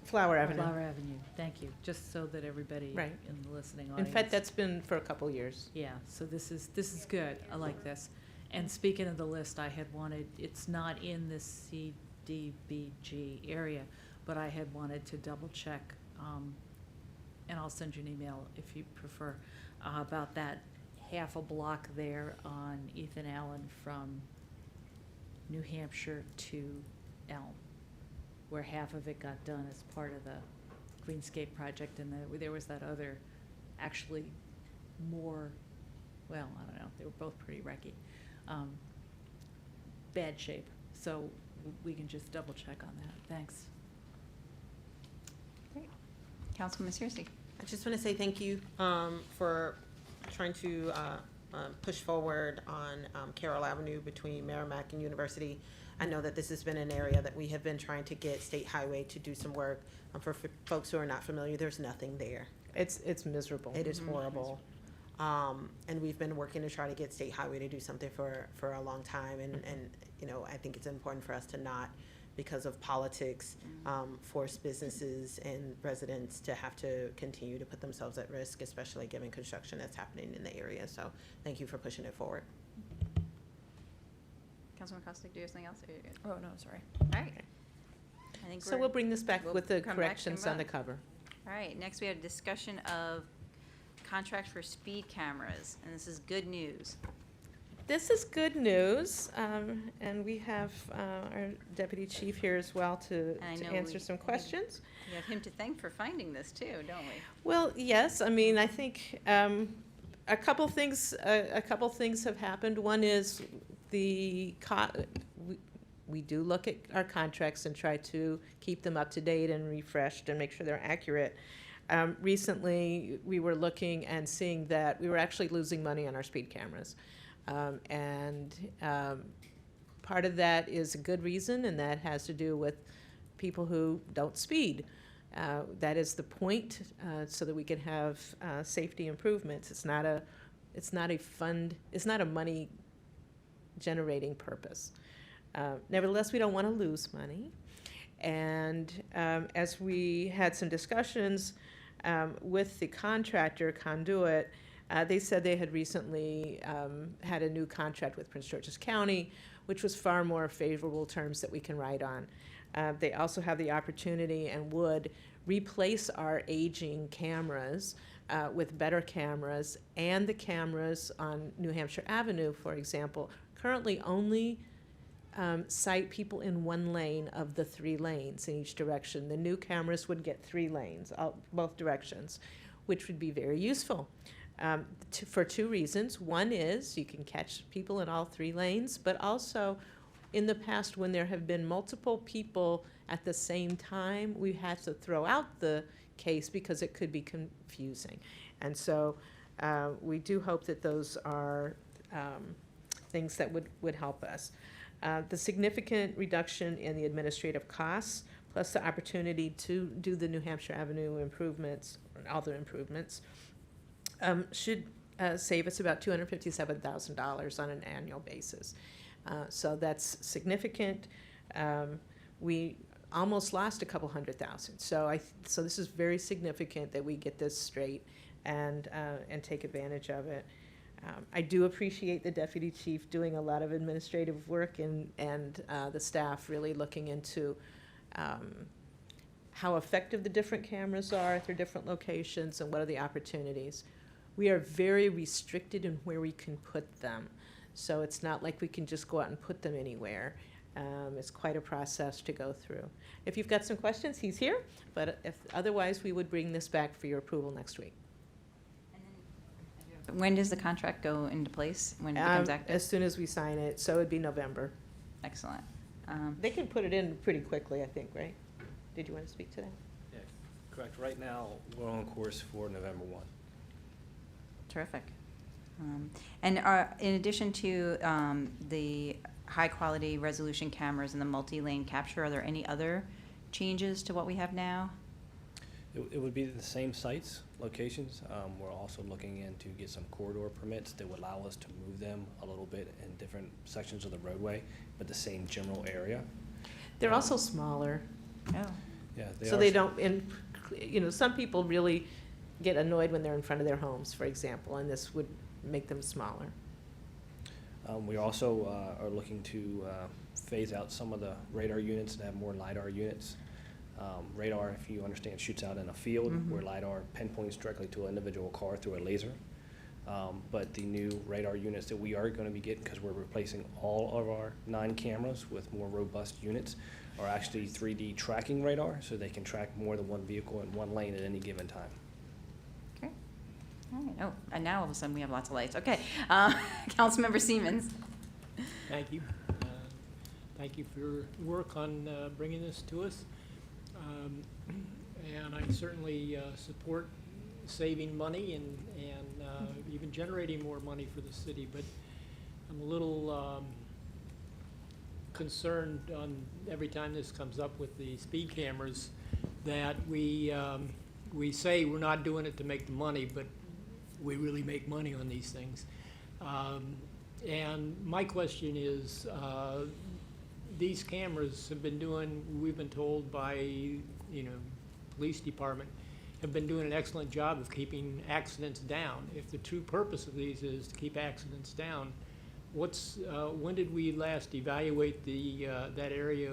Flower Avenue. Flower Avenue, thank you, just so that everybody Right. in the listening In audience. fact, that's been for a couple years. Yeah, so this is good, I like this. And speaking of the list, I had wanted, it's not in this CDBG area, but I had wanted to double check, and I'll send you an email if you prefer, about that half a block there on Ethan Allen from New Hampshire to Elm, where half of it got done as part of the Greenscape project, and there was that other, actually more, well, I don't know, they were both pretty wrecky, bad shape. So we can just double check on that. Thanks. Great. Councilwoman Searcy? I just want to say thank you for trying to push forward on Carroll Avenue between Merrimack and University. I know that this has been an area that we have been trying to get State Highway to do some work. For folks who are not familiar, there's nothing there. It's miserable. It is horrible. And we've been working to try to get State Highway to do something for a long time. And I think it's important for us to not, because of politics, force businesses and residents to have to continue to put themselves at risk, especially given construction that's happening in the area. So thank you for pushing it forward. Councilwoman Costick, do you have something else? Or you're good? Oh, no, sorry. All right. I think So we'll bring this back we'll with the come back corrections and on the vote. cover. All right, next we have a discussion of contract for speed cameras, and this is good news. This is good news, and we have our deputy chief here as well to And I know answer we- some questions. We have him to thank for finding this too, don't we? Well, yes, I mean, I think a couple things have happened. One is we do look at our contracts and try to keep them up to date and refreshed and make sure they're accurate. Recently, we were looking and seeing that we were actually losing money on our speed cameras. Part of that is a good reason, and that has to do with people who don't speed. That is the point, so that we can have safety improvements. It's not a money generating purpose. Nevertheless, we don't want to lose money. And as we had some discussions with the contractor, Conduit, they said they had recently had a new contract with Prince George's County, which was far more favorable terms that we can write on. They also have the opportunity and would replace our aging cameras with better cameras, and the cameras on New Hampshire Avenue, for example, currently only sight people in one lane of the 3 lanes in each direction. The new cameras would get 3 lanes, both directions, which would be very useful for 2 reasons. One is you can catch people in all 3 lanes, but also in the past when there have been multiple people at the same time, we had to throw out the case because it could be confusing. And so we do hope that those are things that would help us. The significant reduction in the administrative costs, plus the opportunity to do the New Hampshire Avenue improvements, or other improvements, should save us about $257,000 on an annual basis. So that's significant. We almost lost a couple $100,000. So this is very significant that we get this straight and take advantage of it. I do appreciate the deputy chief doing a lot of administrative work and the staff really looking into how effective the different cameras are at their different locations and what are the opportunities. We are very restricted in where we can put them. So it's not like we can just go out and put them anywhere. It's quite a process to go through. If you've got some questions, he's here, but if otherwise, we would bring this back for your approval next week. When does the contract go into place? When it becomes active? As soon as we sign it, so it'd be November. Excellent. They can put it in pretty quickly, I think, right? Did you want to speak to that? Yeah, correct. Right now, we're on course for November 1. Terrific. And in addition to the high-quality resolution cameras and the multi-lane capture, are there any other changes to what we have now? It would be the same sites, locations. We're also looking in to get some corridor permits that would allow us to move them a little bit in different sections of the roadway, but the same general area. They're also smaller. Oh. Yeah, So they don't, some people really get annoyed when they're in front of their homes, for example, and this would make them smaller. We also are looking to phase out some of the radar units and have more LiDAR units. Radar, if you understand, shoots out in a field, where LiDAR pinpoints directly to an individual car through a laser. But the new radar units that we are going to be getting, because we're replacing all of our 9 cameras with more robust units, are actually 3D tracking radar, so they can track more than one vehicle in one lane at any given time. Okay. All right. Oh, and now all of a sudden we have lots of lights. Okay. Councilmember Siemens. Thank you. Thank you for your work on bringing this to us. And I certainly support saving money and even generating more money for the city, but I'm a little concerned on every time this comes up with the speed cameras that we say we're not doing it to make the money, but we really make money on these things. And my question is, these cameras have been doing, we've been told by, police department, have been doing an excellent job of keeping accidents down. If the true purpose of these is to keep accidents down, when did we last evaluate that area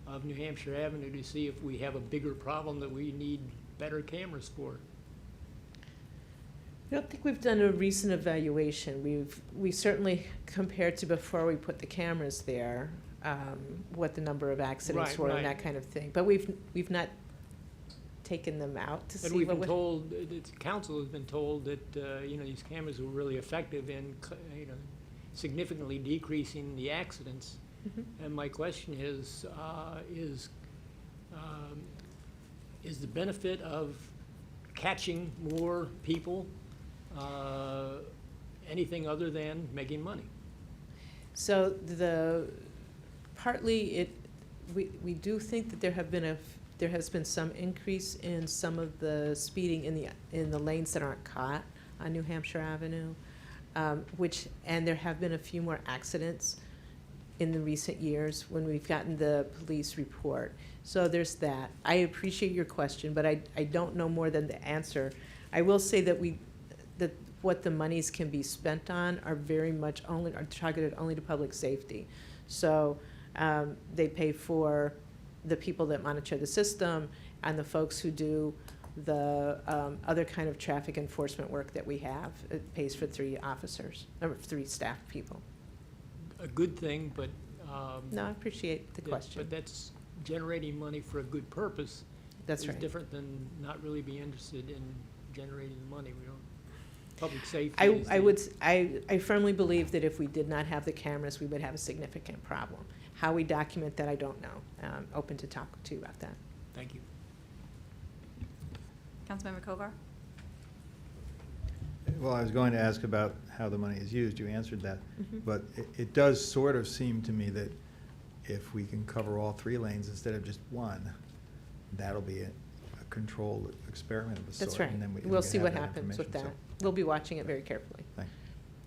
of New Hampshire Avenue to see if we have a bigger problem that we need better cameras for? I don't think we've done a recent evaluation. We certainly, compared to before we put the cameras there, what the number of accidents were and that kind of thing. But we've not taken them out to see. But we've been told, the council has been told that these cameras were really effective in significantly decreasing the accidents. And my question is the benefit of catching more people anything other than making money? So partly we do think that there has been some increase in some of the speeding in the lanes that aren't caught on New Hampshire Avenue, and there have been a few more accidents in the recent years when we've gotten the police report. So there's that. I appreciate your question, but I don't know more than the answer. I will say that what the monies can be spent on are very much are targeted only to public safety. So they pay for the people that monitor the system and the folks who do the other kind of traffic enforcement work that we have. It pays for 3 officers, or 3 staff people. A good thing, but No, I appreciate the question. But that's generating money for a good purpose. That's Is right. different than not really being interested in generating the money. We don't, public safety. I firmly believe that if we did not have the cameras, we would have a significant problem. How we document that, I don't know. Open to talk to you about that. Thank you. Councilmember Kovar? Well, I was going to ask about how the money is used. You answered that. Mhm. But it does sort of seem to me that if we can cover all 3 lanes instead of just one, that'll be a controlled experiment of a sort. That's right. And then we We'll can see have what that happens with that. information. We'll be watching it very carefully. Thanks.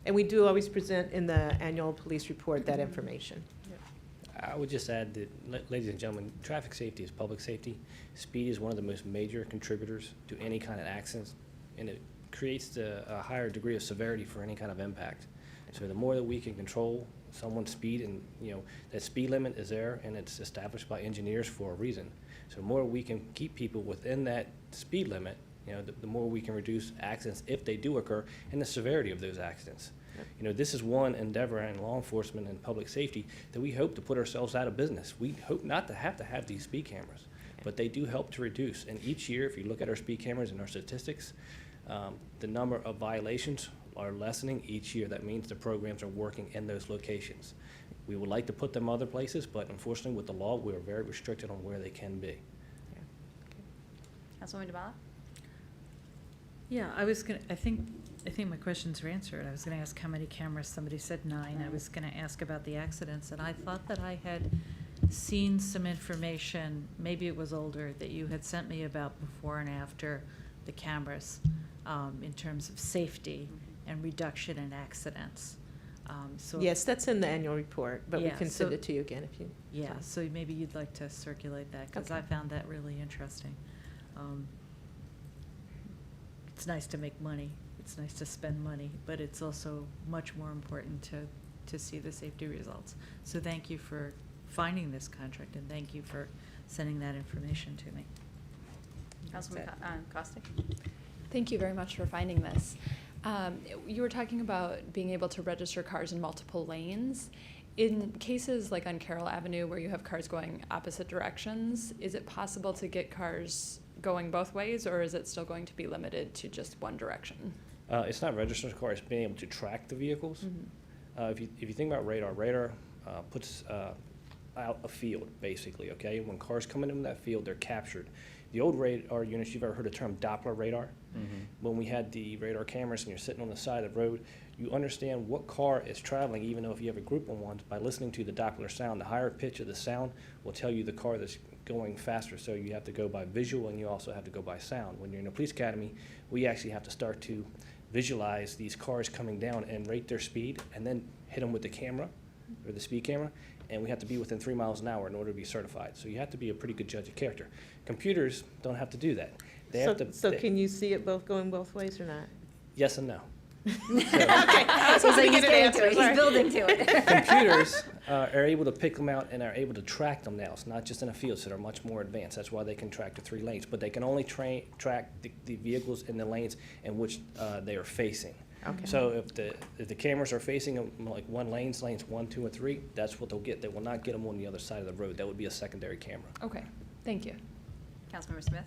And we do always present in the annual police report that information. I would just add that, ladies and gentlemen, traffic safety is public safety. Speed is one of the most major contributors to any kind of accidents, and it creates a higher degree of severity for any kind of impact. So the more that we can control someone's speed, and that speed limit is there and it's established by engineers for a reason. So the more we can keep people within that speed limit, the more we can reduce accidents if they do occur and the severity of those accidents. This is one endeavor in law enforcement and public safety that we hope to put ourselves out of business. We hope not to have these speed cameras, but they do help to reduce. And each year, if you look at our speed cameras and our statistics, the number of violations are lessening each year. That means the programs are working in those locations. We would like to put them other places, but unfortunately with the law, we are very restricted on where they can be. Councilwoman DeBala? Yeah, I think my questions were answered. I was gonna ask how many cameras, somebody said 9. I was gonna ask about the accidents, and I thought that I had seen some information, maybe it was older, that you had sent me about before and after the cameras, in terms of safety and reduction in accidents. So Yes, that's in the annual report, but we Yeah, can so- send it to you again if you. yeah, so maybe you'd like to circulate that, because I Okay. found that really interesting. It's nice to make money, it's nice to spend money, but it's also much more important to see the safety results. So thank you for finding this contract, and thank you for sending that information to me. Councilwoman Costick? Thank you very much for finding this. You were talking about being able to register cars in multiple lanes. In cases like on Carroll Avenue where you have cars going opposite directions, is it possible to get cars going both ways, or is it still going to be limited to just one direction? It's not registered car, it's being able to track the vehicles. If you think about radar puts out a field, basically, okay? When cars come into that field, they're captured. The old radar units, you've ever heard the term Doppler radar? When we had the radar cameras and you're sitting on the side of the road, you understand what car is traveling, even though if you have a group of ones, by listening to the Doppler sound. The higher pitch of the sound will tell you the car that's going faster, so you have to go by visual and you also have to go by sound. When you're in a police academy, we actually have to start to visualize these cars coming down and rate their speed and then hit them with the camera or the speed camera, and we have to be within 3 miles an hour in order to be certified. So you have to be a pretty good judge of character. Computers don't have to do that. They have to. So can you see it going both ways or not? Yes and no. He's like, he's getting to it, he's building to it. Computers are able to pick them out and are able to track them now. It's not just in a field, so they're much more advanced. That's why they can track the 3 lanes. But they can only track the vehicles in the lanes in which they are facing. Okay. So if the cameras are facing like lanes 1, 2, and 3, that's what they'll get. They will not get them on the other side of the road. That would be a secondary camera. Okay, thank you. Councilmember Smith?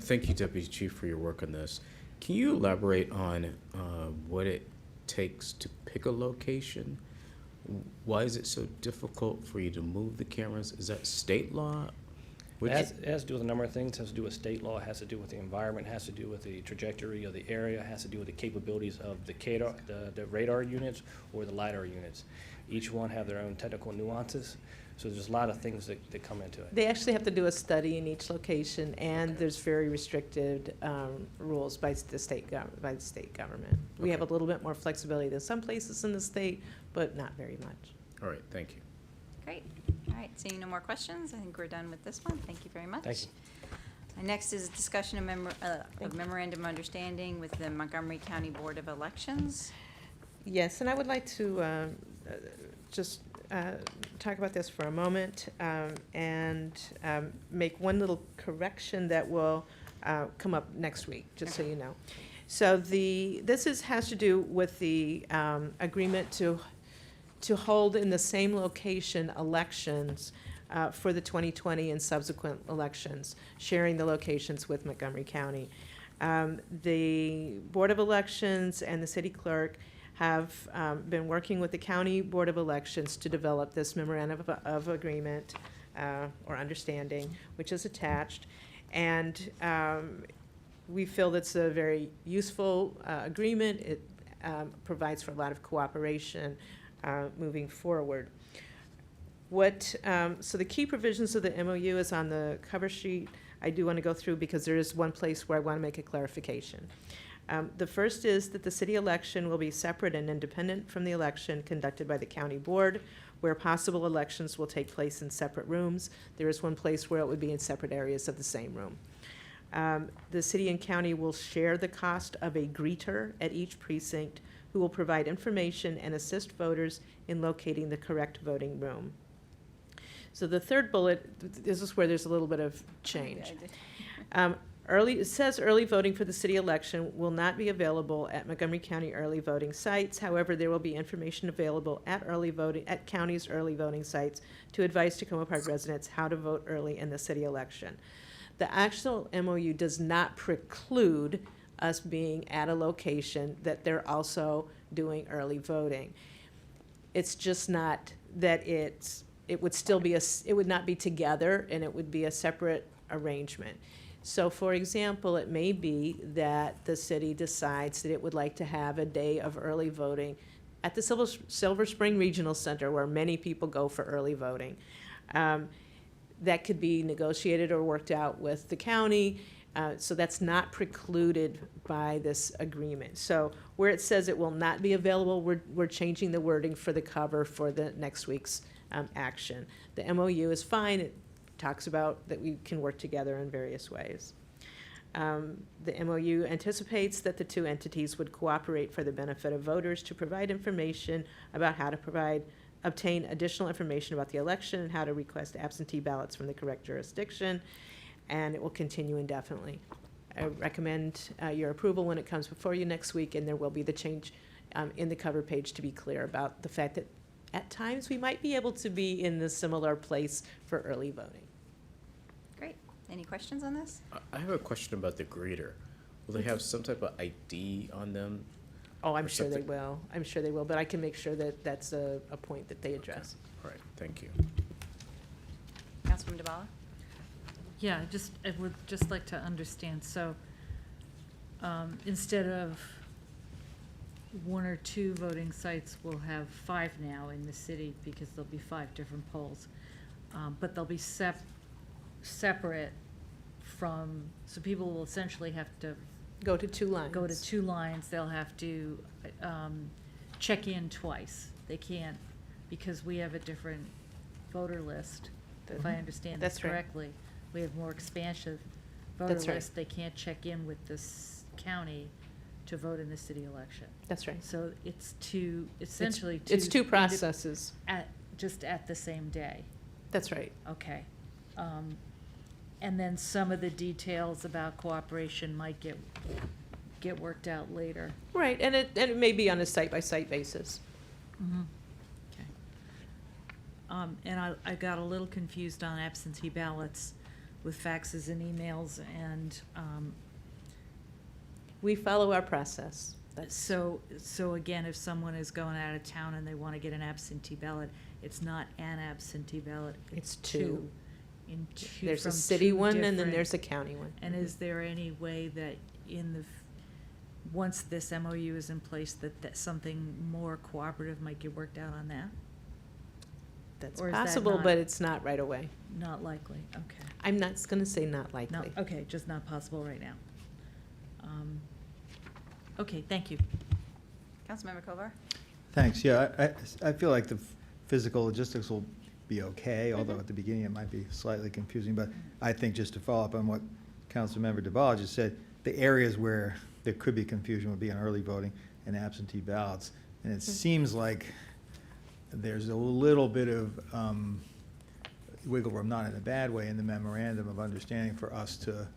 Thank you, Deputy Chief, for your work on this. Can you elaborate on what it takes to pick a location? Why is it so difficult for you to move the cameras? Is that state law? It has to do with a number of things. It has to do with state law. It has to do with the environment. It has to do with the trajectory of the area. It has to do with the capabilities of the radar units or the LiDAR units. Each one have their own technical nuances. So there's a lot of things that come into it. They actually have to do a study in each location, and there's very restricted rules by the state government. We have a little bit more flexibility than some places in the state, but not very much. All right, thank you. Great. All right, seeing no more questions, I think we're done with this one. Thank you very much. Thank you. Next is discussion of memorandum of understanding with the Montgomery County Board of Elections. Yes, and I would like to just talk about this for a moment and make one little correction that will come up next week, just so you know. So this has to do with the agreement to hold in the same location elections for the 2020 and subsequent elections, sharing the locations with Montgomery County. The Board of Elections and the city clerk have been working with the County Board of Elections to develop this memorandum of agreement or understanding, which is attached. And we feel that's a very useful agreement. It provides for a lot of cooperation moving forward. So the key provisions of the MOU is on the cover sheet. I do want to go through because there is one place where I want to make a clarification. The first is that the city election will be separate and independent from the election conducted by the county board. Where possible, elections will take place in separate rooms. There is one place where it would be in separate areas of the same room. The city and county will share the cost of a greeter at each precinct who will provide information and assist voters in locating the correct voting room. So the third bullet, this is where there's a little bit of change. It says early voting for the city election will not be available at Montgomery County early voting sites. However, there will be information available at county's early voting sites to advise Tacoma Park residents how to vote early in the city election. The actual MOU does not preclude us being at a location that they're also doing early voting. It's just not that it would still be it would not be together, and it would be a separate arrangement. So, for example, it may be that the city decides that it would like to have a day of early voting at the Silver Spring Regional Center, where many people go for early voting. That could be negotiated or worked out with the county, so that's not precluded by this agreement. So where it says it will not be available, we're changing the wording for the cover for the next week's action. The MOU is fine. It talks about that we can work together in various ways. The MOU anticipates that the two entities would cooperate for the benefit of voters to provide information about how to obtain additional information about the election and how to request absentee ballots from the correct jurisdiction, and it will continue indefinitely. I recommend your approval when it comes before you next week, and there will be the change in the cover page to be clear about the fact that at times we might be able to be in the similar place for early voting. Great. Any questions on this? I have a question about the greeter. Will they have some type of ID on them? Oh, I'm or sure they something? will. I'm sure they will, but I can make sure that that's a point that they address. All right, thank you. Councilwoman DeBala? Yeah, I would just like to understand, so, instead of 1 or 2 voting sites, we'll have 5 now in the city, because there'll be 5 different polls. But they'll be separate from, so people will essentially have to Go to 2 lines. go to 2 lines. They'll have to check in twice. They can't, because we have a different voter list, if I understand this That's right. correctly. We have more expansive voter That's right. list. They can't check in with this county to vote in the city election. That's right. So it's essentially It's 2 processes. just at the same day. That's right. Okay. And then some of the details about cooperation might get worked out later. Right, and it may be on a site-by-site basis. Okay. And I got a little confused on absentee ballots with faxes and emails, and We follow our process. so again, if someone is going out of town and they want to get an absentee ballot, it's not an absentee ballot. It's 2. In two, There's a from city 2 one, and then different- there's a county one. And is there any way that once this MOU is in place, that something more cooperative might get worked out on that? That's or is that possible, not- but it's not right away. Not likely, okay. I'm not gonna say not likely. Not, okay, just not possible right now. Okay, thank you. Councilmember Kovar? Thanks, yeah, I feel like the physical logistics will be okay, although at the beginning it might be slightly confusing, but I think just to follow up on what Councilmember DeBala just said, the areas where there could be confusion would be on early voting and absentee ballots. And it seems like there's a little bit of wiggle room, not in a bad way, in the memorandum of understanding for us to,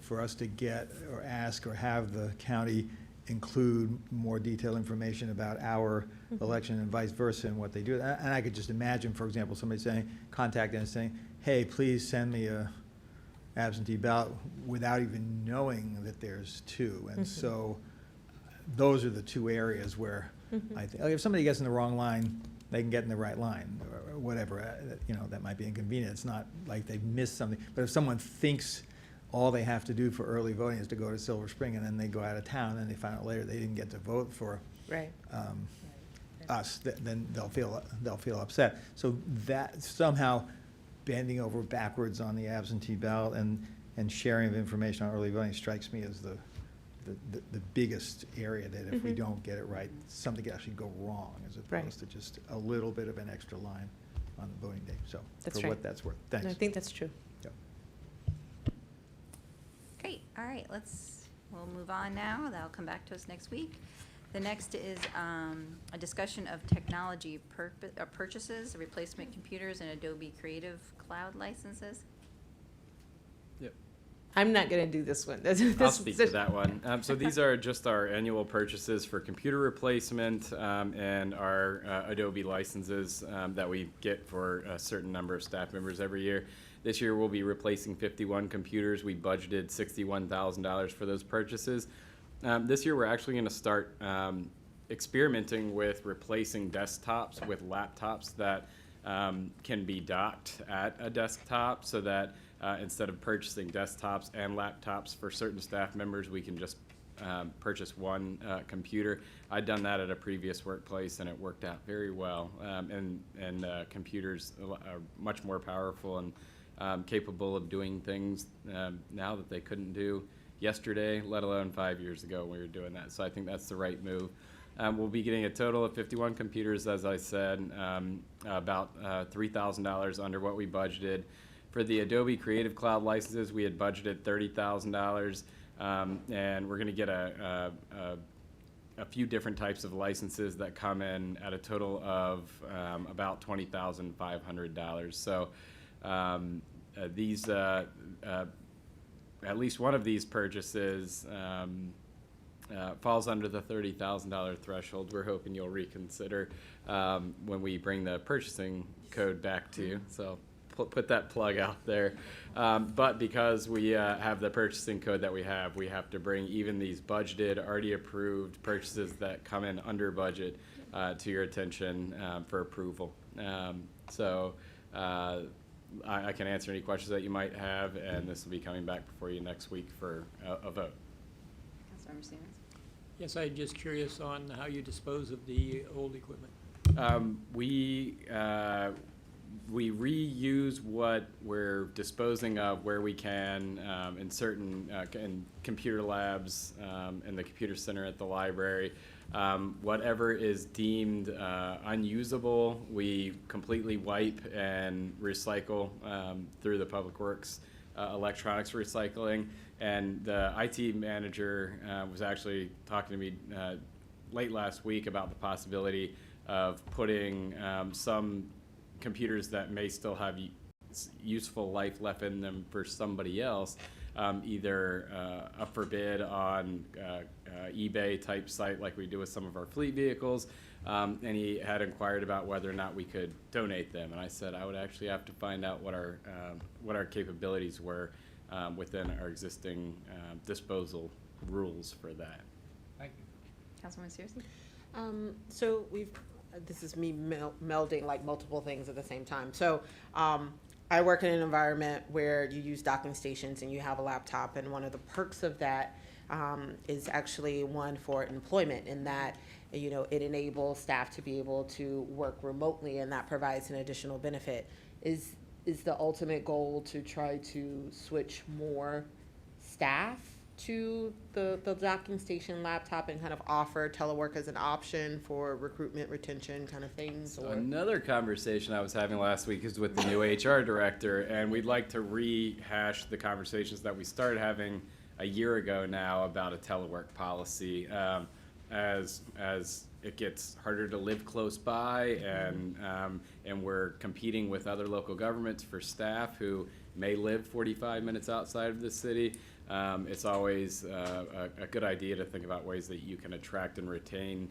for us to get or ask or have the county include more detailed information about our election and vice versa and what they do. And I could just imagine, for example, somebody saying, contacting us saying, hey, please send me a absentee ballot without even knowing that there's two. And so those are the two areas where I think, like, if somebody gets in the wrong line, they can get in the right line or whatever. You know, that might be inconvenient. It's not like they've missed something. But if someone thinks all they have to do for early voting is to go to Silver Spring and then they go out of town and they find out later they didn't get to vote for us, then they'll feel upset. So that somehow bending over backwards on the absentee ballot and sharing of information on early voting strikes me as the biggest area that if we don't get it right, something could actually go wrong as opposed to just a little bit of an extra line on the voting day. So That's for right. what that's worth. Thanks. I think that's true. Yep. Great, all right, we'll move on now. That'll come back to us next week. The next is a discussion of technology purchases, replacement computers, and Adobe Creative Cloud licenses. I'm not going to do this one. I'll speak to that one. So these are just our annual purchases for computer replacement and our Adobe licenses that we get for a certain number of staff members every year. This year we'll be replacing 51 computers. We budgeted $61,000 for those purchases. This year we're actually going to start experimenting with replacing desktops with laptops that can be docked at a desktop, so that instead of purchasing desktops and laptops for certain staff members, we can just purchase one computer. I'd done that at a previous workplace and it worked out very well. And computers are much more powerful and capable of doing things now that they couldn't do yesterday, let alone 5 years ago when we were doing that. So I think that's the right move. We'll be getting a total of 51 computers, as I said, about $3,000 under what we budgeted. For the Adobe Creative Cloud licenses, we had budgeted $30,000, and we're going to get a few different types of licenses that come in at a total of about $20,500. So these, at least one of these purchases falls under the $30,000 threshold. We're hoping you'll reconsider when we bring the purchasing code back to you. So put that plug out there. But because we have the purchasing code that we have to bring even these budgeted, already approved purchases that come in under budget to your attention for approval. So I can answer any questions that you might have, and this will be coming back before you next week for a vote. Councilmember Siemens? Yes, I'm just curious on how you dispose of the old equipment. We reuse what we're disposing of where we can in certain in computer labs and the computer center at the library. Whatever is deemed unusable, we completely wipe and recycle through the Public Works electronics recycling. And the IT manager was actually talking to me late last week about the possibility of putting some computers that may still have useful life left in them for somebody else, either up for bid on eBay type site like we do with some of our fleet vehicles, and he had inquired about whether or not we could donate them. And I said I would actually have to find out what our capabilities were within our existing disposal rules for that. Thank you. Councilwoman Searcy? So this is me melding like multiple things at the same time. So I work in an environment where you use docking stations and you have a laptop, and one of the perks of that is actually one for employment, in that, you know, it enables staff to be able to work remotely, and that provides an additional benefit. Is the ultimate goal to try to switch more staff to the docking station laptop and kind of offer telework as an option for recruitment, retention kind of things? Or Another conversation I was having last week is with the new HR director, and we'd like to rehash the conversations that we started having a year ago now about a telework policy. As it gets harder to live close by, and we're competing with other local governments for staff who may live 45 minutes outside of the city. it's always a good idea to think about ways that you can attract and retain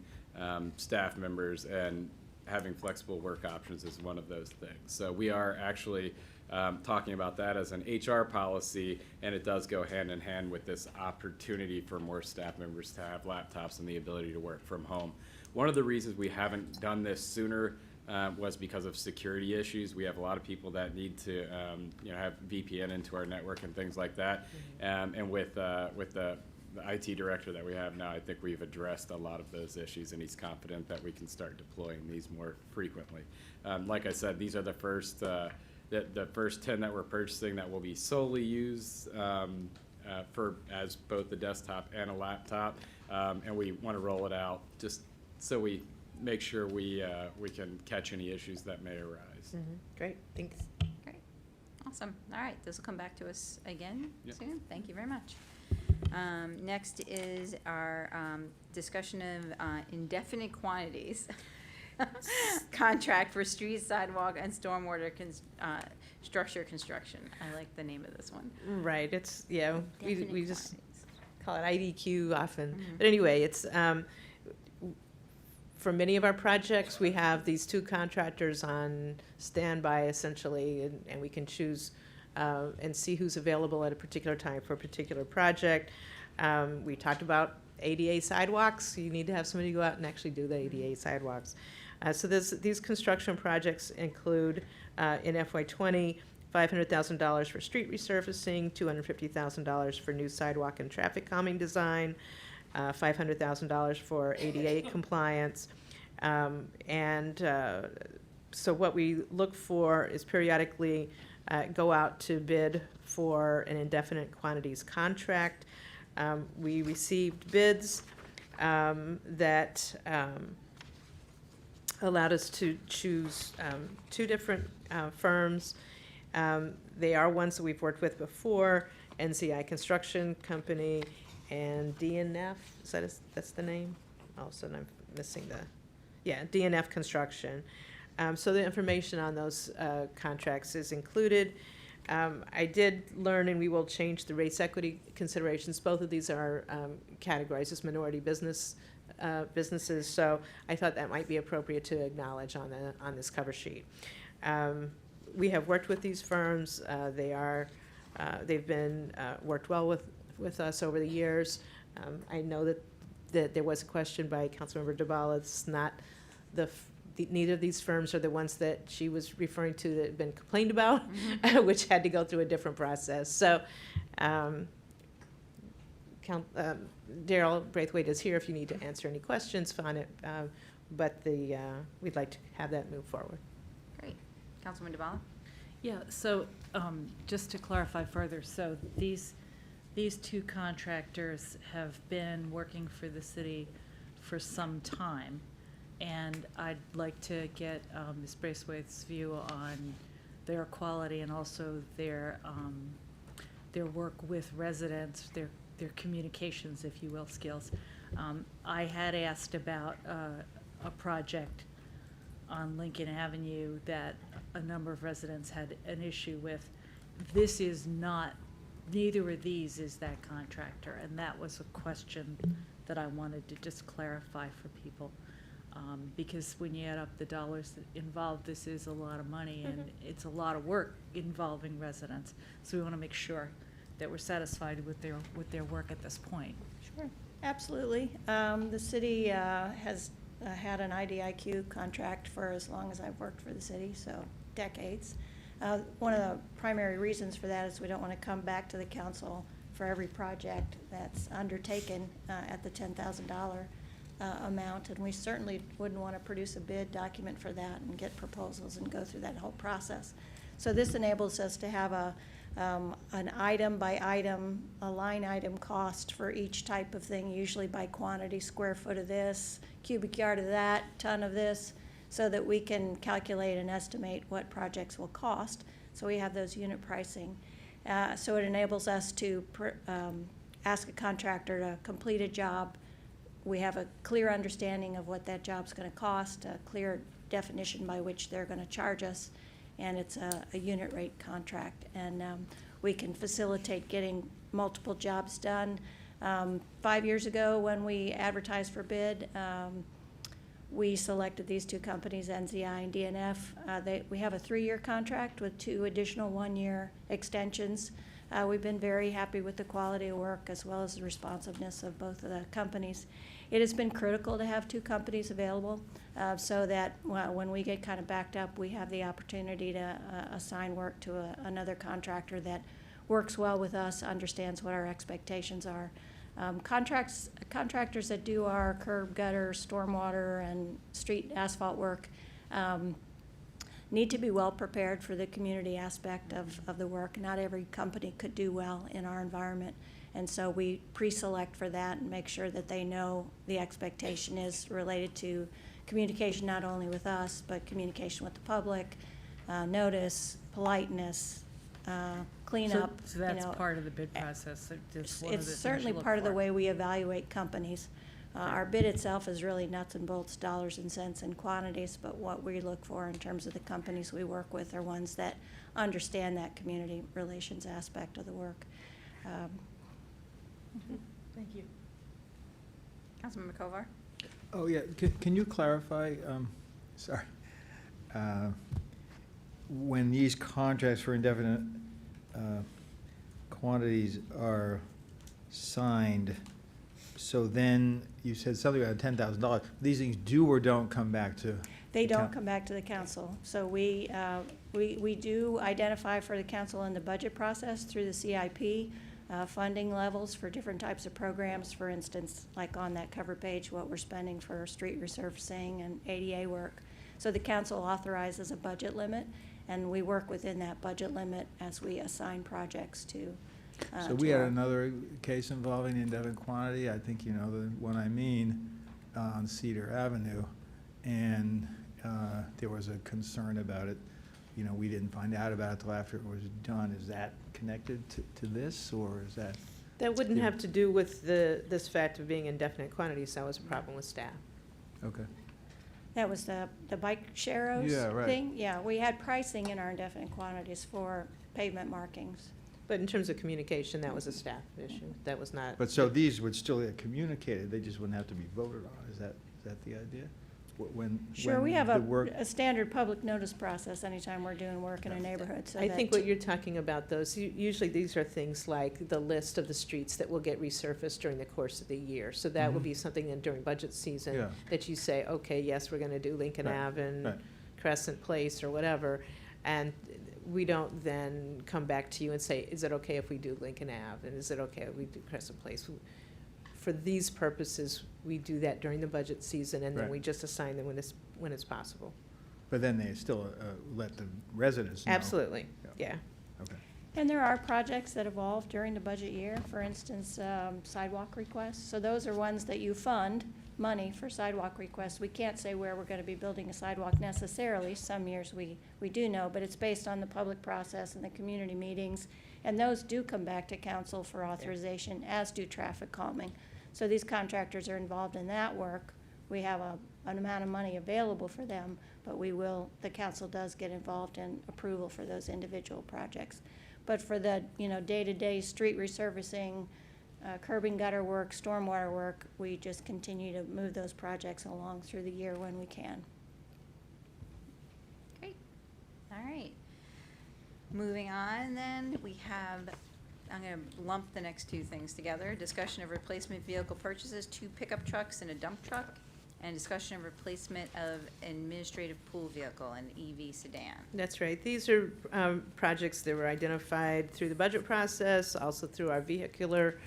staff members, and having flexible work options is one of those things. So we are actually talking about that as an HR policy, and it does go hand in hand with this opportunity for more staff members to have laptops and the ability to work from home. One of the reasons we haven't done this sooner was because of security issues. We have a lot of people that need to have VPN into our network and things like that. And with the IT director that we have now, I think we've addressed a lot of those issues, and he's confident that we can start deploying these more frequently. Like I said, these are the first 10 that we're purchasing that will be solely used for as both the desktop and a laptop, and we want to roll it out just so we make sure we can catch any issues that may arise. Great, thanks. Great, awesome. All right, this will come back to us again Yep. soon. Thank you very much. Next is our discussion of indefinite quantities. Contract for street, sidewalk, and stormwater structure construction. I like the name of this one. Right, it's, yeah, we Definite just quantities. call it IDQ often. But anyway, it's, for many of our projects, we have these two contractors on standby essentially, and we can choose and see who's available at a particular time for a particular project. We talked about ADA sidewalks. You need to have somebody go out and actually do the ADA sidewalks. So these construction projects include, in FY20, $500,000 for street resurfacing, $250,000 for new sidewalk and traffic calming design, $500,000 for ADA compliance. So what we look for is periodically go out to bid for an indefinite quantities contract. We received bids that allowed us to choose two different firms. They are ones that we've worked with before, NCI Construction Company and DNF, that's the name? Oh, so I'm missing DNF Construction. So the information on those contracts is included. I did learn, and we will change the race equity considerations. Both of these are categorized as minority businesses, so I thought that might be appropriate to acknowledge on this cover sheet. We have worked with these firms. They've been worked well with us over the years. I know that there was a question by Councilmember DeBala. It's not neither of these firms are the ones that she was referring to that had been complained about, which had to go through a different process. So Daryl Braithwaite is here if you need to answer any questions on it, but we'd like to have that move forward. Great. Councilman DeBala? Yeah, so just to clarify further, so these two contractors have been working for the city for some time, and I'd like to get Ms. Braithwaite's view on their quality and also their work with residents, their communications, if you will, skills. I had asked about a project on Lincoln Avenue that a number of residents had an issue with. This is not, neither of these is that contractor, and that was a question that I wanted to just clarify for people. Because when you add up the dollars involved, this is a lot of money, and it's a lot of work involving residents. So we want to make sure that we're satisfied with their work at this point. Sure, absolutely. The city has had an IDIQ contract for as long as I've worked for the city, so decades. One of the primary reasons for that is we don't want to come back to the council for every project that's undertaken at the $10,000 amount, and we certainly wouldn't want to produce a bid document for that and get proposals and go through that whole process. So this enables us to have an item by item, a line item cost for each type of thing, usually by quantity, square foot of this, cubic yard of that, ton of this, so that we can calculate and estimate what projects will cost. So we have those unit pricing. So it enables us to ask a contractor to complete a job. We have a clear understanding of what that job's going to cost, a clear definition by which they're going to charge us, and it's a unit rate contract. And we can facilitate getting multiple jobs done. 5 years ago, when we advertised for bid, we selected these two companies, NZI and DNF. We have a 3-year contract with 2 additional 1-year extensions. We've been very happy with the quality of work as well as the responsiveness of both of the companies. It has been critical to have 2 companies available so that when we get kind of backed up, we have the opportunity to assign work to another contractor that works well with us, understands what our expectations are. Contractors that do our curb, gutter, stormwater, and street asphalt work need to be well prepared for the community aspect of the work. Not every company could do well in our environment. And so we pre-select for that and make sure that they know the expectation is related to communication not only with us, but communication with the public, notice, politeness, cleanup. So that's you know. part of the bid process, just one of the It's things certainly you look part of the for. way we evaluate companies. Our bid itself is really nuts and bolts, dollars and cents and quantities, but what we look for in terms of the companies we work with are ones that understand that community relations aspect of the work. Thank you. Councilmember Kovar? Oh, yeah, can you clarify, sorry, when these contracts for indefinite quantities are signed, so then you said something about $10,000. These things do or don't come back to? They the don't coun- come back to the council. So we do identify for the council in the budget process through the CIP funding levels for different types of programs. For instance, like on that cover page, what we're spending for street resurfacing and ADA work. So the council authorizes a budget limit, and we work within that budget limit as we assign projects to. So we had another case involving indefinite quantity, I think you know the one I mean, on Cedar Avenue, and there was a concern about it. You know, we didn't find out about it till after it was done. Is that connected to this, or is that? That wouldn't Yeah. have to do with this fact of being indefinite quantities. That was a problem with staff. Okay. That was the bike sharos Yeah, right. thing? Yeah, we had pricing in our indefinite quantities for pavement markings. But in terms of communication, that was a staff issue. That was not. But so these would still get communicated, they just wouldn't have to be voted on. Is that the idea? Sure, when we have the work- a standard public notice process anytime we're doing work in a neighborhood, so I that. think what you're talking about, those, usually these are things like the list of the streets that will get resurfaced during the course of the year. So that would Mhm. be something that during budget season Yeah. that you say, okay, yes, we're gonna do Lincoln Right, Ave and right. Crescent Place or whatever. And we don't then come back to you and say, is it okay if we do Lincoln Ave? And is it okay if we do Crescent Place? For these purposes, we do that during the budget season, and then Right. we just assign them when it's possible. But then they still let the residents know. Absolutely, yeah. Okay. And there are projects that evolve during the budget year, for instance, sidewalk requests. So those are ones that you fund money for sidewalk requests. We can't say where we're gonna be building a sidewalk necessarily. Some years we do know, but it's based on the public process and the community meetings. And those do come back to council for authorization, as do traffic calming. So these contractors are involved in that work. We have an amount of money available for them, but the council does get involved in approval for those individual projects. But for the, day-to-day street resurfacing, curbing gutter work, stormwater work, we just continue to move those projects along through the year when we can. Great. All right. Moving on, then, we have, I'm going to lump the next two things together. Discussion of replacement vehicle purchases, 2 pickup trucks and a dump truck, and discussion of replacement of administrative pool vehicle, an EV sedan. That's right. These are projects that were identified through the budget process, also through our vehicular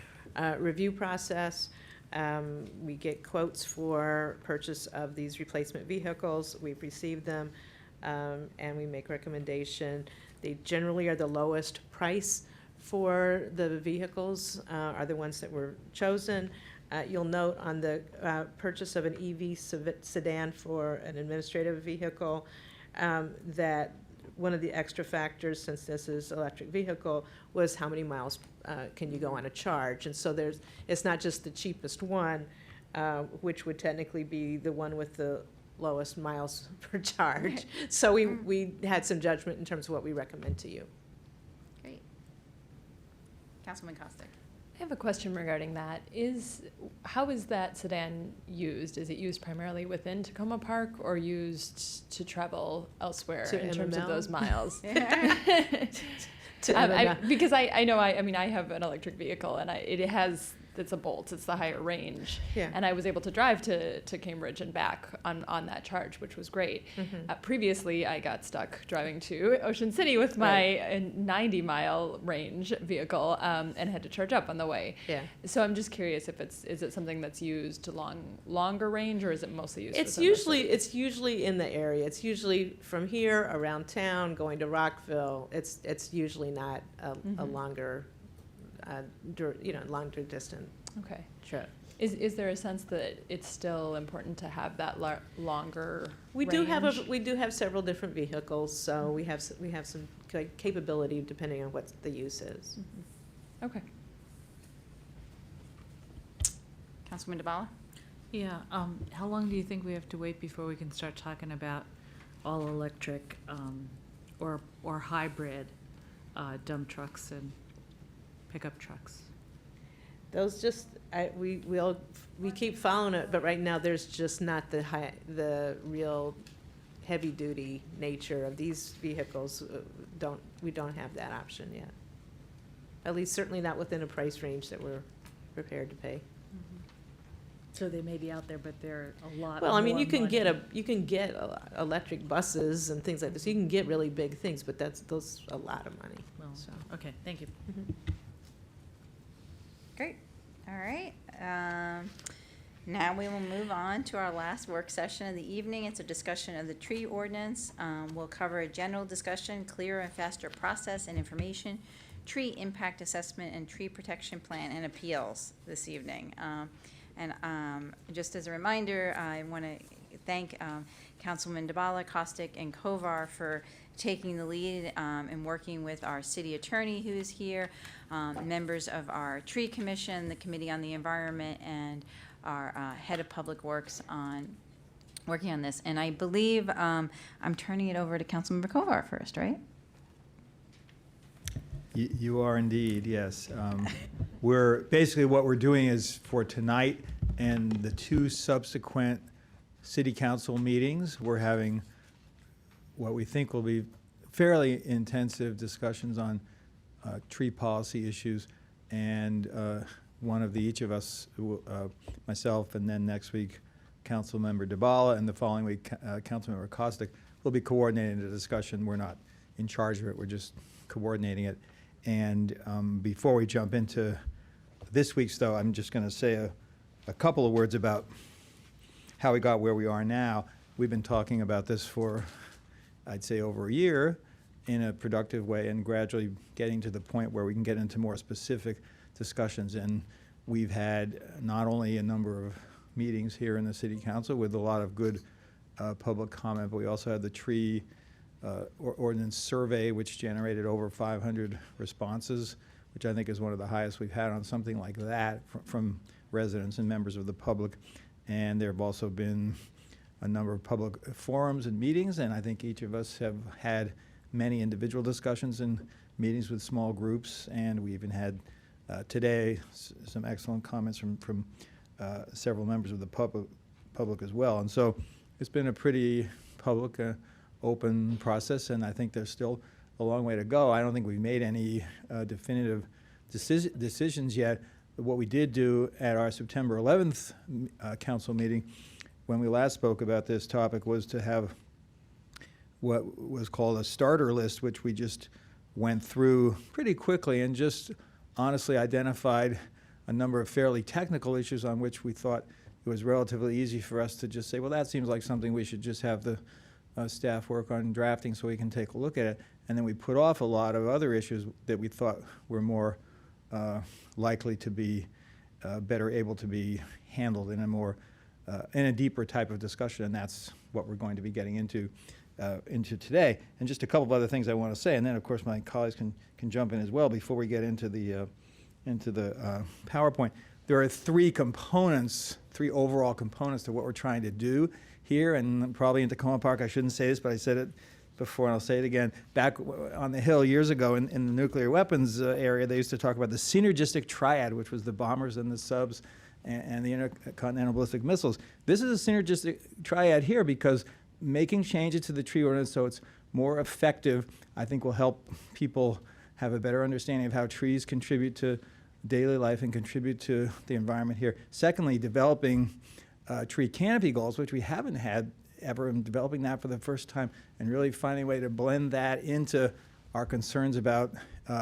review process. We get quotes for purchase of these replacement vehicles. We've received them, and we make recommendation. They generally are the lowest price for the vehicles, are the ones that were chosen. You'll note on the purchase of an EV sedan for an administrative vehicle that one of the extra factors, since this is electric vehicle, was how many miles can you go on a charge. And so it's not just the cheapest one, which would technically be the one with the lowest miles per charge. So we had some judgment in terms of what we recommend to you. Great. Councilman Costick. I have a question regarding that. How is that sedan used? Is it used primarily within Tacoma Park or used to travel elsewhere To in terms of MML? those miles? To MML. Because I know, I mean, I have an electric vehicle and it's a Bolt, it's the higher range. Yeah. And I was able to drive to Cambridge and back on that charge, which was great. Mhm. Previously, I got stuck driving to Ocean City with my 90-mile range vehicle and had to charge up on the way. Yeah. So I'm just curious if is it something that's used longer range, or is it mostly used? It's within the usually city? it's usually in the area. It's usually from here around town going to Rockville. It's usually not a Mhm. longer, longer distance Okay. trip. Is there a sense that it's still important to have that longer We range? we do have several different vehicles, so we have some capability depending on what the use is. Okay. Councilman DeBala? Yeah, how long do you think we have to wait before we can start talking about all electric, or hybrid, dump trucks and pickup trucks? Those we keep following it, but right now there's just not the real heavy duty nature of these vehicles. We don't have that option yet. At least certainly not within a price range that we're prepared to pay. So they may be out there, but they're a lot Well, I mean, more you can money. get electric buses and things like this. You can get really big things, but those a lot of money. Well, So. okay, thank you. Great. All right. Now we will move on to our last work session of the evening. It's a discussion of the tree ordinance. We'll cover a general discussion, clearer and faster process and information, tree impact assessment, and tree protection plan and appeals this evening. Just as a reminder, I want to thank Councilman DeBala, Costick, and Kovar for taking the lead and working with our city attorney who's here, members of our tree commission, the Committee on the Environment, and our head of public works on working on this. And I believe I'm turning it over to Councilmember Kovar first, right? You are indeed, yes. Basically what we're doing is for tonight and the two subsequent city council meetings, we're having what we think will be fairly intensive discussions on tree policy issues. And one of each of us, myself, and then next week, Councilmember DeBala, and the following week, Councilmember Costick, will be coordinating the discussion. We're not in charge of it, we're just coordinating it. And before we jump into this week's, though, I'm just going to say a couple of words about how we got where we are now. We've been talking about this for, I'd say, over a year in a productive way, and gradually getting to the point where we can get into more specific discussions. And we've had not only a number of meetings here in the City Council with a lot of good public comment, but we also had the tree ordinance survey, which generated over 500 responses, which I think is one of the highest we've had on something like that from residents and members of the public. And there have also been a number of public forums and meetings, and I think each of us have had many individual discussions and meetings with small groups, and we even had today some excellent comments from several members of the public as well. And so it's been a pretty public, open process, and I think there's still a long way to go. I don't think we've made any definitive decisions yet. What we did do at our September 11th council meeting, when we last spoke about this topic, was to have what was called a starter list, which we just went through pretty quickly and just honestly identified a number of fairly technical issues on which we thought it was relatively easy for us to just say, well, that seems like something we should just have the staff work on drafting so we can take a look at it. And then we put off a lot of other issues that we thought were more likely to be better able to be handled in a more in a deeper type of discussion, and that's what we're going to be getting into today. And just a couple of other things I want to say, and then of course my colleagues can jump in as well before we get into the PowerPoint. There are three overall components to what we're trying to do here, and probably in Tacoma Park I shouldn't say this, but I said it before, and I'll say it again. Back on the Hill years ago in the nuclear weapons area, they used to talk about the synergistic triad, which was the bombers and the subs and the intercontinental ballistic missiles. This is a synergistic triad here because making changes to the tree ordinance so it's more effective, I think will help people have a better understanding of how trees contribute to daily life and contribute to the environment here. Secondly, developing tree canopy goals, which we haven't had ever, and developing that for the first time and really finding a way to blend that into our concerns about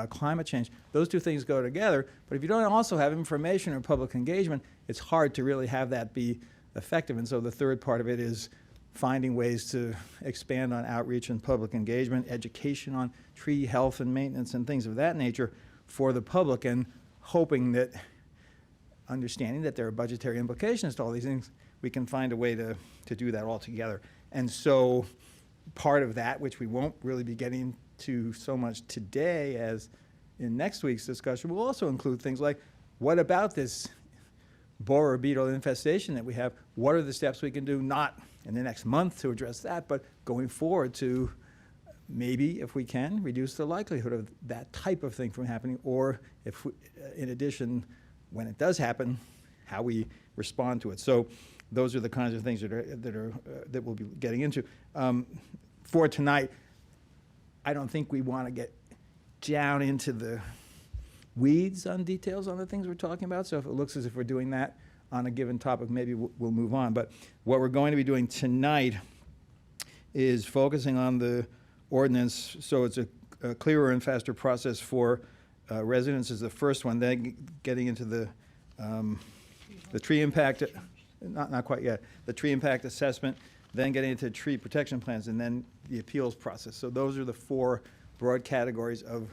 climate change. Those two things go together, but if you don't also have information or public engagement, it's hard to really have that be effective. And so the third part of it is finding ways to expand on outreach and public engagement, education on tree health and maintenance and things of that nature for the public, and hoping that, understanding that there are budgetary implications to all these things, we can find a way to do that all together. And so part of that, which we won't really be getting to so much today as in next week's discussion, will also include things like, what about this borer beetle infestation that we have? What are the steps we can do, not in the next month to address that, but going forward to maybe, if we can, reduce the likelihood of that type of thing from happening, or if we, in addition, when it does happen, how we respond to it. So those are the kinds of things that we'll be getting into. For tonight, I don't think we want to get down into the weeds on details on the things we're talking about. So if it looks as if we're doing that on a given topic, maybe we'll move on. But what we're going to be doing tonight is focusing on the ordinance, so it's a clearer and faster process for residents is the first one. Then getting into the tree impact, not quite yet, the tree impact assessment, then getting into tree protection plans, and then the appeals process. So those are the four broad categories of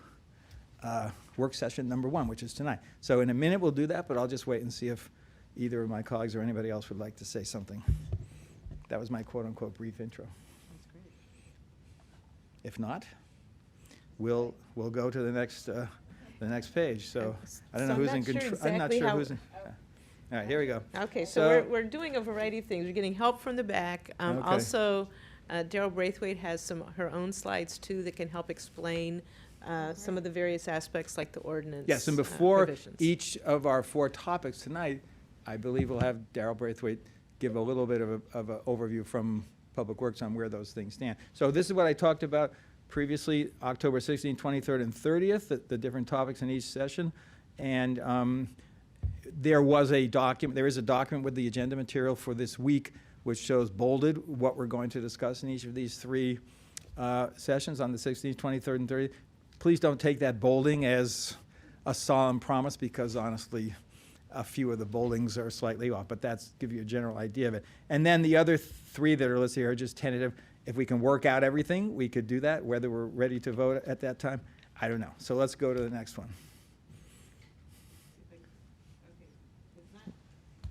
work session number one, which is tonight. So in a minute we'll do that, but I'll just wait and see if either of my colleagues or anybody else would like to say something. That was my quote-unquote brief intro. If not, we'll go to the next page. So I don't know who's in control. I'm not sure who's in. All right, here we go. Okay, so we're doing a variety of things. We're getting help from the back. Okay. Also, Daryl Braithwaite has her own slides too that can help explain some of the various aspects like the ordinance. Yes, and before provisions. each of our four topics tonight, I believe we'll have Daryl Braithwaite give a little bit of an overview from Public Works on where those things stand. So this is what I talked about previously, October 16th, 23rd, and 30th, the different topics in each session. And there is a document with the agenda material for this week, which shows bolded what we're going to discuss in each of these three sessions on the 16th, 23rd, and 30th. Please don't take that bolding as a solemn promise, because honestly, a few of the boldings are slightly off, but that's give you a general idea of it. And then the other three that are listed here are just tentative. If we can work out everything, we could do that. Whether we're ready to vote at that time, I don't know. So let's go to the next one.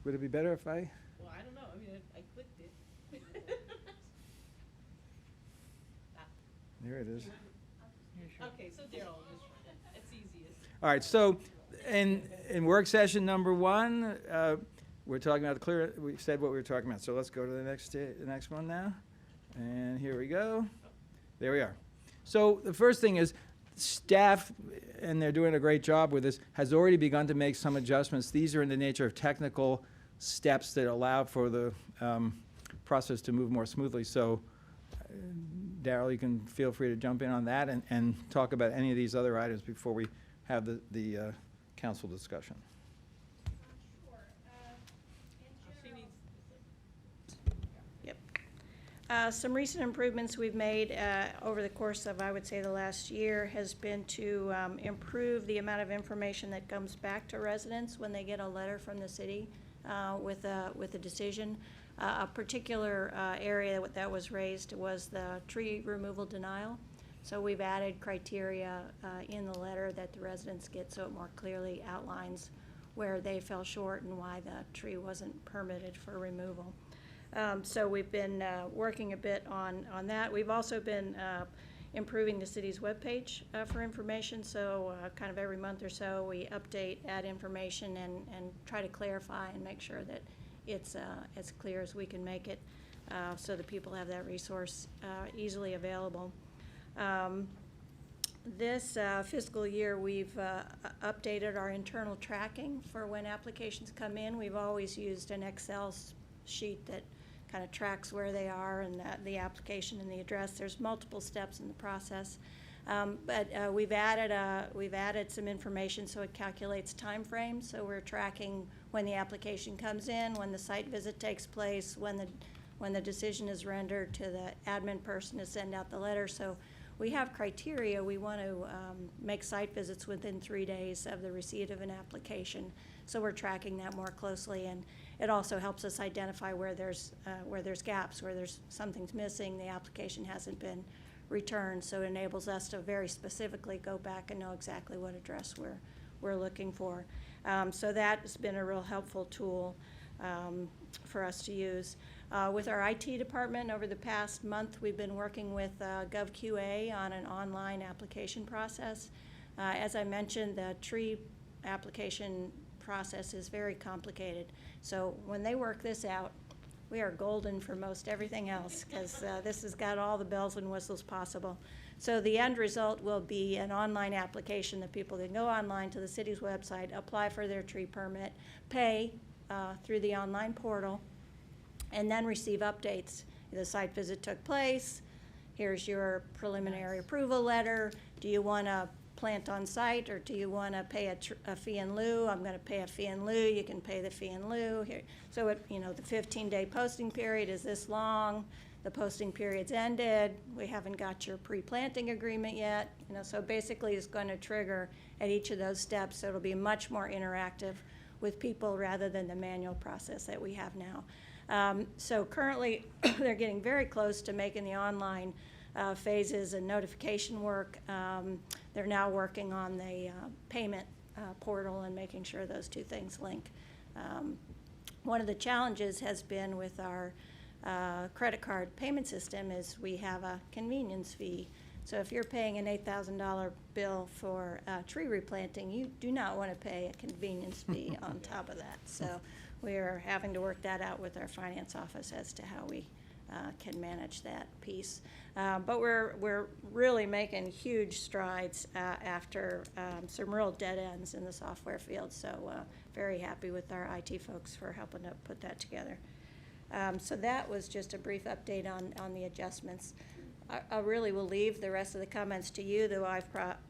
Would it be better if I? Well, I don't know. I mean, I clicked it. There it is. Okay, so Daryl, it's easiest. All right, so in work session number one, we're talking about we said what we were talking about. So let's go to the next one now. And here we go. There we are. So the first thing is staff, and they're doing a great job with this, has already begun to make some adjustments. These are in the nature of technical steps that allow for the process to move more smoothly. So Daryl, you can feel free to jump in on that and talk about any of these other items before we have the council discussion. Some recent improvements we've made over the course of, I would say, the last year has been to improve the amount of information that comes back to residents when they get a letter from the city with a decision. A particular area that was raised was the tree removal denial. So we've added criteria in the letter that the residents get, so it more clearly outlines where they fell short and why the tree wasn't permitted for removal. So we've been working a bit on that. We've also been improving the city's webpage for information. So kind of every month or so, we update, add information, and try to clarify and make sure that it's as clear as we can make it. so that people have that resource easily available. This fiscal year, we've updated our internal tracking for when applications come in. We've always used an Excel sheet that kind of tracks where they are and the application and the address. There's multiple steps in the process. But we've added some information so it calculates time frames. So we're tracking when the application comes in, when the site visit takes place, when the decision is rendered to the admin person to send out the letter. So we have criteria. We want to make site visits within 3 days of the receipt of an application. So we're tracking that more closely, and it also helps us identify where there's gaps, where there's something's missing, the application hasn't been returned. So it enables us to very specifically go back and know exactly what address we're looking for. So that's been a real helpful tool for us to use. With our IT department, over the past month, we've been working with GovQA on an online application process. As I mentioned, the tree application process is very complicated. So when they work this out, we are golden for most everything else, because this has got all the bells and whistles possible. So the end result will be an online application that people can go online to the city's website, apply for their tree permit, pay through the online portal, and then receive updates. The site visit took place, here's your preliminary approval letter, do you want to plant on site, or do you want to pay a fee in lieu? I'm going to pay a fee in lieu, you can pay the fee in lieu. Here. So the 15-day posting period is this long, the posting period's ended, we haven't got your pre-planting agreement yet. So basically it's going to trigger at each of those steps, so it'll be much more interactive with people rather than the manual process that we have now. So currently, they're getting very close to making the online phases and notification work. They're now working on the payment portal and making sure those two things link. One of the challenges has been with our credit card payment system is we have a convenience fee. So if you're paying an $8,000 bill for tree replanting, you do not want to pay a convenience fee on top of that. So we are having to work that out with our finance office as to how we can manage that piece. But we're really making huge strides after some real dead ends in the software field. So very happy with our IT folks for helping to put that together. So that was just a brief update on the adjustments. I really will leave the rest of the comments to you, though I've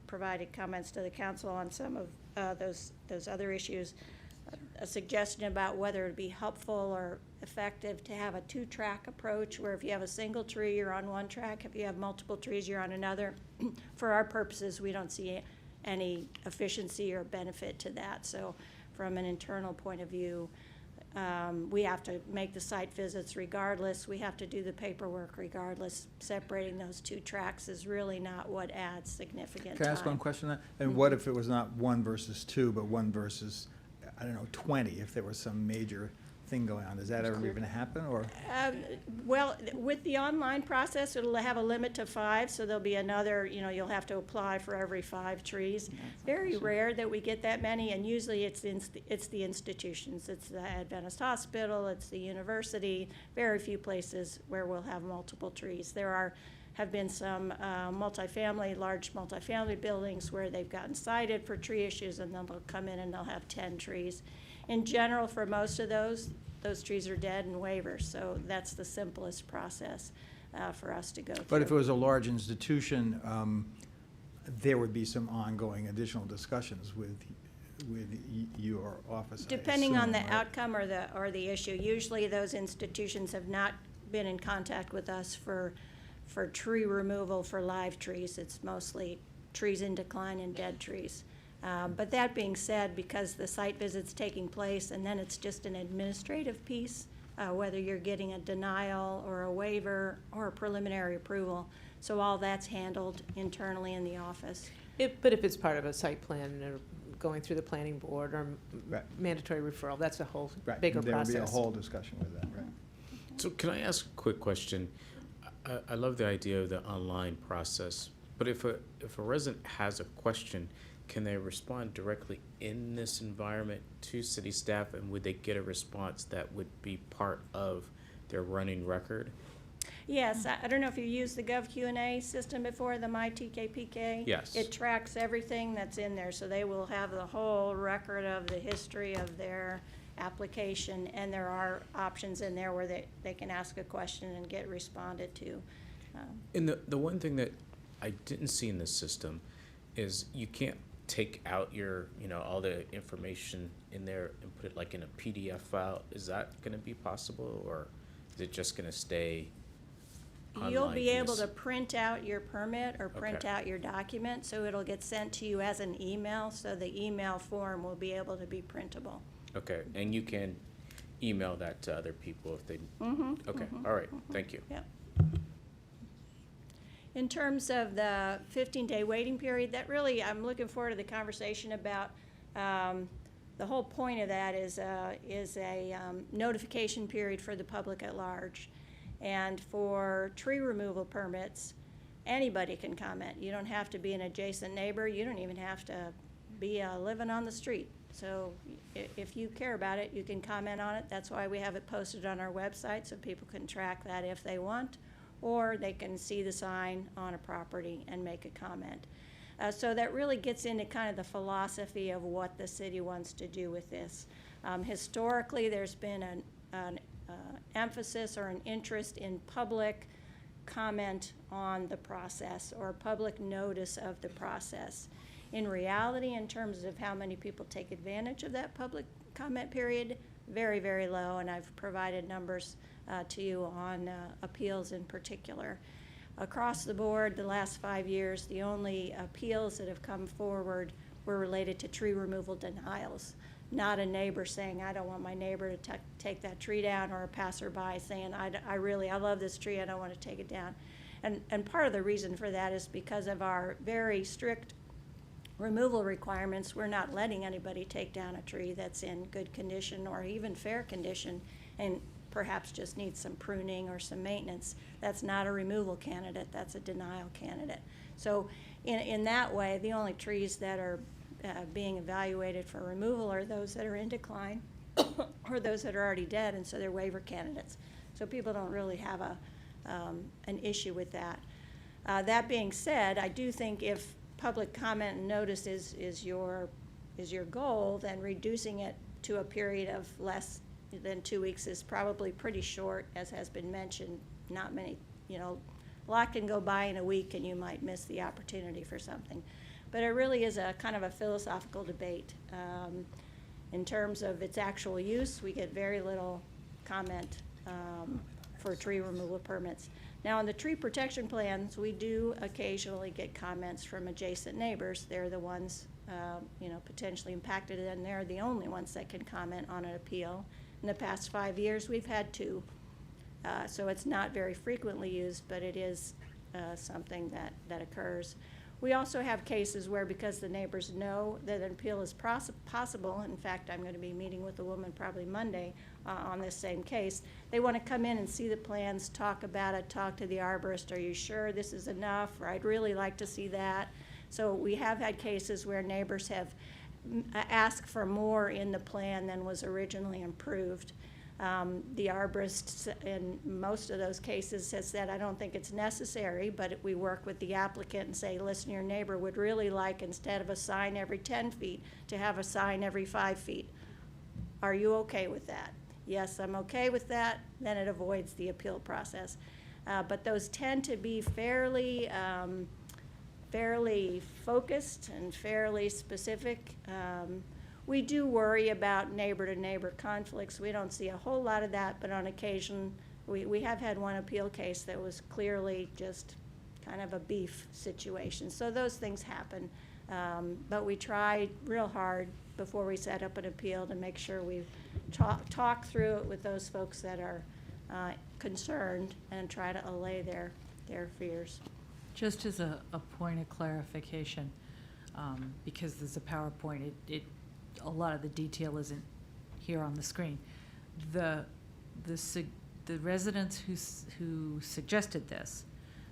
provided comments to the council on some of those other issues. A suggestion about whether it would be helpful or effective to have a two-track approach, where if you have a single tree, you're on one track. If you have multiple trees, you're on another. For our purposes, we don't see any efficiency or benefit to that. So from an internal point of view, we have to make the site visits regardless. We have to do the paperwork regardless. Separating those two tracks is really not what adds significant Can I ask time. one question on that? And what if it was not 1 versus 2, but 1 versus, I don't know, 20, if there was some major thing going on? Does that ever even happen, or? Well, with the online process, it'll have a limit to 5, so there'll be another, you'll have to apply for every 5 trees. Very rare that we get that many, and usually it's the institutions. It's the Adventist Hospital, it's the university, very few places where we'll have multiple trees. There have been some large multifamily buildings where they've gotten cited for tree issues, and then they'll come in and they'll have 10 trees. In general, for most of those trees are dead and waivers, so that's the simplest process for us to go through. But if it was a large institution, there would be some ongoing additional discussions with your office, I Depending on assume, the right? outcome or the issue. Usually those institutions have not been in contact with us for tree removal for live trees. It's mostly trees in decline and dead trees. But that being said, because the site visit's taking place and then it's just an administrative piece, whether you're getting a denial or a waiver or a preliminary approval, so all that's handled internally in the office. But if it's part of a site plan or going through the planning board or mandatory referral, that's a whole bigger process. There would be a whole discussion with that, right? So can I ask a quick question? I love the idea of the online process, but if a resident has a question, can they respond directly in this environment to city staff, and would they get a response that would be part of their running record? Yes, I don't know if you used the GovQ&A system before, the MyTKPK. Yes. It tracks everything that's in there, so they will have the whole record of the history of their application, and there are options in there where they can ask a question and get responded to. And the one thing that I didn't see in this system is you can't take out your, all the information in there and put it like in a PDF file. Is that gonna be possible, or is it just gonna stay online? You'll be in able this- to print out your permit or print Okay. out your document, so it'll get sent to you as an email, so the email form will be able to be printable. Okay, and you can email that to other people if they, Mm-hmm. okay, all right, thank you. Yep. In terms of the 15-day waiting period, that really, I'm looking forward to the conversation about, the whole point of that is a notification period for the public at large. And for tree removal permits, anybody can comment. You don't have to be an adjacent neighbor. You don't even have to be living on the street. So if you care about it, you can comment on it. That's why we have it posted on our website, so people can track that if they want, or they can see the sign on a property and make a comment. So that really gets into kind of the philosophy of what the city wants to do with this. Historically, there's been an emphasis or an interest in public comment on the process or public notice of the process. In reality, in terms of how many people take advantage of that public comment period, very, very low, and I've provided numbers to you on appeals in particular. Across the board, the last 5 years, the only appeals that have come forward were related to tree removal denials, not a neighbor saying, I don't want my neighbor to take that tree down, or a passerby saying, I love this tree, I don't want to take it down. And part of the reason for that is because of our very strict removal requirements. We're not letting anybody take down a tree that's in good condition or even fair condition and perhaps just needs some pruning or some maintenance. That's not a removal candidate, that's a denial candidate. So in that way, the only trees that are being evaluated for removal are those that are in decline or those that are already dead, and so they're waiver candidates. So people don't really have an issue with that. That being said, I do think if public comment and notice is your goal, then reducing it to a period of less than 2 weeks is probably pretty short, as has been mentioned. Not many, a lot can go by in a week and you might miss the opportunity for something. But it really is a kind of a philosophical debate. In terms of its actual use, we get very little comment for tree removal permits. Now, on the tree protection plans, we do occasionally get comments from adjacent neighbors. They're the ones, potentially impacted, and they're the only ones that can comment on an appeal. In the past 5 years, we've had 2. So it's not very frequently used, but it is something that occurs. We also have cases where, because the neighbors know that an appeal is possible, in fact, I'm going to be meeting with a woman probably Monday on this same case, they want to come in and see the plans, talk about it, talk to the arborist, are you sure this is enough, or I'd really like to see that. So we have had cases where neighbors have asked for more in the plan than was originally approved. The arborist in most of those cases has said, I don't think it's necessary, but we work with the applicant and say, listen, your neighbor would really like, instead of a sign every 10 feet, to have a sign every 5 feet. Are you okay with that? Yes, I'm okay with that. Then it avoids the appeal process. But those tend to be fairly focused and fairly specific. We do worry about neighbor-to-neighbor conflicts. We don't see a whole lot of that, but on occasion, we have had one appeal case that was clearly just kind of a beef situation. So those things happen. But we try real hard before we set up an appeal to make sure we talk through it with those folks that are concerned and try to allay their fears. Just as a point of clarification, because there's a PowerPoint, a lot of the detail isn't here on the screen. The residents who suggested this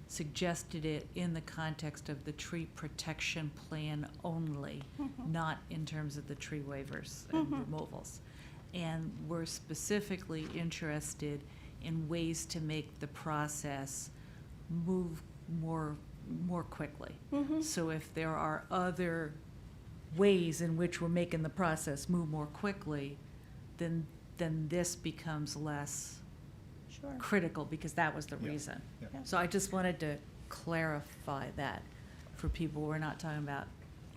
suggested it in the context of the tree protection plan only, not in terms of the tree waivers and removals. And we're specifically interested in ways to make the process move more quickly. So if there are other ways in which we're making the process move more quickly, then this becomes less Sure. critical, because that was the reason. Yeah. Yeah. So I just wanted to clarify that for people. We're not talking about,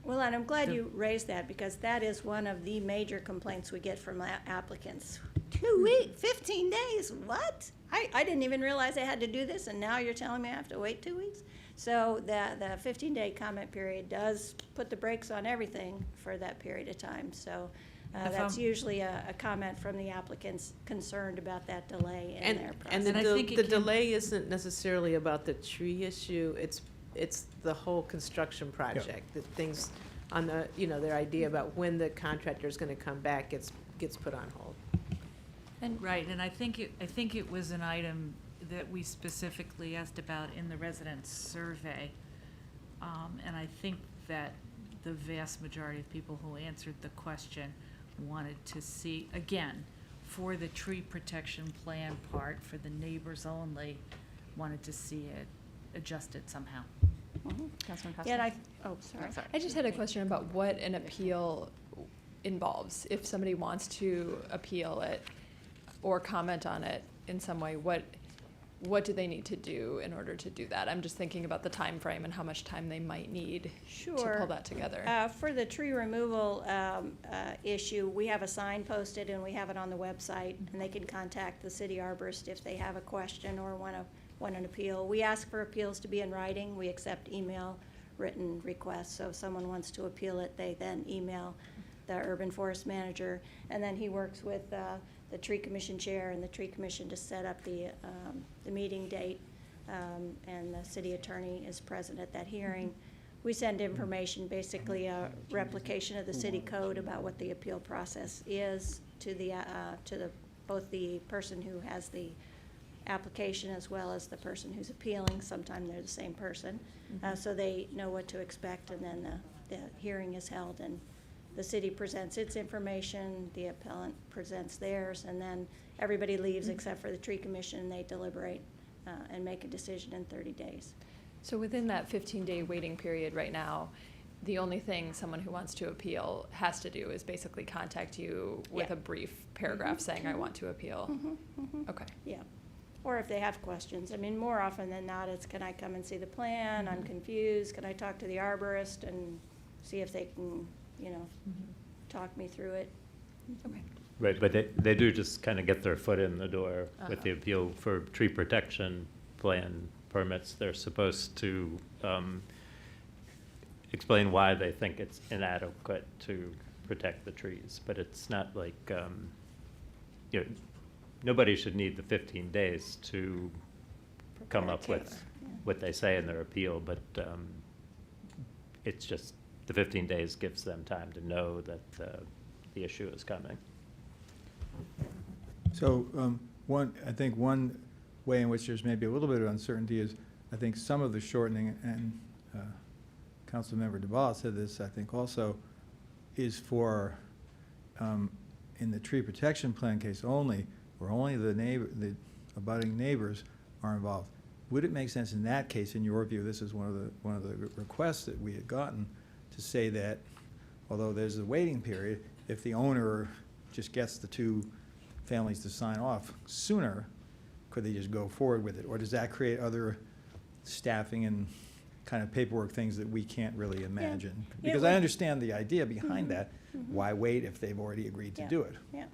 Well, and I'm glad The- you raised that, because that is one of the major complaints we get from applicants. 2 weeks, 15 days, what? I didn't even realize I had to do this, and now you're telling me I have to wait 2 weeks? So the 15-day comment period does put the brakes on everything for that period of time. So If that's I'm- usually a comment from the applicants concerned about that delay in their process. And And I think it the can- delay isn't necessarily about the tree issue, it's the whole construction project, that things on the, their idea about when the contractor's gonna come back gets put on hold. right, and I think it was an item that we specifically asked about in the residents' survey. And I think that the vast majority of people who answered the question wanted to see, again, for the tree protection plan part, for the neighbors only, wanted to see it adjusted somehow. Councilman Costa? Yeah, and sorry. I just had a question about what an appeal involves. If somebody wants to appeal it or comment on it in some way, what do they need to do in order to do that? I'm just thinking about the time frame and how much time they might need to Sure. pull that together. For the tree removal issue, we have a sign posted and we have it on the website, and they can contact the city arborist if they have a question or want an appeal. We ask for appeals to be in writing. We accept email written requests. So if someone wants to appeal it, they then email the urban forest manager, and then he works with the tree commission chair and the tree commission to set up the meeting date, and the city attorney is present at that hearing. We send information, basically a replication of the city code about what the appeal process is to both the person who has the application as well as the person who's appealing. Sometimes they're the same person. So they know what to expect, and then the hearing is held, and the city presents its information, the appellant presents theirs, and then everybody leaves except for the tree commission, and they deliberate and make a decision in 30 days. So within that 15-day waiting period right now, the only thing someone who wants to appeal has to do is basically contact you with Yeah. a brief paragraph saying, I want to appeal. Okay. Yeah. Or if they have questions. I mean, more often than not, it's, can I come and see the plan? I'm confused. Can I talk to the arborist and see if they can, talk me through it? Okay. Right, but they do just kind of get their foot in the door with the appeal for tree protection plan permits. They're supposed to explain why they think it's inadequate to protect the trees, but it's not like, nobody should need the 15 days to come up with what they say in their appeal, but it's just, the 15 days gives them time to know that the issue is coming. So, I think one way in which there's maybe a little bit of uncertainty is, I think some of the shortening, and Councilmember DeBall said this, I think also, is for, in the tree protection plan case only, where only the abutting neighbors are involved. Would it make sense in that case, in your view, this is one of the requests that we had gotten, to say that, although there's a waiting period, if the owner just gets the two families to sign off sooner, could they just go forward with it? Or does that create other staffing and kind of paperwork things that we can't really imagine? Yeah, Because well- I understand the idea behind that. Why wait if they've already agreed to Yeah. do it? Yeah.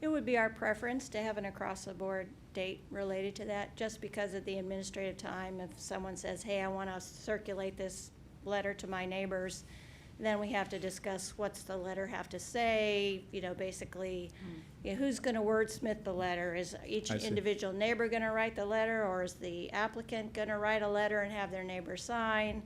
It would be our preference to have an across-the-board date related to that, just because of the administrative time. If someone says, hey, I want to circulate this letter to my neighbors, then we have to discuss what's the letter have to say, basically, who's going to wordsmith the letter? Is each I see. individual neighbor going to write the letter, or is the applicant going to write a letter and have their neighbor sign?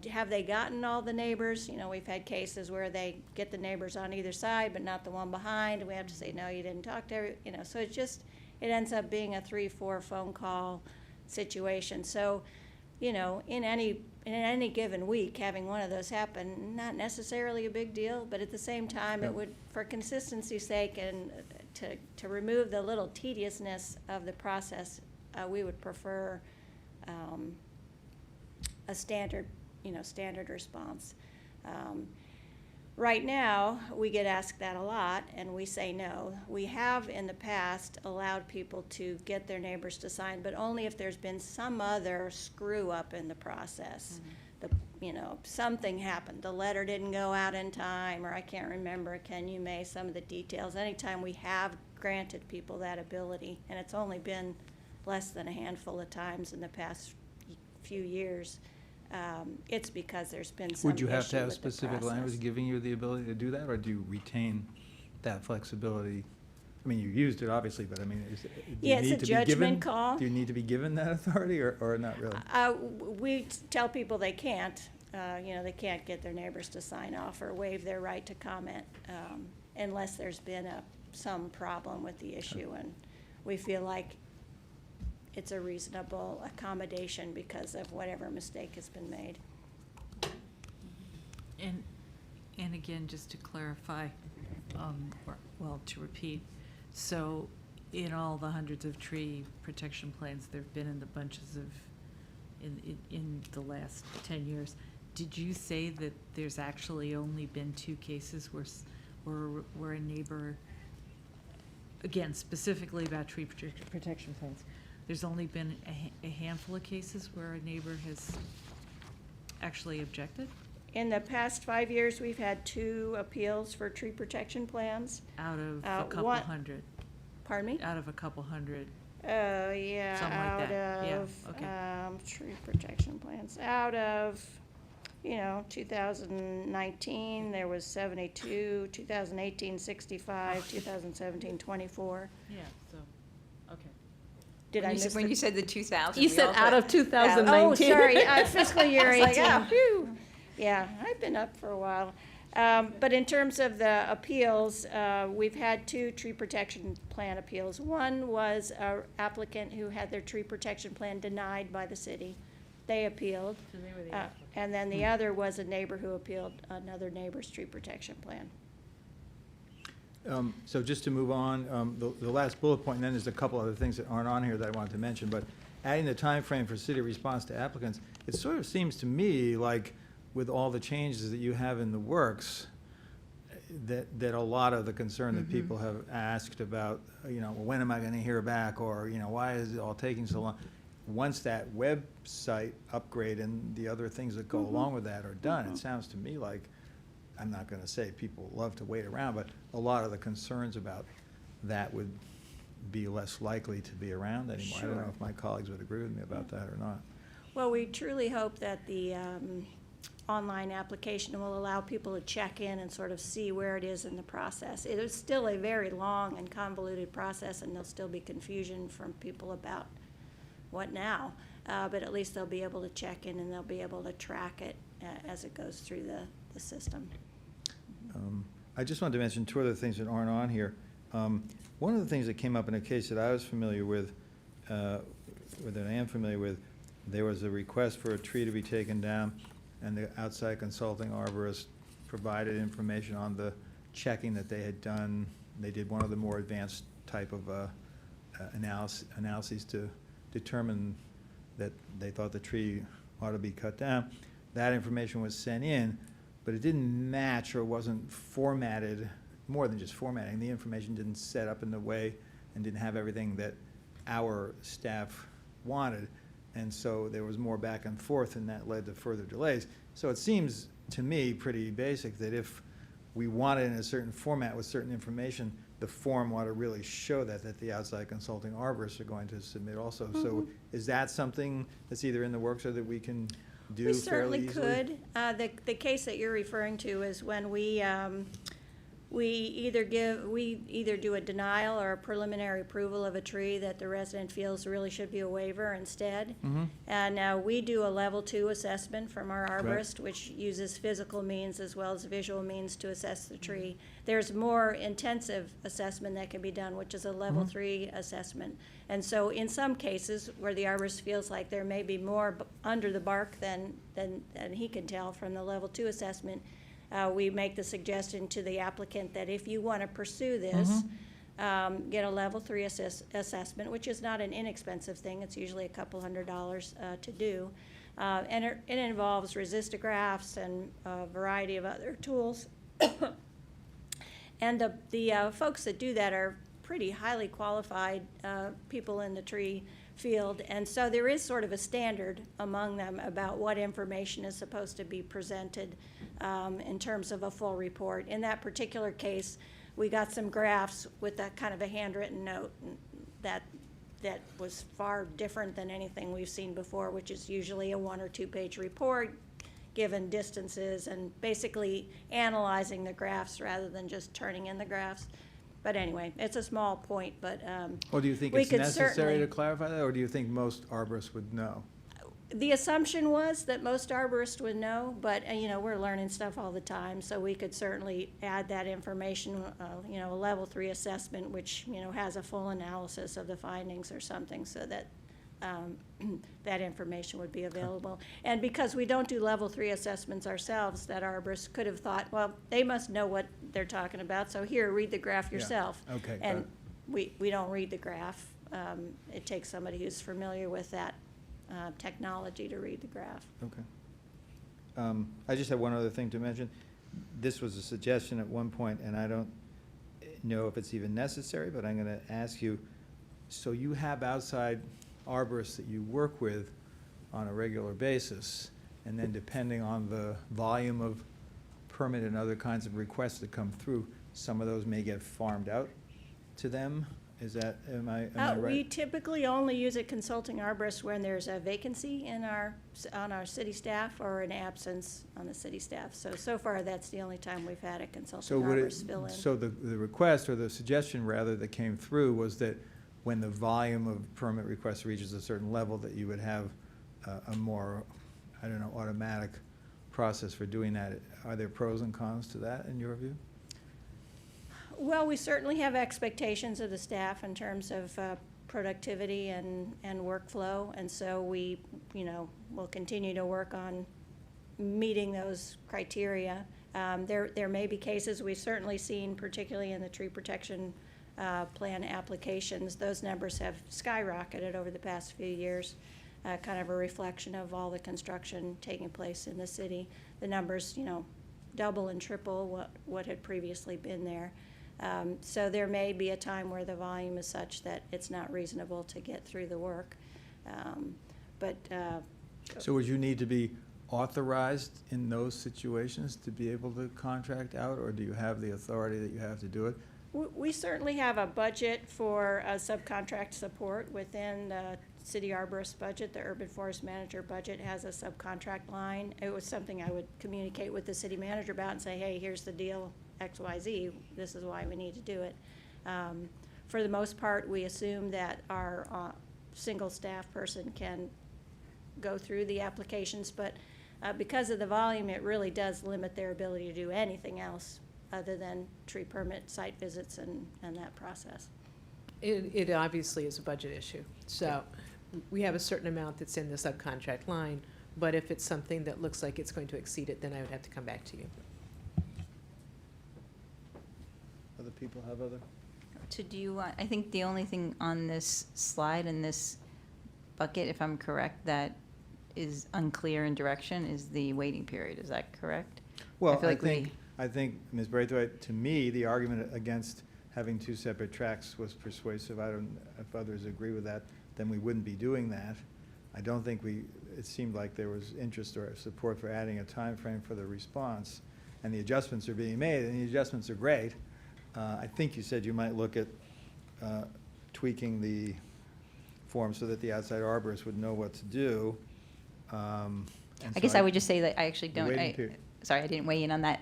Have they gotten all the neighbors? We've had cases where they get the neighbors on either side, but not the one behind, and we have to say, no, you didn't talk to so it ends up being a 3-4 phone call situation. So, in any given week, having one of those happen, not necessarily a big deal, but at the same time, Yeah. it would, for consistency's sake and to remove the little tediousness of the process, we would prefer a standard, standard response. Right now, we get asked that a lot, and we say no. We have in the past allowed people to get their neighbors to sign, but only if there's been some other screw up in the process. Something happened. The letter didn't go out in time, or I can't remember, Ken, you may, some of the details. Anytime we have granted people that ability, and it's only been less than a handful of times in the past few years, it's because there's been some Would you have to issue have with the specific process. language giving you the ability to do that, or do you retain that flexibility? I mean, you used it obviously, but I mean, do you Yeah, it's need a to be given? judgment call. Do you need to be given that authority, or not really? We tell people they can't, they can't get their neighbors to sign off or waive their right to comment unless there's been some problem with the issue, and we feel like it's a reasonable accommodation because of whatever mistake has been made. And again, just to clarify, to repeat, so in all the hundreds of tree protection plans there've been in the bunches of, in the last 10 years, did you say that there's actually only been 2 cases where a neighbor, again, specifically about tree protection plans, there's only been a handful of cases where a neighbor has actually objected? In the past 5 years, we've had 2 appeals for tree protection plans. Out of a couple one- hundred? Pardon me? Out of a couple hundred? Yeah, Something like out that. Yeah, of, okay. tree protection plans, out of, 2019, there was 72, 2018, 65, 2017, 24. Yeah, so, okay. Did I miss When the- you said the 2000. You we said all out put- of 2019. Oh, sorry, fiscal year I was 18. like, oh, Phew. Yeah, I've been up for a while. But in terms of the appeals, we've had 2 tree protection plan appeals. One was an applicant who had their tree protection plan denied by the city. They appealed. So they were the applicant. And then the other was a neighbor who appealed another neighbor's tree protection plan. So just to move on, the last bullet point, and then there's a couple other things that aren't on here that I wanted to mention, but adding the time frame for city response to applicants, it sort of seems to me like with all the changes that you have in the works, that a lot of the concern that people have asked about, well, when am I gonna hear back, or, why is it all taking so long? Once that website upgrade and the other things that go along with that are done, it sounds to me like, I'm not gonna say people love to wait around, but a lot of the concerns about that would be less likely to be around anymore. I don't know Sure. if my colleagues would agree with me about that or not. Well, we truly hope that the online application will allow people to check in and sort of see where it is in the process. It is still a very long and convoluted process, and there'll still be confusion from people about what now. But at least they'll be able to check in and they'll be able to track it as it goes through the system. I just wanted to mention 2 other things that aren't on here. One of the things that came up in a case that I was familiar with, that I am familiar with, there was a request for a tree to be taken down, and the outside consulting arborist provided information on the checking that they had done. They did one of the more advanced type of analyses to determine that they thought the tree ought to be cut down. That information was sent in, but it didn't match or wasn't formatted, more than just formatting. The information didn't set up in the way and didn't have everything that our staff wanted. And so there was more back and forth, and that led to further delays. So it seems to me pretty basic that if we want it in a certain format with certain information, the form ought to really show that the outside consulting arborists are going to submit also. So is that something that's either in the works or that we can do We fairly certainly easily? could. The case that you're referring to is when we either do a denial or a preliminary approval of a tree that the resident feels really should be a waiver instead. And we do a level 2 assessment from our arborist, which uses physical means as well as visual means to assess the tree. There's more intensive assessment that can be done, which is a level 3 assessment. And so in some cases where the arborist feels like there may be more under the bark than he can tell from the level 2 assessment, we make the suggestion to the applicant that if you want to pursue this, get a level 3 assessment, which is not an inexpensive thing. It's usually a couple $100 to do. And it involves resistographs and a variety of other tools. And the folks that do that are pretty highly qualified people in the tree field. And so there is sort of a standard among them about what information is supposed to be presented in terms of a full report. In that particular case, we got some graphs with that kind of a handwritten note that was far different than anything we've seen before, which is usually a 1 or 2 page report given distances and basically analyzing the graphs rather than just turning in the graphs. But anyway, it's a small point, but Well, do you think we it's could necessary certainly- to clarify that, or do you think most arborists would know? The assumption was that most arborists would know, but, we're learning stuff all the time, so we could certainly add that information, a level 3 assessment, which, has a full analysis of the findings or something, so that that information would be available. And because we don't do level 3 assessments ourselves, that arborists could have thought, well, they must know what they're talking about, so here, read the graph Yeah. yourself. Okay, And we don't read the graph. It takes somebody who's familiar with that technology to read the graph. Okay. I just have one other thing to mention. This was a suggestion at one point, and I don't know if it's even necessary, but I'm going to ask you, so you have outside arborists that you work with on a regular basis, and then depending on the volume of permit and other kinds of requests that come through, some of those may get farmed out to them? Is that, am I We right? typically only use a consulting arborist when there's a vacancy on our city staff or an absence on the city staff. So far, that's the only time we've had a So consulting would arborist it, fill in. so the request or the suggestion rather that came through was that when the volume of permit requests reaches a certain level, that you would have a more, I don't know, automatic process for doing that. Are there pros and cons to that in your view? Well, we certainly have expectations of the staff in terms of productivity and workflow, and so we, will continue to work on meeting those criteria. There may be cases we've certainly seen, particularly in the tree protection plan applications, those numbers have skyrocketed over the past few years, kind of a reflection of all the construction taking place in the city. The numbers, double and triple what had previously been there. So there may be a time where the volume is such that it's not reasonable to get through the work. So would you need to be authorized in those situations to be able to contract out, or do you have the authority that you have to do it? We certainly have a budget for subcontract support within the city arborist budget. The urban forest manager budget has a subcontract line. It was something I would communicate with the city manager about and say, hey, here's the deal, XYZ, this is why we need to do it. For the most part, we assume that our single staff person can go through the applications, but because of the volume, it really does limit their ability to do anything else other than tree permit, site visits, and that process. It obviously is a budget issue. So we have a certain amount that's in the subcontract line, but if it's something that looks like it's going to exceed it, then I would have to come back to you. Other people have other? I think the only thing on this slide in this bucket, if I'm correct, that is unclear in direction is the waiting period. Is that correct? Well, feel I like think, Ms. Braithwaite, to me, the argument against having 2 separate tracks was persuasive. I don't, if others agree with that, then we wouldn't be doing that. I don't think it seemed like there was interest or support for adding a time frame for the response. And the adjustments are being made, and the adjustments are great. I think you said you might look at tweaking the form so that the outside arborist would know what to do. I guess I would just say that I actually don't, sorry, I didn't weigh in on that.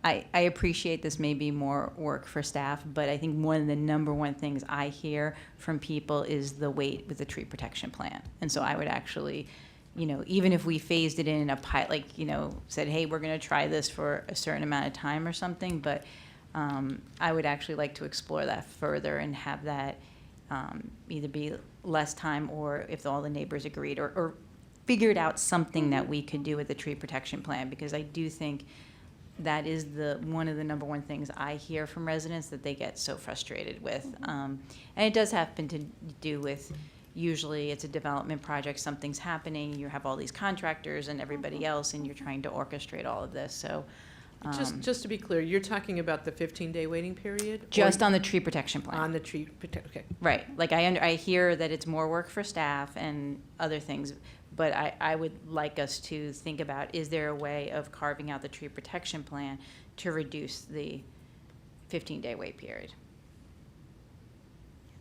I appreciate this may be more work for staff, but I think one of the number one things I hear from people is the wait with the tree protection plan. And so I would actually, even if we phased it in a pilot, said, hey, we're going to try this for a certain amount of time or something, but I would actually like to explore that further and have that either be less time, or if all the neighbors agreed, or figured out something that we could do with the tree protection plan, because I do think that is one of the number one things I hear from residents that they get so frustrated with. And it does happen to do with, usually it's a development project, something's happening, you have all these contractors and everybody else, and you're trying to orchestrate all of this, so. Just to be clear, you're talking about the 15-day waiting period? Just on the tree protection plan. On the tree, okay. Right, like I hear that it's more work for staff and other things, but I would like us to think about, is there a way of carving out the tree protection plan to reduce the 15-day wait period?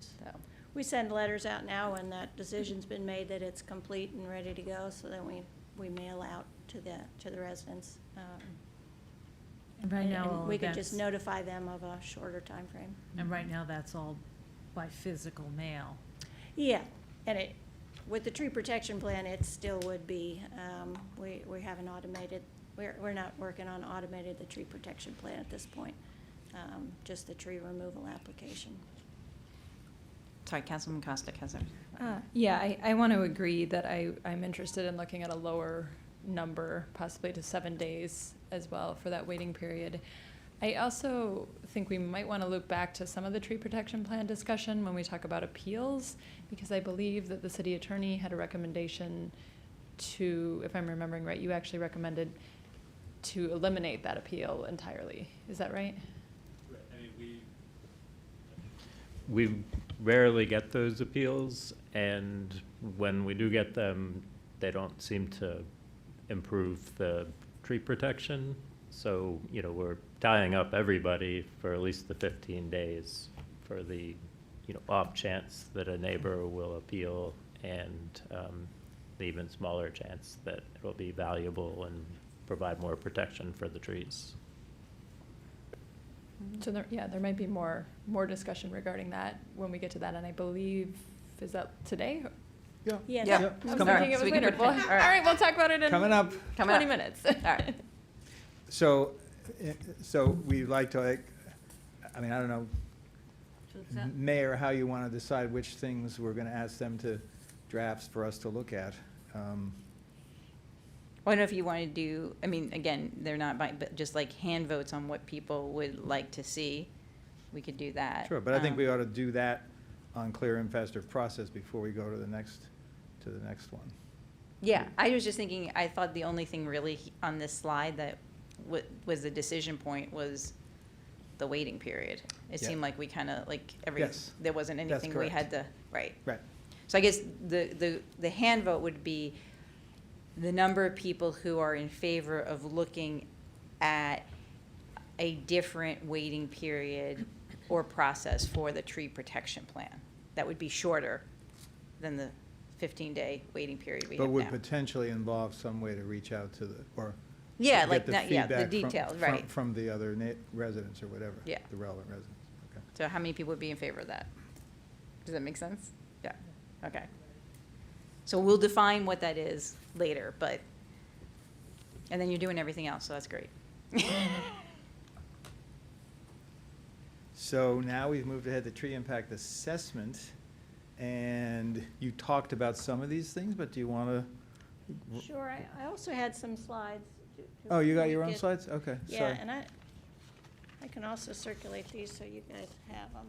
So, We send letters out now when that decision's been made that it's complete and ready to go, so then we mail out to the residents. And right now, all And of we could just that's- notify them of a shorter time frame. And right now, that's all by physical mail. Yeah, and with the tree protection plan, it still would be, we haven't automated, we're not working on automated the tree protection plan at this point, just the tree removal application. sorry, Councilman Costa, Yeah, I want to agree that I'm interested in looking at a lower number, possibly to 7 days as well for that waiting period. I also think we might want to look back to some of the tree protection plan discussion when we talk about appeals, because I believe that the city attorney had a recommendation to, if I'm remembering right, you actually recommended to eliminate that appeal entirely. Is that right? We rarely get those appeals, and when we do get them, they don't seem to improve the tree protection. So, you know, we're tying up everybody for at least the 15 days for the, you know, off chance that a neighbor will appeal, and the even smaller chance that it'll be valuable and provide more protection for the trees. So there might be more discussion regarding that when we get to that, and I believe, is that today? Yeah. Yes. Yeah. I was Coming up. thinking it So was we can later. put it in. Well, All right. all right, we'll talk about it in Coming up. 20 minutes. All right. So we'd like to, I mean, I don't know, Mayor, how you want to decide which things we're going to ask them to drafts for us to look at. I don't know if you want to do, I mean, again, they're not, but just like hand votes on what people would like to see, we could do that. Sure, but I think we ought to do that on clear and festive process before we go to the next one. Yeah, I was just thinking, I thought the only thing really on this slide that was the decision point was the waiting period. It Yeah. seemed like we kind of, like, Yes, there wasn't that's anything we had correct. to, right. Right. So I guess the hand vote would be the number of people who are in favor of looking at a different waiting period or process for the tree protection plan. That would be shorter than the 15-day waiting period we have But would now. potentially involve some way to reach out to or Yeah, get like, the that- yeah, the feedback details, from- right. From the other residents or whatever. Yeah. The relevant residents. Okay. So how many people would be in favor of that? Does that make sense? Yeah, okay. So we'll define what that is later, but, and then you're doing everything else, so that's great. So now we've moved ahead to tree impact assessment, and you talked about some of these things, but do you want to? Sure, I also had some slides. Oh, you got your own slides? Okay, Yeah, sorry. and I can also circulate these so you guys have them.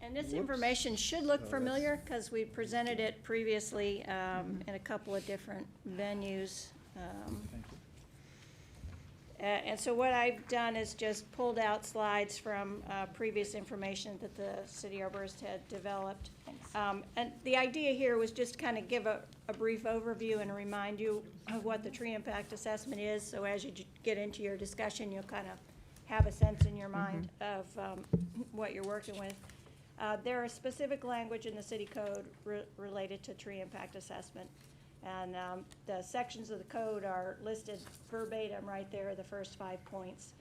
And this Whoops. information should look Oh, familiar, because we presented it previously in a couple of different venues. Thank you. And so what I've done is just pulled out slides from previous information that the city arborist had developed. And the idea here was just kind of give a brief overview and remind you of what the tree impact assessment is, so as you get into your discussion, you'll kind of have a sense in your mind of what you're working with. There are specific language in the city code related to tree impact assessment. And the sections of the code are listed verbatim right there, the first 5 points.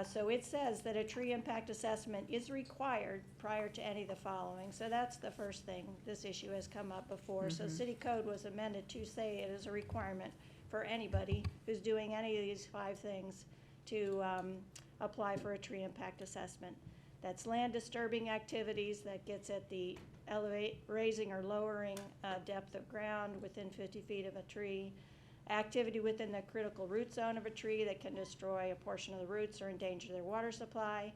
So it says that a tree impact assessment is required prior to any of the following. So that's the first thing. This issue has come up before. So city code was amended to say it is a requirement for anybody who's doing any of these 5 things to apply for a tree impact assessment. That's land disturbing activities, that gets at the raising or lowering depth of ground within 50 feet of a tree. activity within the critical root zone of a tree that can destroy a portion of the roots or endanger their water supply,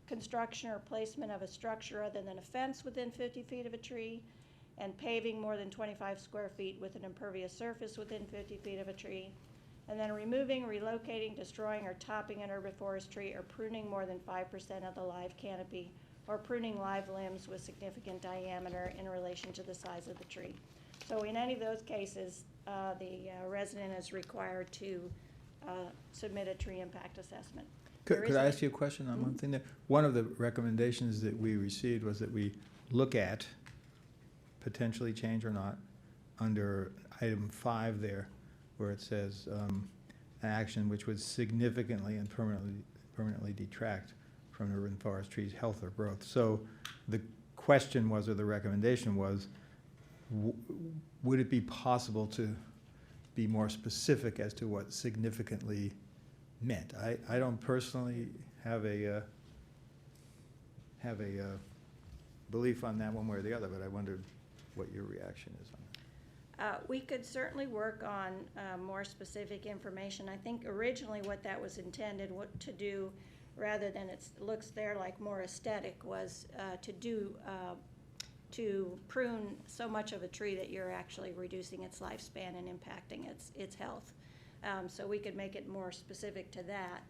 construction or placement of a structure other than a fence within 50 feet of a tree, and paving more than 25 square feet with an impervious surface within 50 feet of a tree, and then removing, relocating, destroying, or topping an herbivorous tree, or pruning more than 5% of the live canopy, or pruning live limbs with significant diameter in relation to the size of the tree. So in any of those cases, the resident is required to submit a tree impact assessment. Could I ask you a question on one thing there? One of the recommendations that we received was that we look at, potentially change or not, under item 5 there, where it says an action which would significantly and permanently detract from urban forest trees' health or growth. So the question was, or the recommendation was, would it be possible to be more specific as to what significantly meant? I don't personally have a belief on that one way or the other, but I wondered what your reaction is on that. We could certainly work on more specific information. I think originally what that was intended to do, rather than it looks there like more aesthetic, was to prune so much of a tree that you're actually reducing its lifespan and impacting its health. So we could make it more specific to that.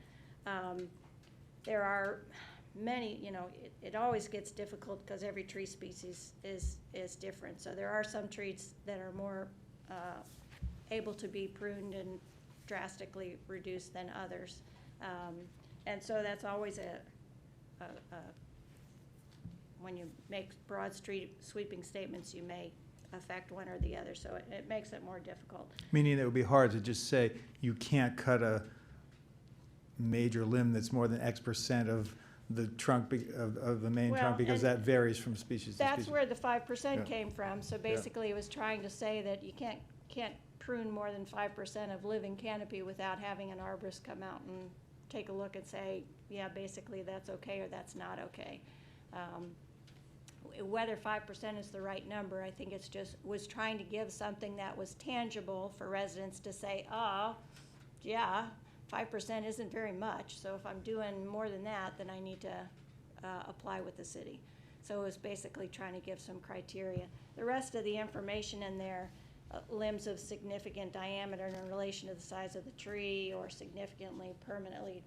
There are many, it always gets difficult because every tree species is different. So there are some trees that are more able to be pruned and drastically reduced than others. And so that's always when you make broad sweeping statements, you may affect one or the other, so it makes it more difficult. Meaning it would be hard to just say, you can't cut a major limb that's more than X% of the trunk, of the main trunk, because that varies from species to species. That's where the 5% Yeah. came from. So basically, it was trying to say that you can't prune more than 5% of living canopy without having an arborist come out and take a look and say, yeah, basically that's okay or that's not okay. Whether 5% is the right number, I think it's just was trying to give something that was tangible for residents to say, oh, yeah, 5% isn't very much, so if I'm doing more than that, then I need to apply with the city. So it was basically trying to give some criteria. The rest of the information in there, limbs of significant diameter in relation to the size of the tree or significantly permanently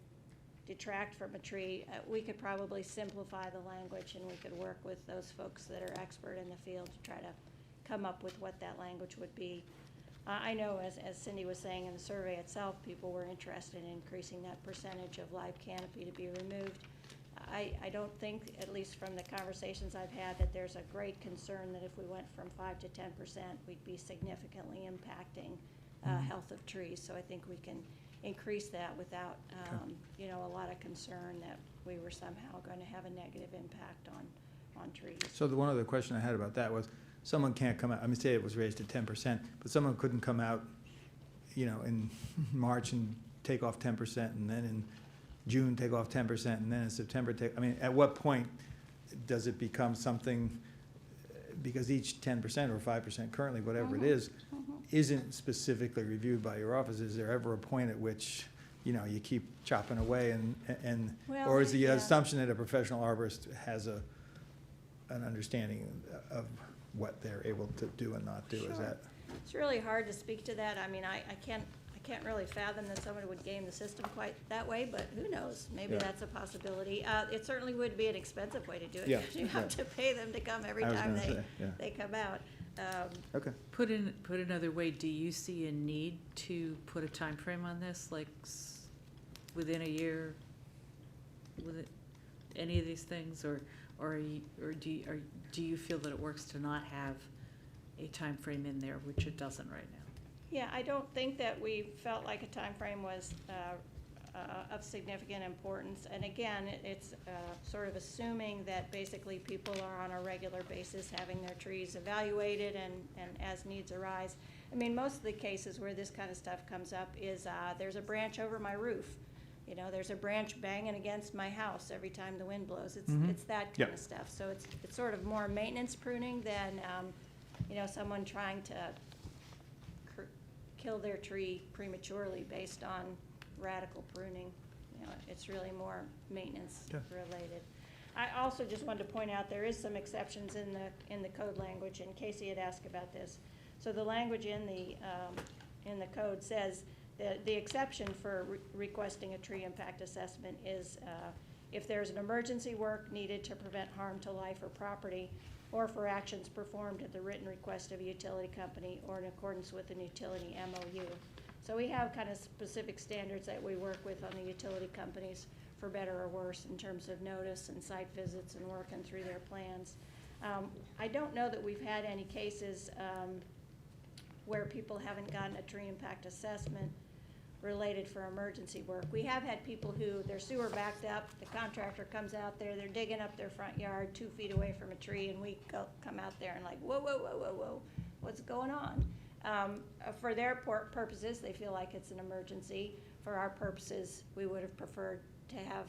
detract from a tree, we could probably simplify the language, and we could work with those folks that are expert in the field to try to come up with what that language would be. I know, as Cindy was saying, in the survey itself, people were interested in increasing that percentage of live canopy to be removed. I don't think, at least from the conversations I've had, that there's a great concern that if we went from 5 to 10%, we'd be significantly impacting health of trees. So I think we can increase that without, a lot of concern that we were somehow going to have a negative impact on trees. So the one other question I had about that was, someone can't come out, I mean, say it was raised to 10%, but someone couldn't come out, in March and take off 10%, and then in June take off 10%, and then in September at what point does it become something, because each 10% or 5% currently, whatever it is, isn't specifically reviewed by your office? Is there ever a point at which, you keep chopping away or is the assumption that a professional arborist has an understanding of what they're able to do and not do? Sure. Is that? It's really hard to speak to that. I mean, I can't really fathom that somebody would game the system quite that way, but who knows? Maybe that's a possibility. It certainly would be an expensive way to do it, because you have to pay them to come every time they come out. Okay. Put another way, do you see a need to put a time frame on this, like within a year, with any of these things, or do you feel that it works to not have a time frame in there, which it doesn't right now? Yeah, I don't think that we felt like a time frame was of significant importance. And again, it's sort of assuming that basically people are on a regular basis having their trees evaluated and as needs arise. I mean, most of the cases where this kind of stuff comes up is there's a branch over my roof. There's a branch banging against my house every time the wind blows. It's that kind of stuff. So it's sort of more maintenance pruning than someone trying to kill their tree prematurely based on radical pruning. You know, it's really more maintenance related. I also just wanted to point out there is some exceptions in the code language, and Casey had asked about this. So the language in the code says that the exception for requesting a tree impact assessment is if there's an emergency work needed to prevent harm to life or property, or for actions performed at the written request of a utility company or in accordance with an utility MOU. So we have kind of specific standards that we work with on the utility companies, for better or worse, in terms of notice and site visits and working through their plans. I don't know that we've had any cases where people haven't gotten a tree impact assessment related for emergency work. We have had people who, their sewer backed up, the contractor comes out there, they're digging up their front yard 2 feet away from a tree, and we come out there and like, whoa, whoa, whoa, whoa, whoa, what's going on? For their purposes, they feel like it's an emergency. For our purposes, we would have preferred to have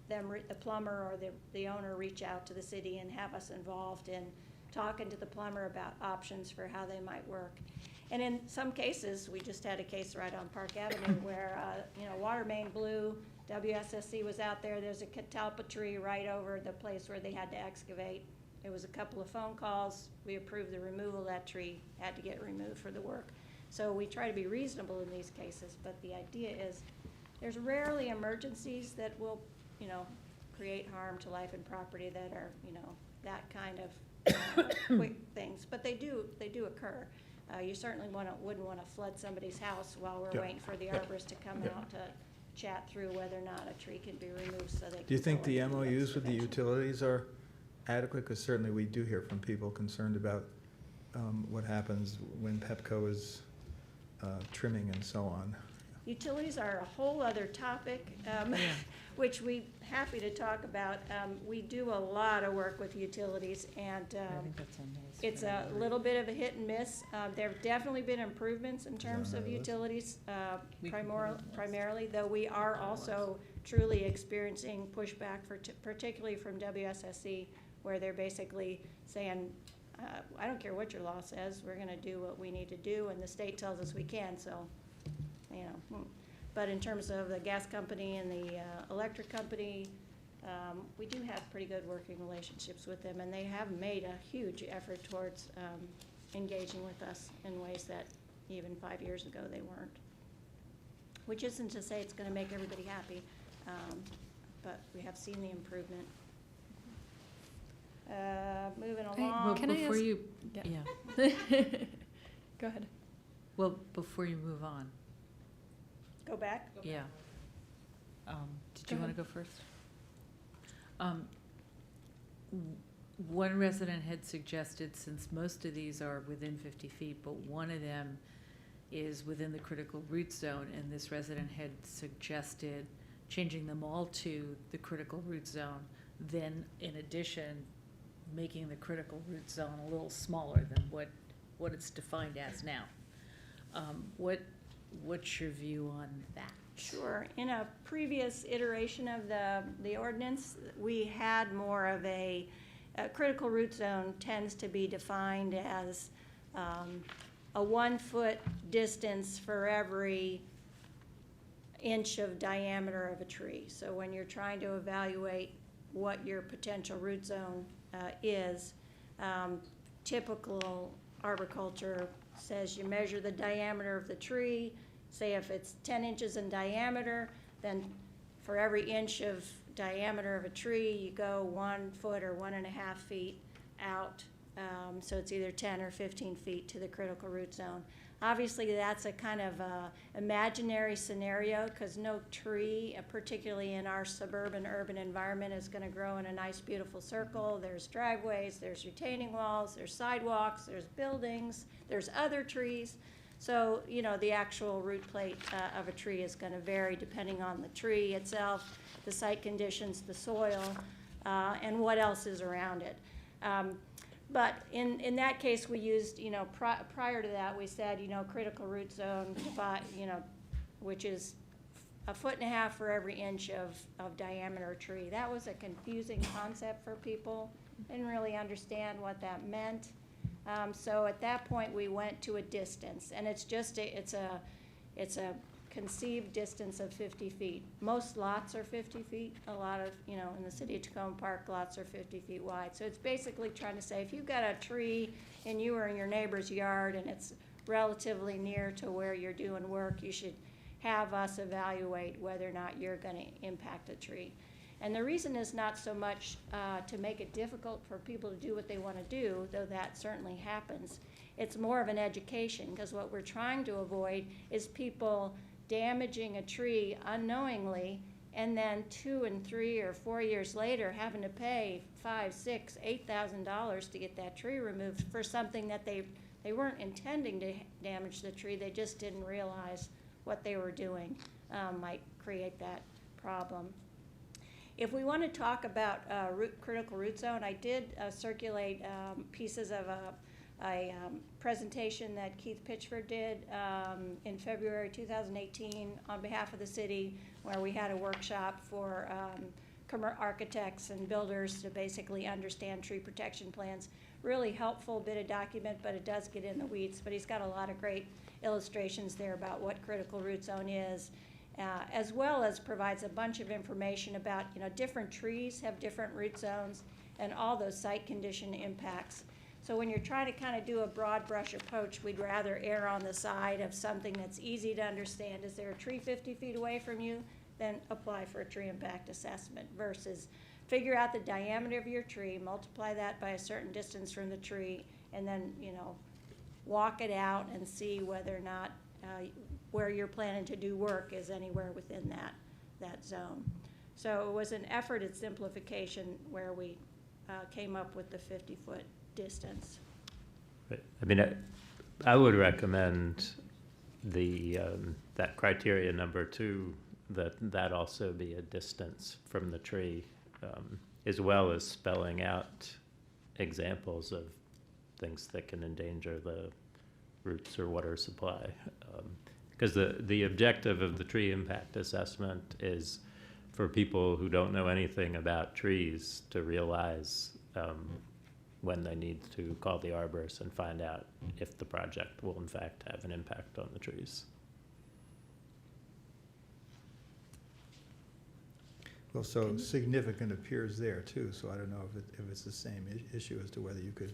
the plumber or the owner reach out to the city and have us involved in talking to the plumber about options for how they might work. And in some cases, we just had a case right on Park Avenue where, water main blew, WSSC was out there, there's a catalpa tree right over the place where they had to excavate. It was a couple of phone calls, we approved the removal of that tree, had to get removed for the work. So we try to be reasonable in these cases, but the idea is there's rarely emergencies that will, create harm to life and property that are, that kind of quick things, but they do occur. You certainly wouldn't want to flood somebody's house while we're waiting for the arborist to come out to chat through whether or not a tree can be removed so they can. Do you think go the into MOUs with the excavation. utilities are adequate? Because certainly we do hear from people concerned about what happens when Pepco is trimming and so on. Utilities are a whole other topic, which we're happy to talk about. We do a lot of work with utilities, and it's a little bit of a hit and miss. There have definitely been improvements in terms of utilities, primarily, though we are also truly experiencing pushback, particularly from WSSC, where they're basically saying, I don't care what your law says, we're gonna do what we need to do, and the state tells us we can, so, But in terms of the gas company and the electric company, we do have pretty good working relationships with them, and they have made a huge effort towards engaging with us in ways that even 5 years ago they weren't. Which isn't to say it's gonna make everybody happy, but we have seen the improvement. Moving along. Well, Can I before ask- you, Yeah. yeah. Go ahead. Well, before you move on, Go back? yeah. Did Go you want to ahead. go first? One resident had suggested, since most of these are within 50 feet, but one of them is within the critical root zone, and this resident had suggested changing them all to the critical root zone, then in addition, making the critical root zone a little smaller than what it's defined as now. What's your view on that? Sure. In a previous iteration of the ordinance, we had more of a critical root zone tends to be defined as a 1 foot distance for every inch of diameter of a tree. So when you're trying to evaluate what your potential root zone is, typical arboriculture says you measure the diameter of the tree. Say if it's 10 inches in diameter, then for every inch of diameter of a tree, you go 1 foot or 1.5 feet out. So it's either 10 or 15 feet to the critical root zone. Obviously, that's a kind of imaginary scenario, because no tree, particularly in our suburban urban environment, is going to grow in a nice, beautiful circle. There's driveways, there's retaining walls, there's sidewalks, there's buildings, there's other trees. So, the actual root plate of a tree is going to vary depending on the tree itself, the site conditions, the soil, and what else is around it. But in that case, we used, prior to that, we said, critical root zone, which is 1.5 feet for every inch of diameter tree. That was a confusing concept for people. Didn't really understand what that meant. So at that point, we went to a distance, and it's just it's a conceived distance of 50 feet. Most lots are 50 feet. A lot of, in the city of Tacoma Park, lots are 50 feet wide. So it's basically trying to say, if you've got a tree and you are in your neighbor's yard and it's relatively near to where you're doing work, you should have us evaluate whether or not you're going to impact a tree. And the reason is not so much to make it difficult for people to do what they want to do, though that certainly happens. It's more of an education, because what we're trying to avoid is people damaging a tree unknowingly, and then 2 and 3 or 4 years later having to pay $5,000, $6,000, $8,000 to get that tree removed for something that they weren't intending to damage the tree. They just didn't realize what they were doing might create that problem. If we want to talk about critical root zone, I did circulate pieces of a presentation that Keith Pitchford did in February 2018 on behalf of the city, where we had a workshop for architects and builders to basically understand tree protection plans. Really helpful bit of document, but it does get in the weeds. But he's got a lot of great illustrations there about what critical root zone is, as well as provides a bunch of information about, different trees have different root zones and all those site condition impacts. So when you're trying to kind of do a broad brush approach, we'd rather err on the side of something that's easy to understand. Is there a tree 50 feet away from you? Then apply for a tree impact assessment, versus figure out the diameter of your tree, multiply that by a certain distance from the tree, and then, walk it out and see whether or not where you're planning to do work is anywhere within that zone. So it was an effort at simplification where we came up with the 50-foot distance. I mean, I would recommend that criteria number 2, that also be a distance from the tree, as well as spelling out examples of things that can endanger the roots or water supply. Because the objective of the tree impact assessment is for people who don't know anything about trees to realize when they need to call the arborist and find out if the project will in fact have an impact on the trees. Well, so significant appears there too, so I don't know if it's the same issue as to whether you could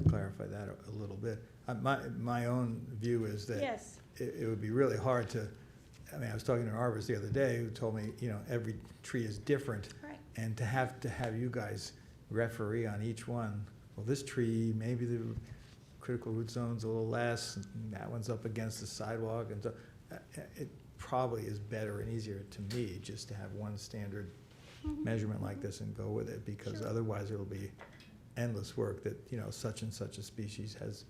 clarify that a little bit. My own view is that yes, it would be really hard to, I was talking to an arborist the other day who told me, every tree is different. right. And to have you guys referee on each one, well, this tree, maybe the critical root zone's a little less, and that one's up against the sidewalk, and so it probably is better and easier to me just to have one standard measurement like this and go with it, because Sure. otherwise it'll be endless work that, such and such a species has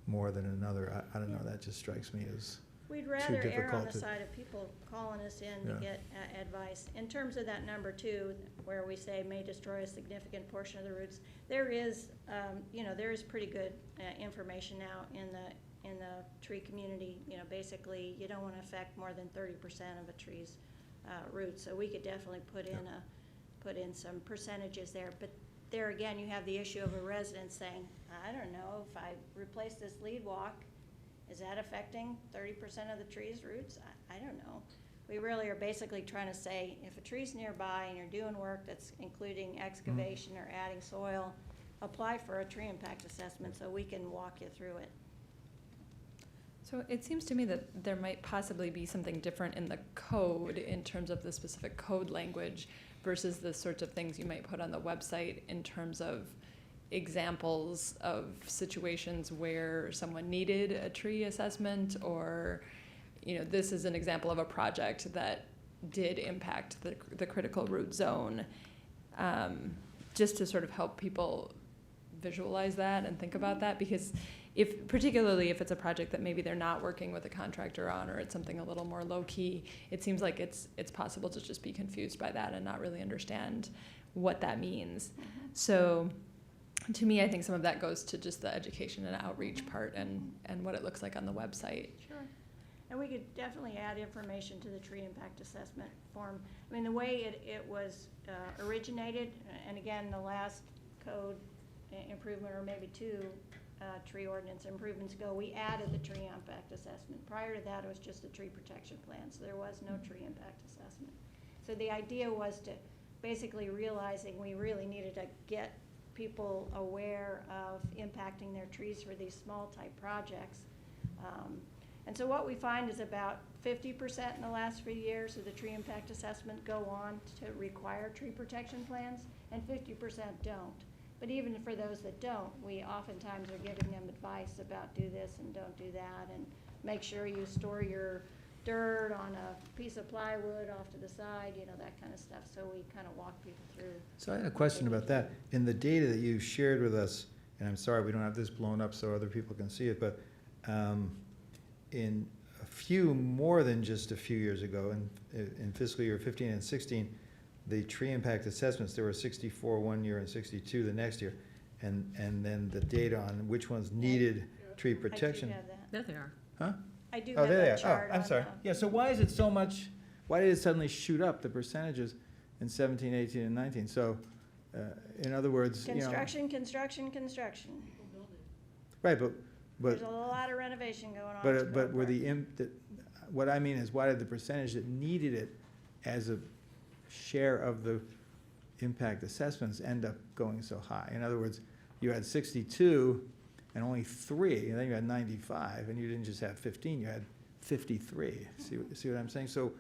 more than another. I don't know, that just strikes me as We'd rather err on difficult the to- side of people calling us in to Yeah. get advice. In terms of that number 2, where we say may destroy a significant portion of the roots, there is, there is pretty good information now in the tree community. Basically, you don't want to affect more than 30% of a tree's roots. So we could definitely put in some percentages there. But there again, you have the issue of a resident saying, I don't know, if I replace this lead walk, is that affecting 30% of the tree's roots? I don't know. We really are basically trying to say, if a tree's nearby and you're doing work that's including excavation or adding soil, apply for a tree impact assessment so we can walk you through it. So it seems to me that there might possibly be something different in the code in terms of the specific code language versus the sorts of things you might put on the website in terms of examples of situations where someone needed a tree assessment, or, this is an example of a project that did impact the critical root zone, just to sort of help people visualize that and think about that, because particularly if it's a project that maybe they're not working with a contractor on, or it's something a little more low-key, it seems like it's possible to just be confused by that and not really understand what that means. So to me, I think some of that goes to just the education and outreach part and what it looks like on the website. Sure. And we could definitely add information to the tree impact assessment form. The way it was originated, and again, the last code improvement, or maybe 2, tree ordinance improvements ago, we added the tree impact assessment. Prior to that, it was just a tree protection plan, so there was no tree impact assessment. So the idea was to basically realizing we really needed to get people aware of impacting their trees for these small type projects. And so what we find is about 50% in the last few years of the tree impact assessment go on to require tree protection plans, and 50% don't. But even for those that don't, we oftentimes are giving them advice about do this and don't do that, and make sure you store your dirt on a piece of plywood off to the side, you know, that kind of stuff. So we kind of walk people through. So I had a question about that. In the data that you shared with us, and I'm sorry we don't have this blown up so other people can see it, but in a few more than just a few years ago, in fiscal year 15 and 16, the tree impact assessments, there were 64 one year and 62 the next year, and then the data on which ones needed tree protection. I do have that. There they are. Huh? I do Oh, have there they that are. chart Oh, I'm on sorry. the- Yeah, so why is it so much, why did it suddenly shoot up, the percentages in 17, 18, and 19? So, in other words, you know. Construction. Right, but. There's a lot of renovation going on. But were what I mean is, why did the percentage that needed it as a share of the impact assessments end up going so high? In other words, you had 62 and only 3, and then you had 95, and you didn't just have 15, you had 53. See what I'm saying? So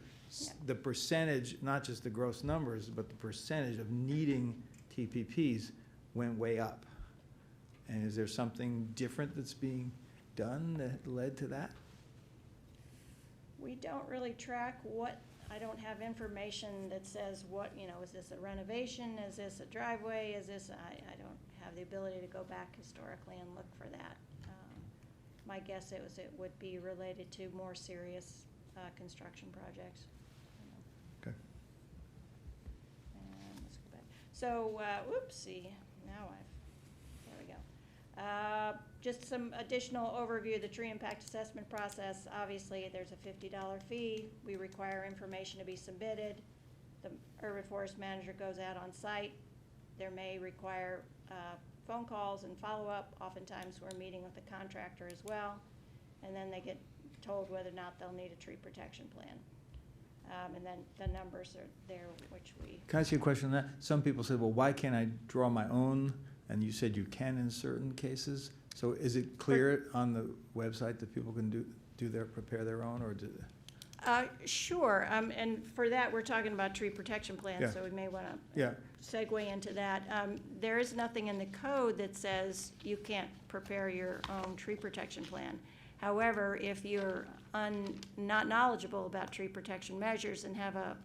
the percentage, not just the gross numbers, but the percentage of needing TPPs went way up. And is there something different that's being done that led to that? We don't really track what, I don't have information that says what, you know, is this a renovation, is this a driveway, is this, I don't have the ability to go back historically and look for that. My guess it would be related to more serious construction projects. Okay. And let's go back. So, whoopsie, now there we go. Just some additional overview of the tree impact assessment process. Obviously, there's a $50 fee. We require information to be submitted. The urban forest manager goes out on site. There may require phone calls and follow-up. Oftentimes, we're meeting with the contractor as well. And then they get told whether or not they'll need a tree protection plan. And then the numbers are there, which we... Can I ask you a question on that? Some people said, well, why can't I draw my own? And you said you can in certain cases. So is it clear on the website that people can prepare their own, or do? Sure, and for that, we're talking about tree protection plans, Yeah. so we may want to Yeah. segue into that. There is nothing in the code that says you can't prepare your own tree protection plan. However, if you're not knowledgeable about tree protection measures and have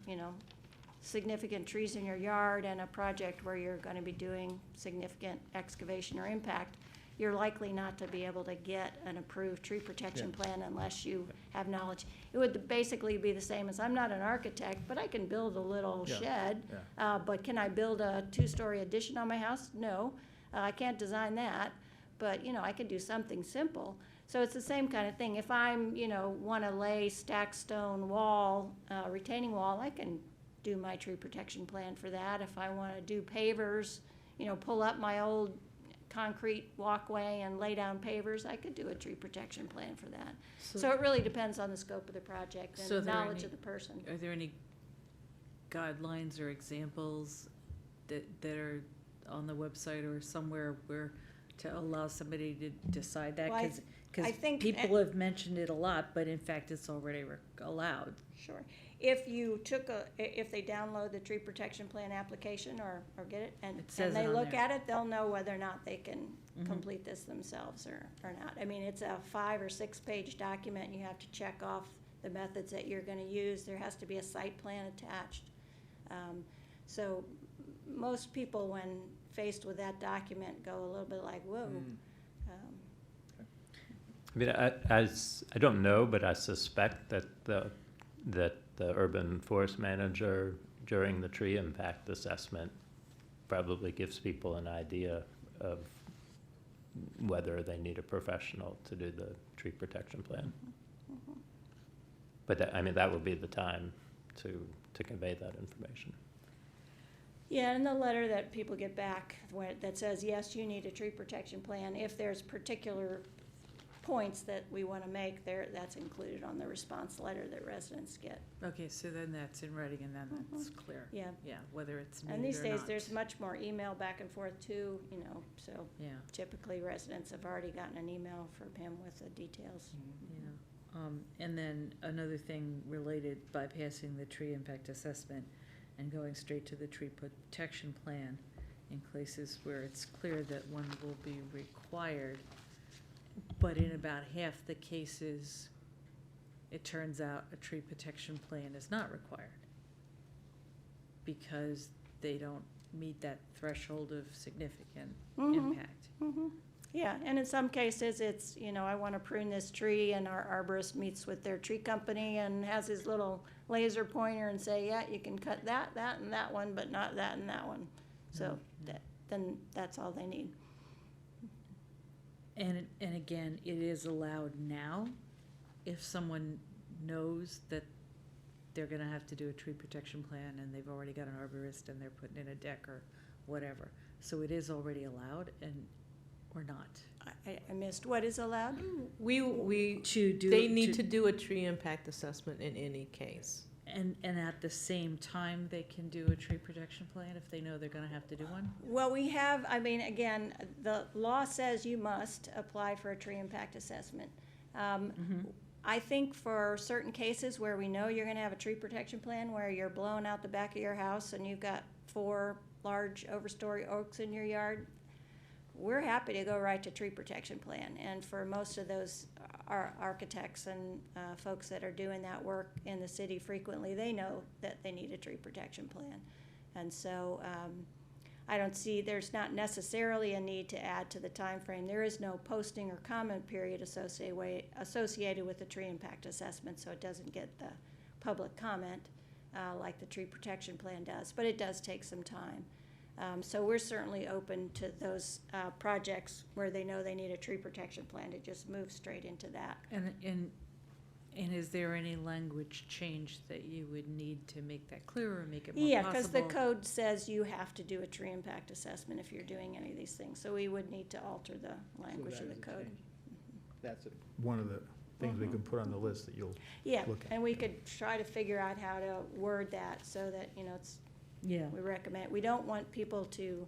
significant trees in your yard and a project where you're going to be doing significant excavation or impact, you're likely not to be able to get an approved tree protection plan unless you have knowledge. It would basically be the same as, I'm not an architect, but I can build a little shed. But can I build a 2-story addition on my house? No, I can't design that, but I can do something simple. So it's the same kind of thing. If I'm, want to lay stacked stone wall, retaining wall, I can do my tree protection plan for that. If I want to do pavers, pull up my old concrete walkway and lay down pavers, I could do a tree protection plan for that. So it really depends on the scope of the project and the knowledge of the person. Are there any guidelines or examples that are on the website or somewhere where to allow somebody to decide that? Well, I Because think- people have mentioned it a lot, but in fact, it's already allowed. Sure. If they download the tree protection plan application or get it, and says they it on look there. at it, they'll know whether or not they can complete this themselves or not. I mean, it's a 5 or 6 page document. You have to check off the methods that you're gonna use. There has to be a site plan attached. So most people, when faced with that document, go a little bit like, whoa. I mean, I don't know, but I suspect that the urban forest manager during the tree impact assessment probably gives people an idea of whether they need a professional to do the tree protection plan. But that would be the time to convey that information. Yeah, and the letter that people get back that says, yes, you need a tree protection plan, if there's particular points that we want to make there, that's included on the response letter that residents get. Okay, so then that's in writing and then that's clear. Yeah. Yeah, whether it's And needed these or days, not. there's much more email back and forth too, you know, so Yeah. typically residents have already gotten an email from him with the details. Yeah, and then another thing related, bypassing the tree impact assessment and going straight to the tree protection plan in places where it's clear that one will be required. But in about half the cases, it turns out a tree protection plan is not required because they don't meet that threshold of significant Mhm. impact. Mhm. Yeah, and in some cases, it's, you know, I want to prune this tree, and our arborist meets with their tree company and has his little laser pointer and say, yeah, you can cut that, that, and that one, but not that and that one. So then that's all they need. And again, it is allowed now if someone knows that they're gonna have to do a tree protection plan and they've already got an arborist and they're putting in a deck or whatever. So it is already allowed or not. I missed, what is allowed? We, To do. they need to do a tree impact assessment in any case. And at the same time, they can do a tree protection plan if they know they're gonna have to do one? Well, we have, I mean, again, the law says you must apply for a tree impact assessment. I think for certain cases where we know you're gonna have a tree protection plan, where you're blowing out the back of your house and you've got 4 large overstory oaks in your yard, we're happy to go right to tree protection plan. And for most of those architects and folks that are doing that work in the city frequently, they know that they need a tree protection plan. And so I don't see, there's not necessarily a need to add to the time frame. There is no posting or comment period associated with the tree impact assessment, so it doesn't get the public comment like the tree protection plan does, but it does take some time. So we're certainly open to those projects where they know they need a tree protection plan to just move straight into that. And is there any language change that you would need to make that clearer or make it more possible? Yeah, because the code says you have to do a tree impact assessment if you're doing any of these things. So we would need to alter the language of the code. That's one of the things we can put on the list that you'll Yeah, look at. and we could try to figure out how to word that so that, you know, it's, Yeah. we recommend, we don't want people to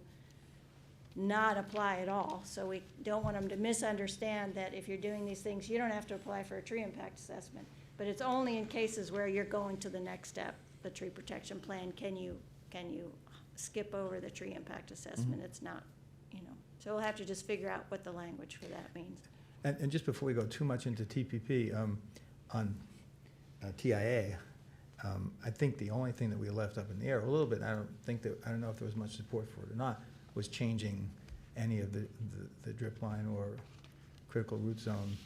not apply at all. So we don't want them to misunderstand that if you're doing these things, you don't have to apply for a tree impact assessment. But it's only in cases where you're going to the next step, the tree protection plan, can you skip over the tree impact assessment? It's not, you know, so we'll have to just figure out what the language for that means. And just before we go too much into TPP, on TIA, I think the only thing that we left up in the air a little bit, I don't know if there was much support for it or not, was changing any of the drip line or critical root zone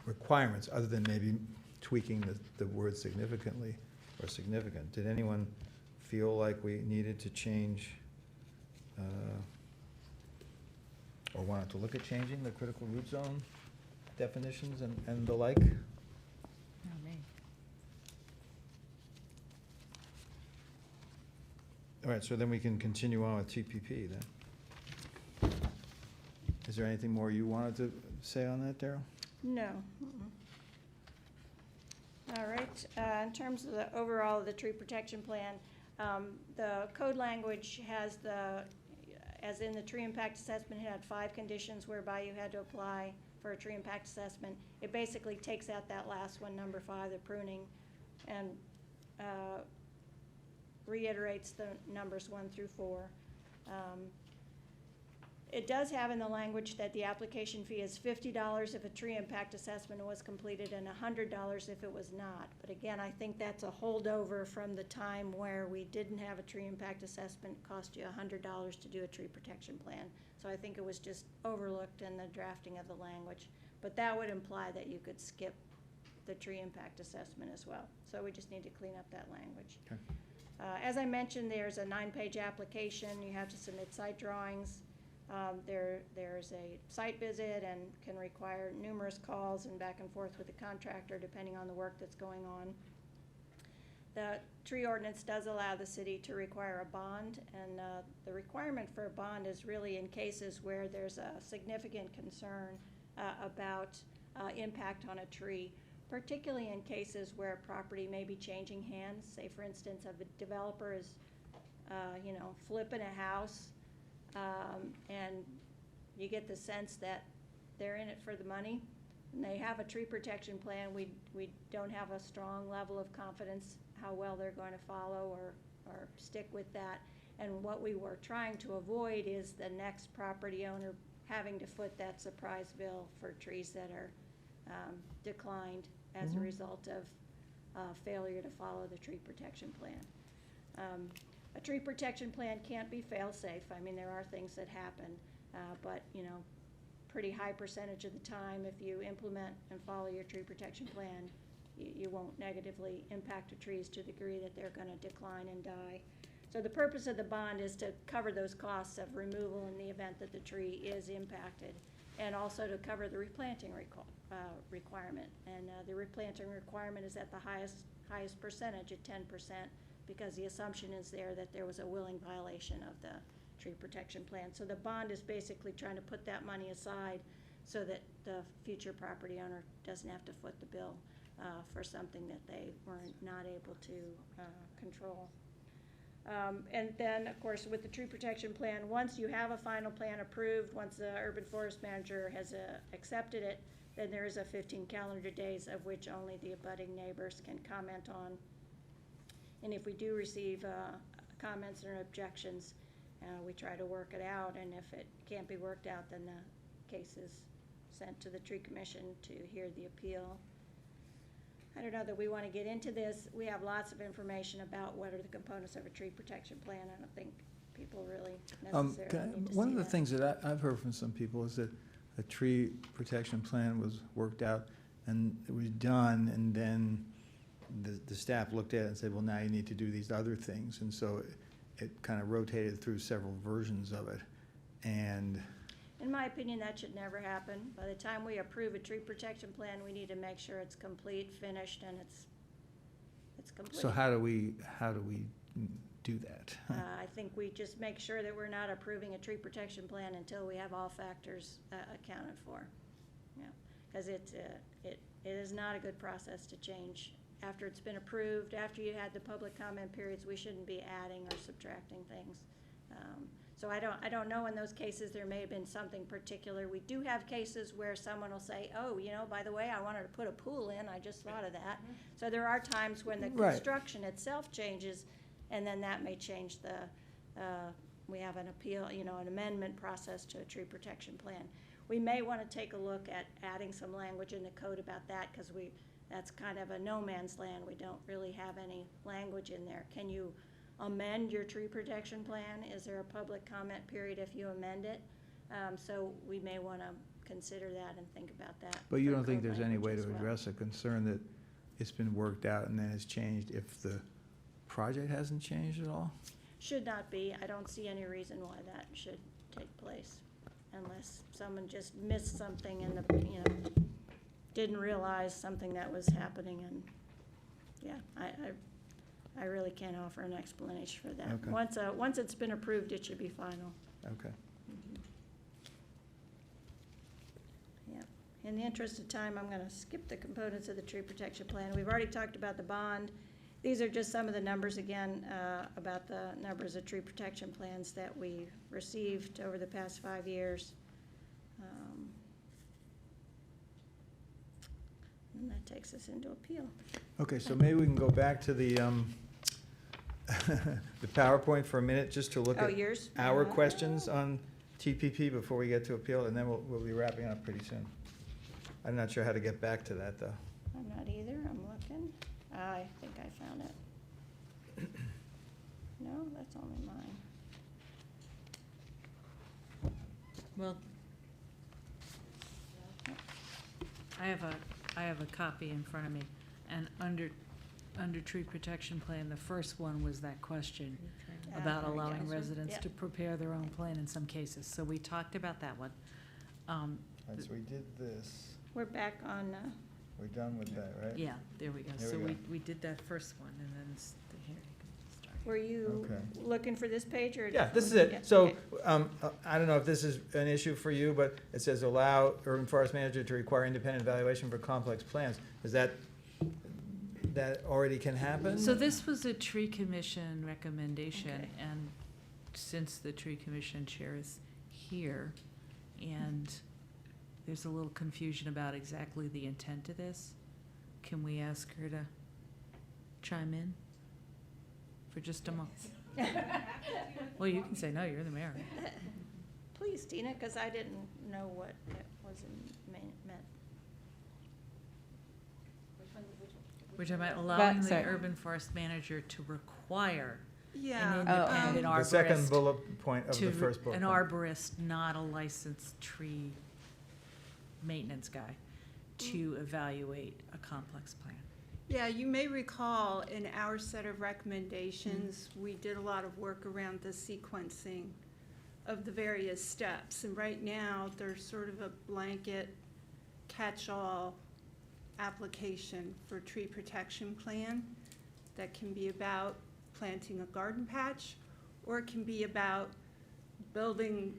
requirements, other than maybe tweaking the word significantly or significant. Did anyone feel like we needed to change or wanted to look at changing the critical root zone definitions and the like? Not me. All right, so then we can continue on with TPP then. Is there anything more you wanted to say on that, Daryl? No. All right, in terms of the overall of the tree protection plan, the code language has as in the tree impact assessment, it had 5 conditions whereby you had to apply for a tree impact assessment. It basically takes out that last one, number 5, the pruning, and reiterates the numbers 1 through 4. It does have in the language that the application fee is $50 if a tree impact assessment was completed and $100 if it was not. But again, I think that's a holdover from the time where we didn't have a tree impact assessment, cost you $100 to do a tree protection plan. So I think it was just overlooked in the drafting of the language. But that would imply that you could skip the tree impact assessment as well. So we just need to clean up that language. Okay. As I mentioned, there's a 9-page application. You have to submit site drawings. There's a site visit and can require numerous calls and back and forth with the contractor depending on the work that's going on. the tree ordinance does allow the city to require a bond, and the requirement for a bond is really in cases where there's a significant concern about impact on a tree, particularly in cases where property may be changing hands. Say, for instance, if a developer is, flipping a house, and you get the sense that they're in it for the money, and they have a tree protection plan, we don't have a strong level of confidence how well they're going to follow or stick with that. And what we were trying to avoid is the next property owner having to foot that surprise bill for trees that are declined as a result of failure to follow the tree protection plan. A tree protection plan can't be fail-safe. I mean, there are things that happen, but, pretty high percentage of the time, if you implement and follow your tree protection plan, you won't negatively impact the trees to the degree that they're going to decline and die. So the purpose of the bond is to cover those costs of removal in the event that the tree is impacted, and also to cover the replanting requirement. And the replanting requirement is at the highest percentage at 10%, because the assumption is that there was a willing violation of the tree protection plan. So the bond is basically trying to put that money aside so that the future property owner doesn't have to foot the bill for something that they were not able to control. And then, of course, with the tree protection plan, once you have a final plan approved, once the urban forest manager has accepted it, then there is a 15 calendar days of which only the abutting neighbors can comment on. And if we do receive comments or objections, we try to work it out, and if it can't be worked out, then the case is sent to the tree commission to hear the appeal. I don't know that we want to get into this. We have lots of information about what are the components of a tree protection plan. I don't think people really necessarily need to One see of the that. things that I've heard from some people is that a tree protection plan was worked out and it was done, and then the staff looked at it and said, well, now you need to do these other things. And so it kind of rotated through several versions of it. And In my opinion, that should never happen. By the time we approve a tree protection plan, we need to make sure it's complete, finished, and it's complete. so how do we do that? I think we just make sure that we're not approving a tree protection plan until we have all factors accounted for. Yeah, because it is not a good process to change after it's been approved. After you had the public comment periods, we shouldn't be adding or subtracting things. So I don't know, in those cases there may have been something particular. We do have cases where someone will say, oh, by the way, I wanted to put a pool in, I just thought of that. So there are times when the Right. construction itself changes, and then that may change we have an appeal, an amendment process to a tree protection plan. We may want to take a look at adding some language in the code about that, because that's kind of a no man's land. We don't really have any language in there. Can you amend your tree protection plan? Is there a public comment period if you amend it? So we may want to consider that and think about that. But you for don't think code there's any way language to as well. address a concern that it's been worked out and then it's changed if the project hasn't changed at all? Should not be. I don't see any reason why that should take place, unless someone just missed something and didn't realize something that was happening. And yeah, I really can't offer an explanation for that. Okay. Once it's been approved, it should be final. Okay. Yeah. In the interest of time, I'm going to skip the components of the tree protection plan. We've already talked about the bond. These are just some of the numbers, again, about the numbers of tree protection plans that we received over the past 5 years. And that takes us into appeal. Okay, so maybe we can go back to the the PowerPoint for a minute, just to look Oh, at yours? our questions on TPP before we get to appeal, and then we'll be wrapping up pretty soon. I'm not sure how to get back to that, though. I'm not either. I'm looking. I think I found it. No, that's only mine. Well, I have a copy in front of me, and under tree protection plan, the first one was that question about there we go. allowing residents Yep. to prepare their own plan in some cases. So we talked about that one. All right, so we did this. We're back on We're done with that, right? Yeah, there we go. There So we go. we did that first one, and then here, you can start. Were you Okay. looking for this page or? a Yeah, this is different one? it. So, Okay. I don't know if this is an issue for you, but it says allow urban forest manager to require independent evaluation for complex plans. Is that already can happen? So this was a tree commission recommendation, Okay. and since the tree commission chair is here, and there's a little confusion about exactly the intent of this, can we ask her to chime in for just a moment? Well, you can say no, you're the mayor. Please, Tina, because I didn't know what it was meant. We're talking about allowing the sorry. urban forest manager to require Yeah. an independent arborist. The second bullet point of to the first bullet an point. arborist, not a licensed tree maintenance guy, to evaluate a complex plan. Yeah, you may recall in our set of recommendations, we did a lot of work around the sequencing of the various steps. And right now, there's sort of a blanket catch-all application for tree protection plan that can be about planting a garden patch, or it can be about building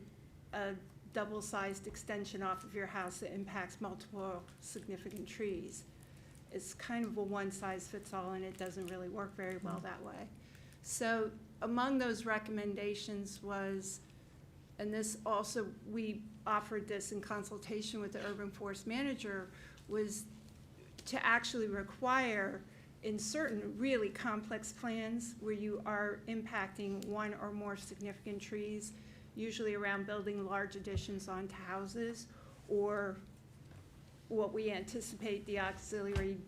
a double-sized extension off of your house that impacts multiple significant trees. It's kind of a one-size-fits-all, and it doesn't really work very well that way. So among those recommendations was, and this also, we offered this in consultation with the urban forest manager, was to actually require in certain really complex plans where you are impacting one or more significant trees, usually around building large additions onto houses, or what we anticipate the auxiliary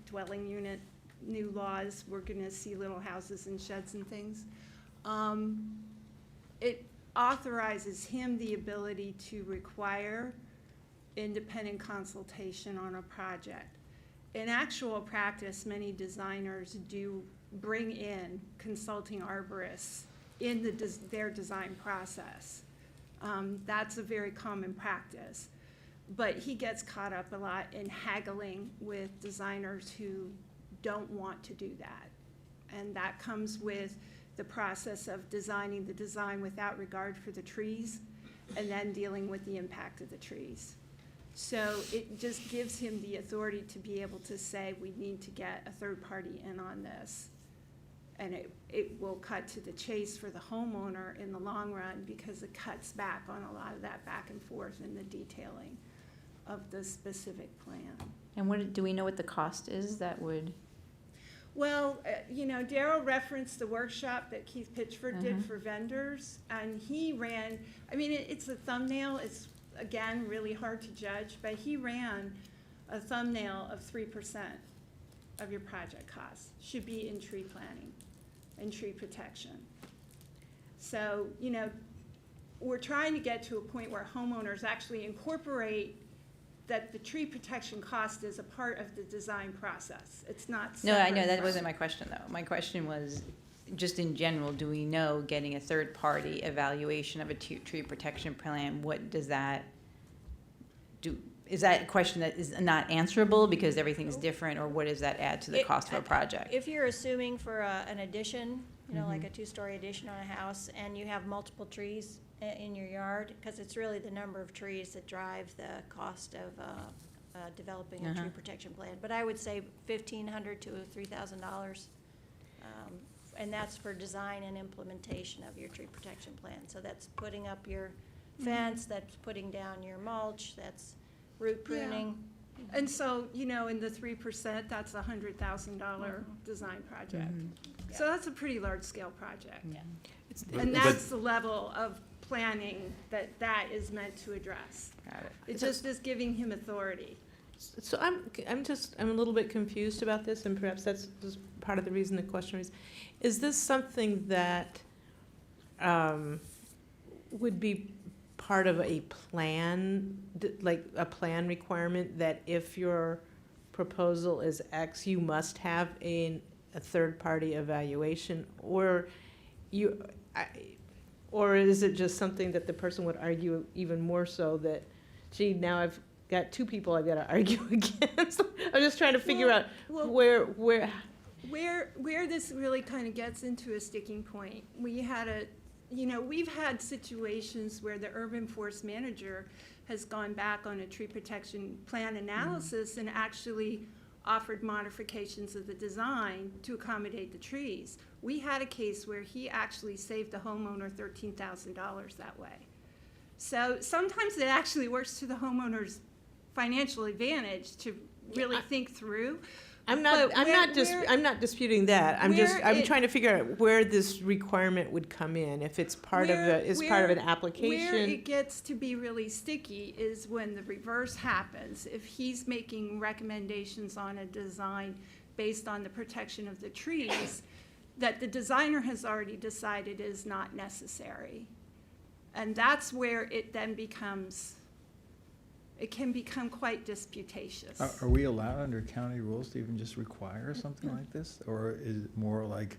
dwelling unit new laws, we're gonna see little houses and sheds and things. It authorizes him the ability to require independent consultation on a project. In actual practice, many designers do bring in consulting arborists in their design process. That's a very common practice. But he gets caught up a lot in haggling with designers who don't want to do that. And that comes with the process of designing the design without regard for the trees, and then dealing with the impact of the trees. So it just gives him the authority to be able to say, we need to get a third party in on this. And it will cut to the chase for the homeowner in the long run, because it cuts back on a lot of that back and forth in the detailing of the specific plan. And do we know what the cost is that would? Well, Daryl referenced the workshop that Keith Pitchford did for vendors, and he ran, it's a thumbnail, it's, again, really hard to judge, but he ran a thumbnail of 3% of your project costs should be in tree planning and tree protection. So, we're trying to get to a point where homeowners actually incorporate that the tree protection cost is a part of the design process. It's not No, I know, separate that from- wasn't my question, though. My question was, just in general, do we know getting a third-party evaluation of a tree protection plan, what does that do? Is that a question that is not answerable because everything's different, or what does that add to the cost of a project? If you're assuming for an addition, like Mhm. a two-story addition on a house, and you have multiple trees in your yard, because it's really the number of trees that drive the cost of developing a tree protection plan. But I would say $1,500 to $3,000, and that's for design and implementation of your tree protection plan. So that's putting up your fence, that's putting down your mulch, that's root pruning. And so, in the 3%, that's a $100,000 design project. So that's a pretty large-scale project. And that's the level of planning that is meant to address. Got it. It just is giving him authority. So I'm a little bit confused about this, and perhaps that's just part of the reason the question is this something that would be part of a plan, like a plan requirement, that if your proposal is X, you must have a third-party evaluation, or or is it just something that the person would argue even more so that, gee, now I've got two people I've got to argue against. I'm just trying to figure out well, where. Where this really kind of gets into a sticking point, we've had situations where the urban forest manager has gone back on a tree protection plan analysis and actually offered modifications of the design to accommodate the trees. We had a case where he actually saved the homeowner $13,000 that way. So sometimes it actually works to the homeowner's financial advantage to really think through. I'm not disputing that. I'm trying to figure out where this requirement would come in, if it's part of an application. Where it gets to be really sticky is when the reverse happens. If he's making recommendations on a design based on the protection of the trees that the designer has already decided is not necessary. And that's where it then it can become quite disputatious. Are we allowed under county rules to even just require something like this? Or is it more like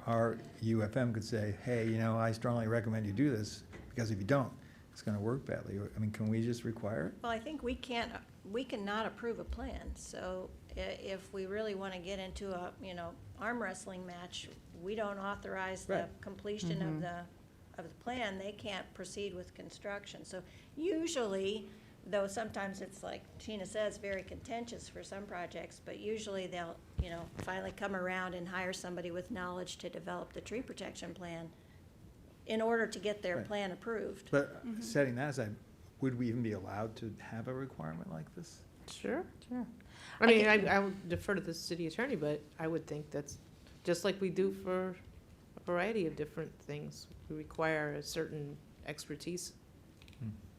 our UFM could say, hey, I strongly recommend you do this, because if you don't, it's going to work badly. I mean, can we just require it? Well, I think we cannot approve a plan. So if we really want to get into a, arm wrestling match, we don't authorize the completion of the plan. They can't proceed with construction. So usually, though sometimes it's like Tina says, very contentious for some projects, but usually they'll, finally come around and hire somebody with knowledge to develop the tree protection plan in order to get their plan approved. But setting that aside, would we even be allowed to have a requirement like this? Sure. I mean, I would defer to the city attorney, but I would think that's just like we do for a variety of different things. We require a certain expertise.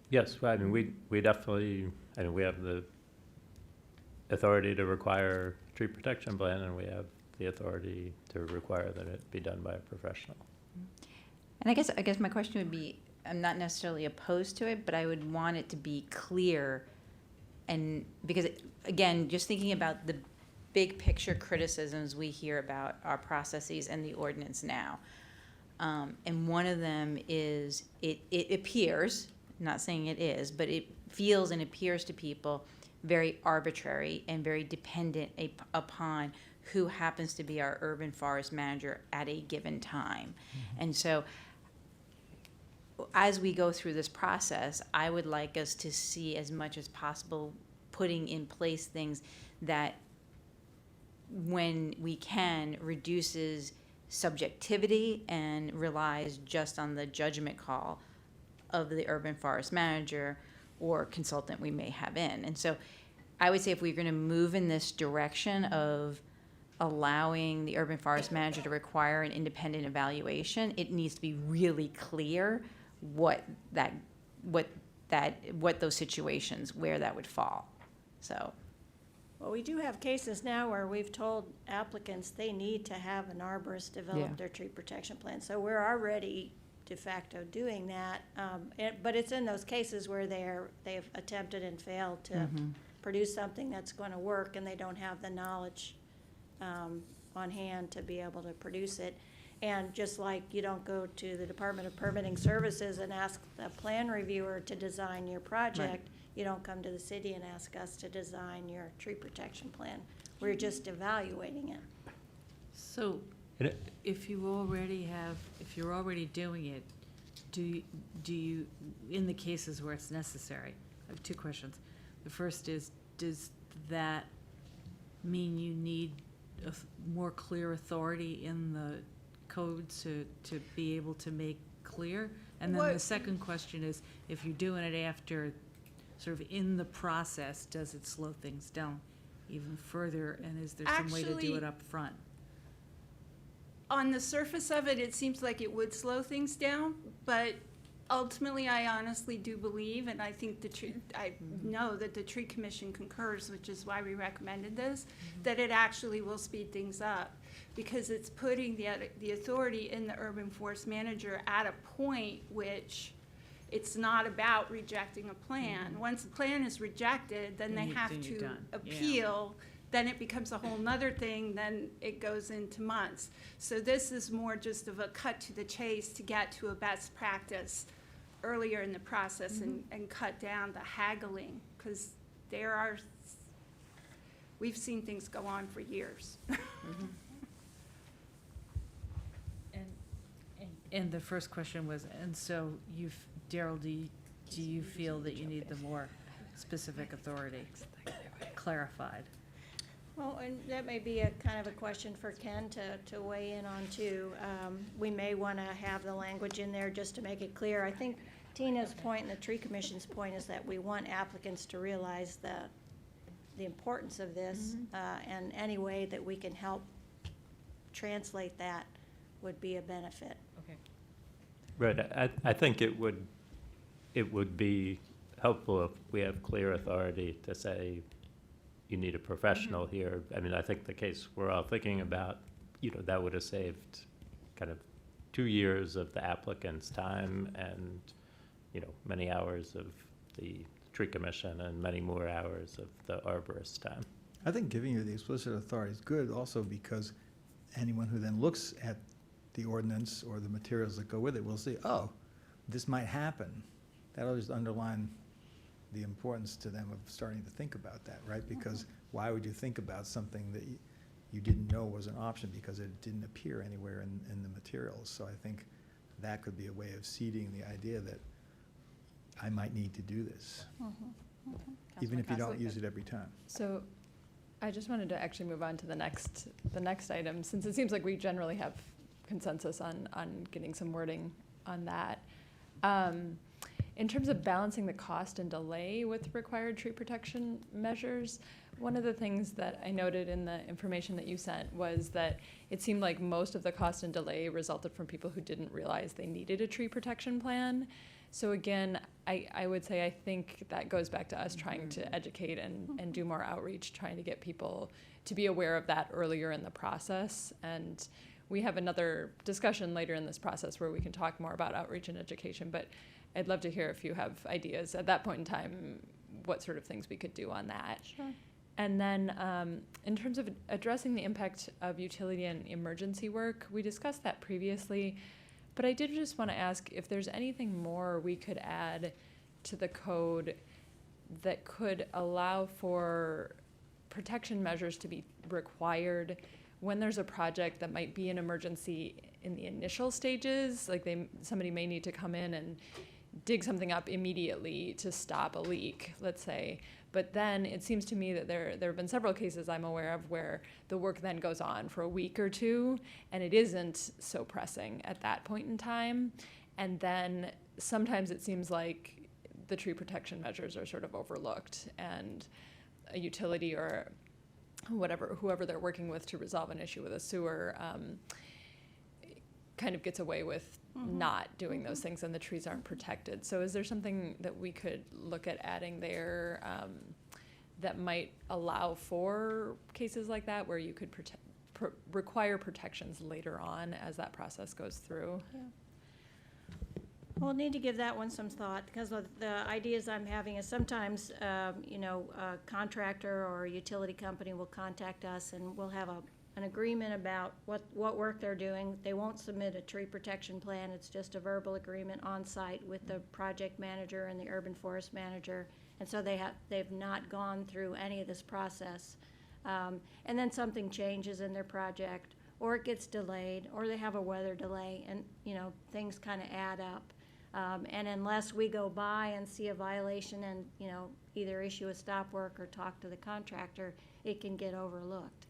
Yes, I mean, we definitely, we have the authority to require a tree protection plan, and we have the authority to require that it be done by a professional. And I guess my question would be, I'm not necessarily opposed to it, but I would want it to be clear. And because, again, just thinking about the big picture criticisms we hear about our processes and the ordinance now. And one of them is it appears, not saying it is, but it feels and appears to people very arbitrary and very dependent upon who happens to be our urban forest manager at a given time. And so as we go through this process, I would like us to see as much as possible putting in place things that, when we can, reduces subjectivity and relies just on the judgment call of the urban forest manager or consultant we may have in. And so I would say if we're going to move in this direction of allowing the urban forest manager to require an independent evaluation, it needs to be really clear what those situations, where that would fall. So. Well, we do have cases now where we've told applicants they need to have an arborist develop their tree protection plan. So we're already de facto doing that. But it's in those cases where they've attempted and failed to produce something that's going to work, and they don't have the knowledge on hand to be able to produce it. And just like you don't go to the Department of Permitting Services and ask the plan reviewer to design your project, you don't come to the city and ask us to design your tree protection plan. We're just evaluating it. So if you're already doing it, do you, in the cases where it's necessary, I have two questions. The first is, does that mean you need a more clear authority in the code to be able to make clear? And then the second question is, if you're doing it after, sort of in the process, does it slow things down even further, and is there some way to do it up front? On the surface of it, it seems like it would slow things down, but ultimately, I honestly do believe, and I think I know that the Tree Commission concurs, which is why we recommended this, that it actually will speed things up, because it's putting the authority in the urban forest manager at a point which it's not about rejecting a plan. Once the plan is rejected, then they have to appeal. Then it becomes a whole nother thing, then it goes into months. So this is more just of a cut to the chase to get to a best practice earlier in the process and cut down the haggling, because we've seen things go on for years. And the first question was, and so Daryl, do you feel that you need the more specific authority clarified? Well, and that may be a kind of a question for Ken to weigh in on too. We may want to have the language in there just to make it clear. I think Tina's point and the Tree Commission's point is that we want applicants to realize the importance of this, and any way that we can help translate that would be a benefit. Okay. Right, I think it would be helpful if we have clear authority to say, you need a professional here. I mean, I think the case we're all thinking about, that would have saved kind of 2 years of the applicant's time and, many hours of the Tree Commission and many more hours of the arborist's time. I think giving you the explicit authority is good also because anyone who then looks at the ordinance or the materials that go with it will see, oh, this might happen. That'll just underline the importance to them of starting to think about that, right? Because why would you think about something that you didn't know was an option because it didn't appear anywhere in the materials? So I think that could be a way of seeding the idea that I might need to do this, even if you don't use it every time. So I just wanted to actually move on to the next item, since it seems like we generally have consensus on getting some wording on that. In terms of balancing the cost and delay with required tree protection measures, one of the things that I noted in the information that you sent was that it seemed like most of the cost and delay resulted from people who didn't realize they needed a tree protection plan. So again, I would say I think that goes back to us trying to educate and do more outreach, trying to get people to be aware of that earlier in the process. And we have another discussion later in this process where we can talk more about outreach and education, but I'd love to hear if you have ideas at that point in time, what sort of things we could do on that. Sure. And then in terms of addressing the impact of utility and emergency work, we discussed that previously, but I did just want to ask if there's anything more we could add to the code that could allow for protection measures to be required when there's a project that might be an emergency in the initial stages, like somebody may need to come in and dig something up immediately to stop a leak, let's say. But then it seems to me that there have been several cases I'm aware of where the work then goes on for a week or two, and it isn't so pressing at that point in time. And then sometimes it seems like the tree protection measures are sort of overlooked, and a utility or whoever they're working with to resolve an issue with a sewer kind of gets away with not doing those things, and the trees aren't protected. So is there something that we could look at adding there that might allow for cases like that where you could require protections later on as that process goes through? Yeah. We'll need to give that one some thought, because the ideas I'm having is sometimes, a contractor or a utility company will contact us and we'll have an agreement about what work they're doing. They won't submit a tree protection plan. It's just a verbal agreement on site with the project manager and the urban forest manager. And so they've not gone through any of this process. And then something changes in their project, or it gets delayed, or they have a weather delay, and things kind of add up. And unless we go by and see a violation and either issue a stop work or talk to the contractor, it can get overlooked.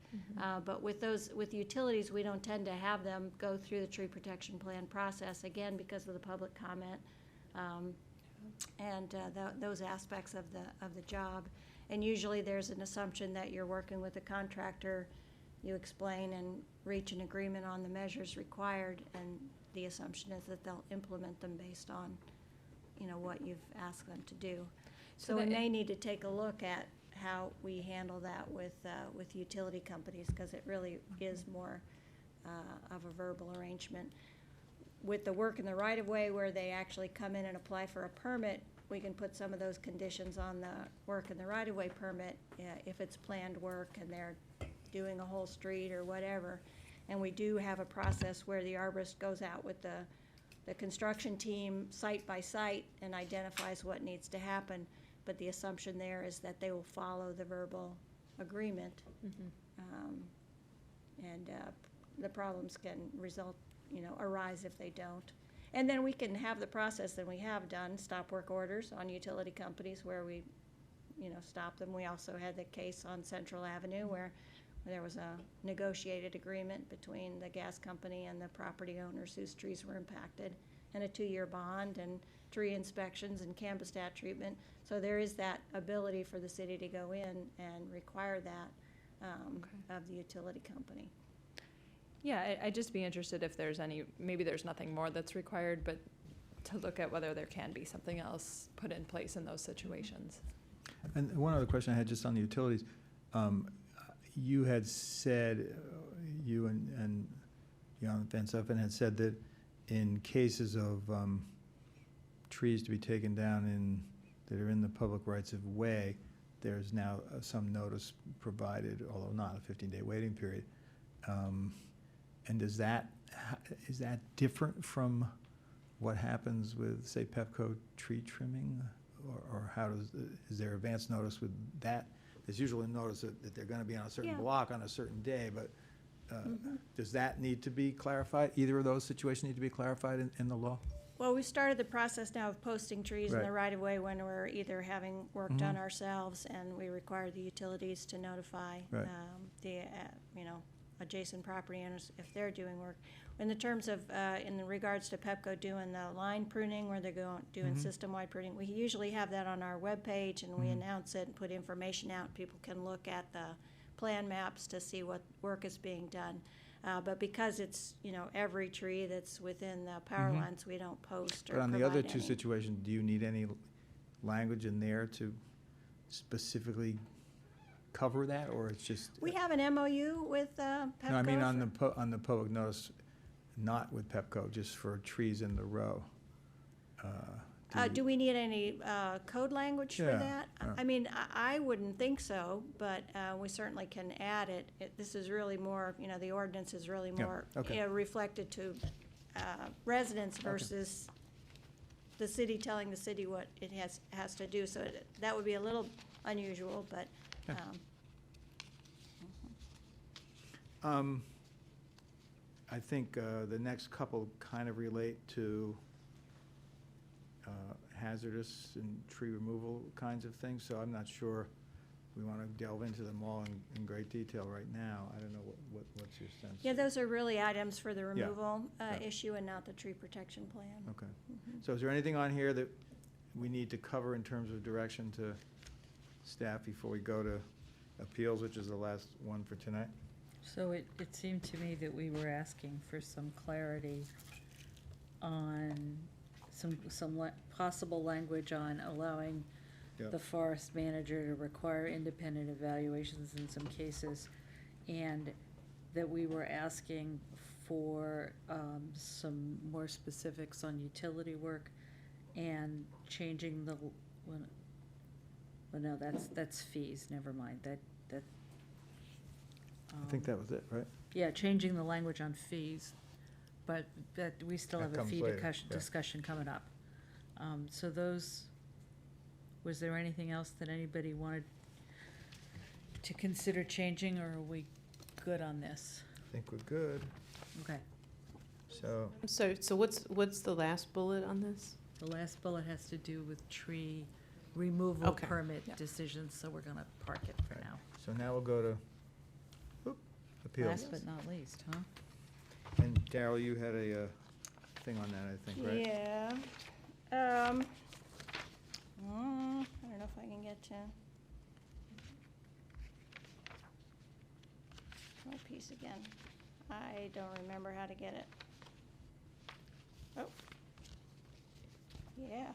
But with utilities, we don't tend to have them go through the tree protection plan process, again, because of the public comment and those aspects of the job. And usually there's an assumption that you're working with a contractor, you explain and reach an agreement on the measures required, and the assumption is that they'll implement them based on what you've asked them to do. So we may need to take a look at how we handle that with utility companies, because it really is more of a verbal arrangement. With the work in the right-of-way, where they actually come in and apply for a permit, we can put some of those conditions on the work in the right-of-way permit if it's planned work and they're doing a whole street or whatever. And we do have a process where the arborist goes out with the the construction team site by site and identifies what needs to happen, but the assumption there is that they will follow the verbal agreement. And the problems can arise if they don't. And then we can have the process that we have done, stop work orders on utility companies where we, stop them. We also had the case on Central Avenue where there was a negotiated agreement between the gas company and the property owners whose trees were impacted, and a 2-year bond and tree inspections and Cambostat treatment. So there is that ability for the city to go in and require that of the utility company. Yeah, I'd just be interested if there's maybe there's nothing more that's required, but to look at whether there can be something else put in place in those situations. And one other question I had just on the utilities. You had said, you and Jan Van Suffen had said that in cases of trees to be taken down that are in the public rights of way, there's now some notice provided, although not a 15-day waiting period. And is that different from what happens with, say, Pepco tree trimming? Or is there advance notice with that? There's usually notice that they're going to be on a certain block on a certain day, but does that need to be clarified? Either of those situations need to be clarified in the law? Well, we started the process now of posting trees in Right. the right-of-way when we're either having work done ourselves, and we require the utilities to notify Right. the, adjacent property owners if they're doing work. In the terms of, in regards to Pepco doing the line pruning, where they're doing system-wide pruning, we usually have that on our webpage, and we announce it and put information out. People can look at the plan maps to see what work is being done. But because it's, every tree that's within the power lines, we don't post or But on the provide other two any. situations, do you need any language in there to specifically cover that, or it's just? We have an MOU with Pepco. No, I mean on for- the public notice, not with Pepco, just for trees in the row. Do we need any code language for Yeah, that? yeah. I mean, I wouldn't think so, but we certainly can add it. This is really more, the ordinance is really Yeah, more okay. Reflected to residents versus the city telling the city what it has to do. So that would be a little unusual, but I think the next couple kind of relate to hazardous and tree removal kinds of things, so I'm not sure we want to delve into them all in great detail right now. I don't know, what's your sense? yeah, those are really items for the Yeah, removal yeah. issue and not the tree protection plan. Okay. So is there anything on here that we need to cover in terms of direction to staff before we go to appeals, which is the last one for tonight? So it seemed to me that we were asking for some clarity on some possible language on allowing Yep. the forest manager to require independent evaluations in some cases, and that we were asking for some more specifics on utility work and changing the, well, no, that's fees, never mind, that. I think that was it, right? Yeah, changing the language on fees, but that, we still That have a comes fee later, yeah. discussion coming up. So those, was there anything else that anybody wanted to consider changing, or are we good on this? I think we're good. Okay. So, So what's the last bullet on this? The last bullet has to do with tree removal Okay. permit Yeah. decisions, so we're gonna park it for Right. now. so now we'll go to appeals. Last but not least, huh? And Darrell, you had a thing on that, I think, right? Yeah. I don't know if I can get to my piece again. I don't remember how to get it. Oh. Yeah.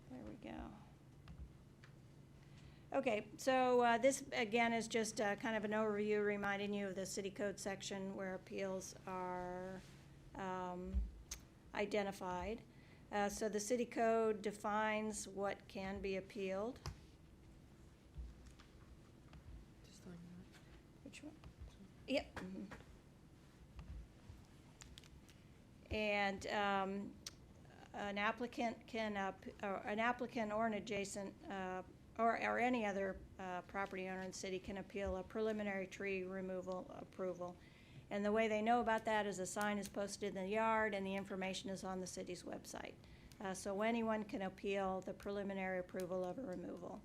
There we go. Okay, so this, again, is just kind of an overview, reminding you of the city code section where appeals are identified. So the city code defines what can be appealed. Which one? Yep. And an applicant can, or an applicant or an adjacent, or any other property owner in the city can appeal a preliminary tree removal approval. And the way they know about that is a sign is posted in the yard and the information is on the city's website. So anyone can appeal the preliminary approval of a removal.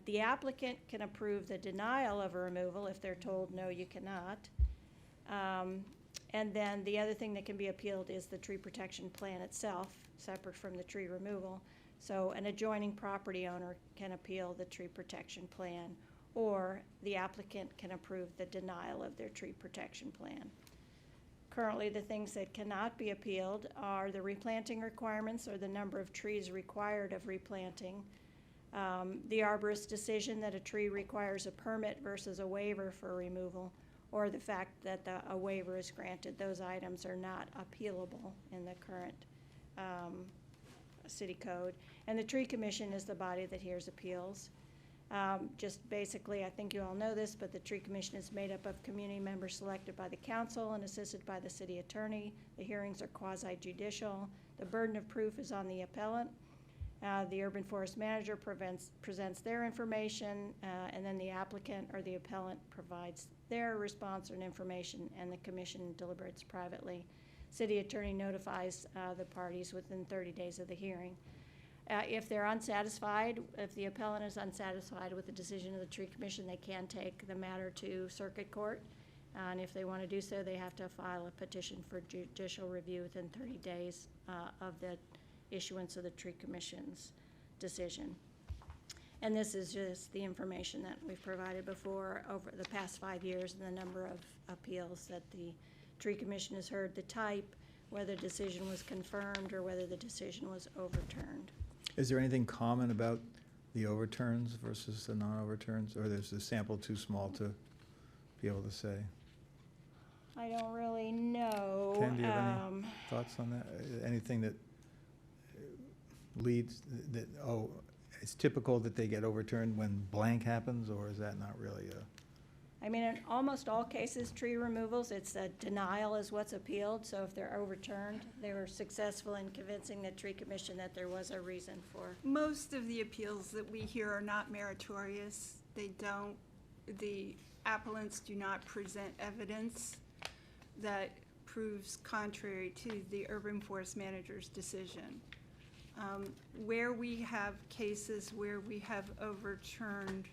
The applicant can approve the denial of a removal if they're told, no, you cannot. And then the other thing that can be appealed is the tree protection plan itself, separate from the tree removal. So an adjoining property owner can appeal the tree protection plan, or the applicant can approve the denial of their tree protection plan. Currently, the things that cannot be appealed are the replanting requirements, or the number of trees required of replanting, the arborist's decision that a tree requires a permit versus a waiver for removal, or the fact that a waiver is granted. Those items are not appealable in the current city code. And the tree commission is the body that hears appeals. Just basically, I think you all know this, but the tree commission is made up of community members selected by the council and assisted by the city attorney. The hearings are quasi-judicial. The burden of proof is on the appellant. The urban forest manager presents their information, and then the applicant or the appellant provides their response and information, and the commission deliberates privately. City attorney notifies the parties within 30 days of the hearing. If they're unsatisfied, if the appellant is unsatisfied with the decision of the tree commission, they can take the matter to circuit court. And if they want to do so, they have to file a petition for judicial review within 30 days of the issuance of the tree commission's decision. And this is just the information that we've provided before over the past 5 years and the number of appeals that the tree commission has heard, the type, whether the decision was confirmed or whether the decision was overturned. Is there anything common about the overturns versus the non-overturns, or is the sample too small to be able to say? I don't really know. Ken, do you have any thoughts on that? Anything that leads, that, oh, it's typical that they get overturned when blank happens, or is that not really a? I mean, in almost all cases, tree removals, it's a denial is what's appealed. So if they're overturned, they were successful in convincing the tree commission that there was a reason for. Most of the appeals that we hear are not meritorious. The appellants do not present evidence that proves contrary to the urban forest manager's decision. Where we have cases where we have overturned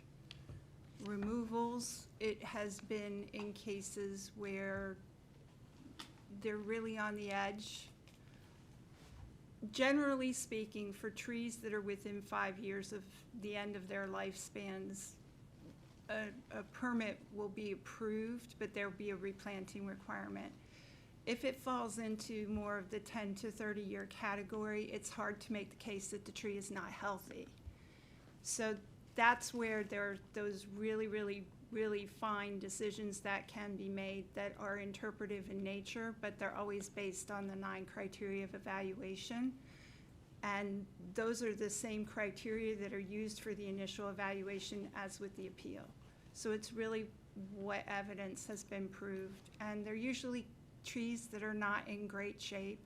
removals, it has been in cases where they're really on the edge. Generally speaking, for trees that are within 5 years of the end of their lifespans, a permit will be approved, but there will be a replanting requirement. If it falls into more of the 10 to 30 year category, it's hard to make the case that the tree is not healthy. So that's where there are those really, really, really fine decisions that can be made that are interpretive in nature, but they're always based on the 9 criteria of evaluation. And those are the same criteria that are used for the initial evaluation as with the appeal. So it's really what evidence has been proved. And they're usually trees that are not in great shape,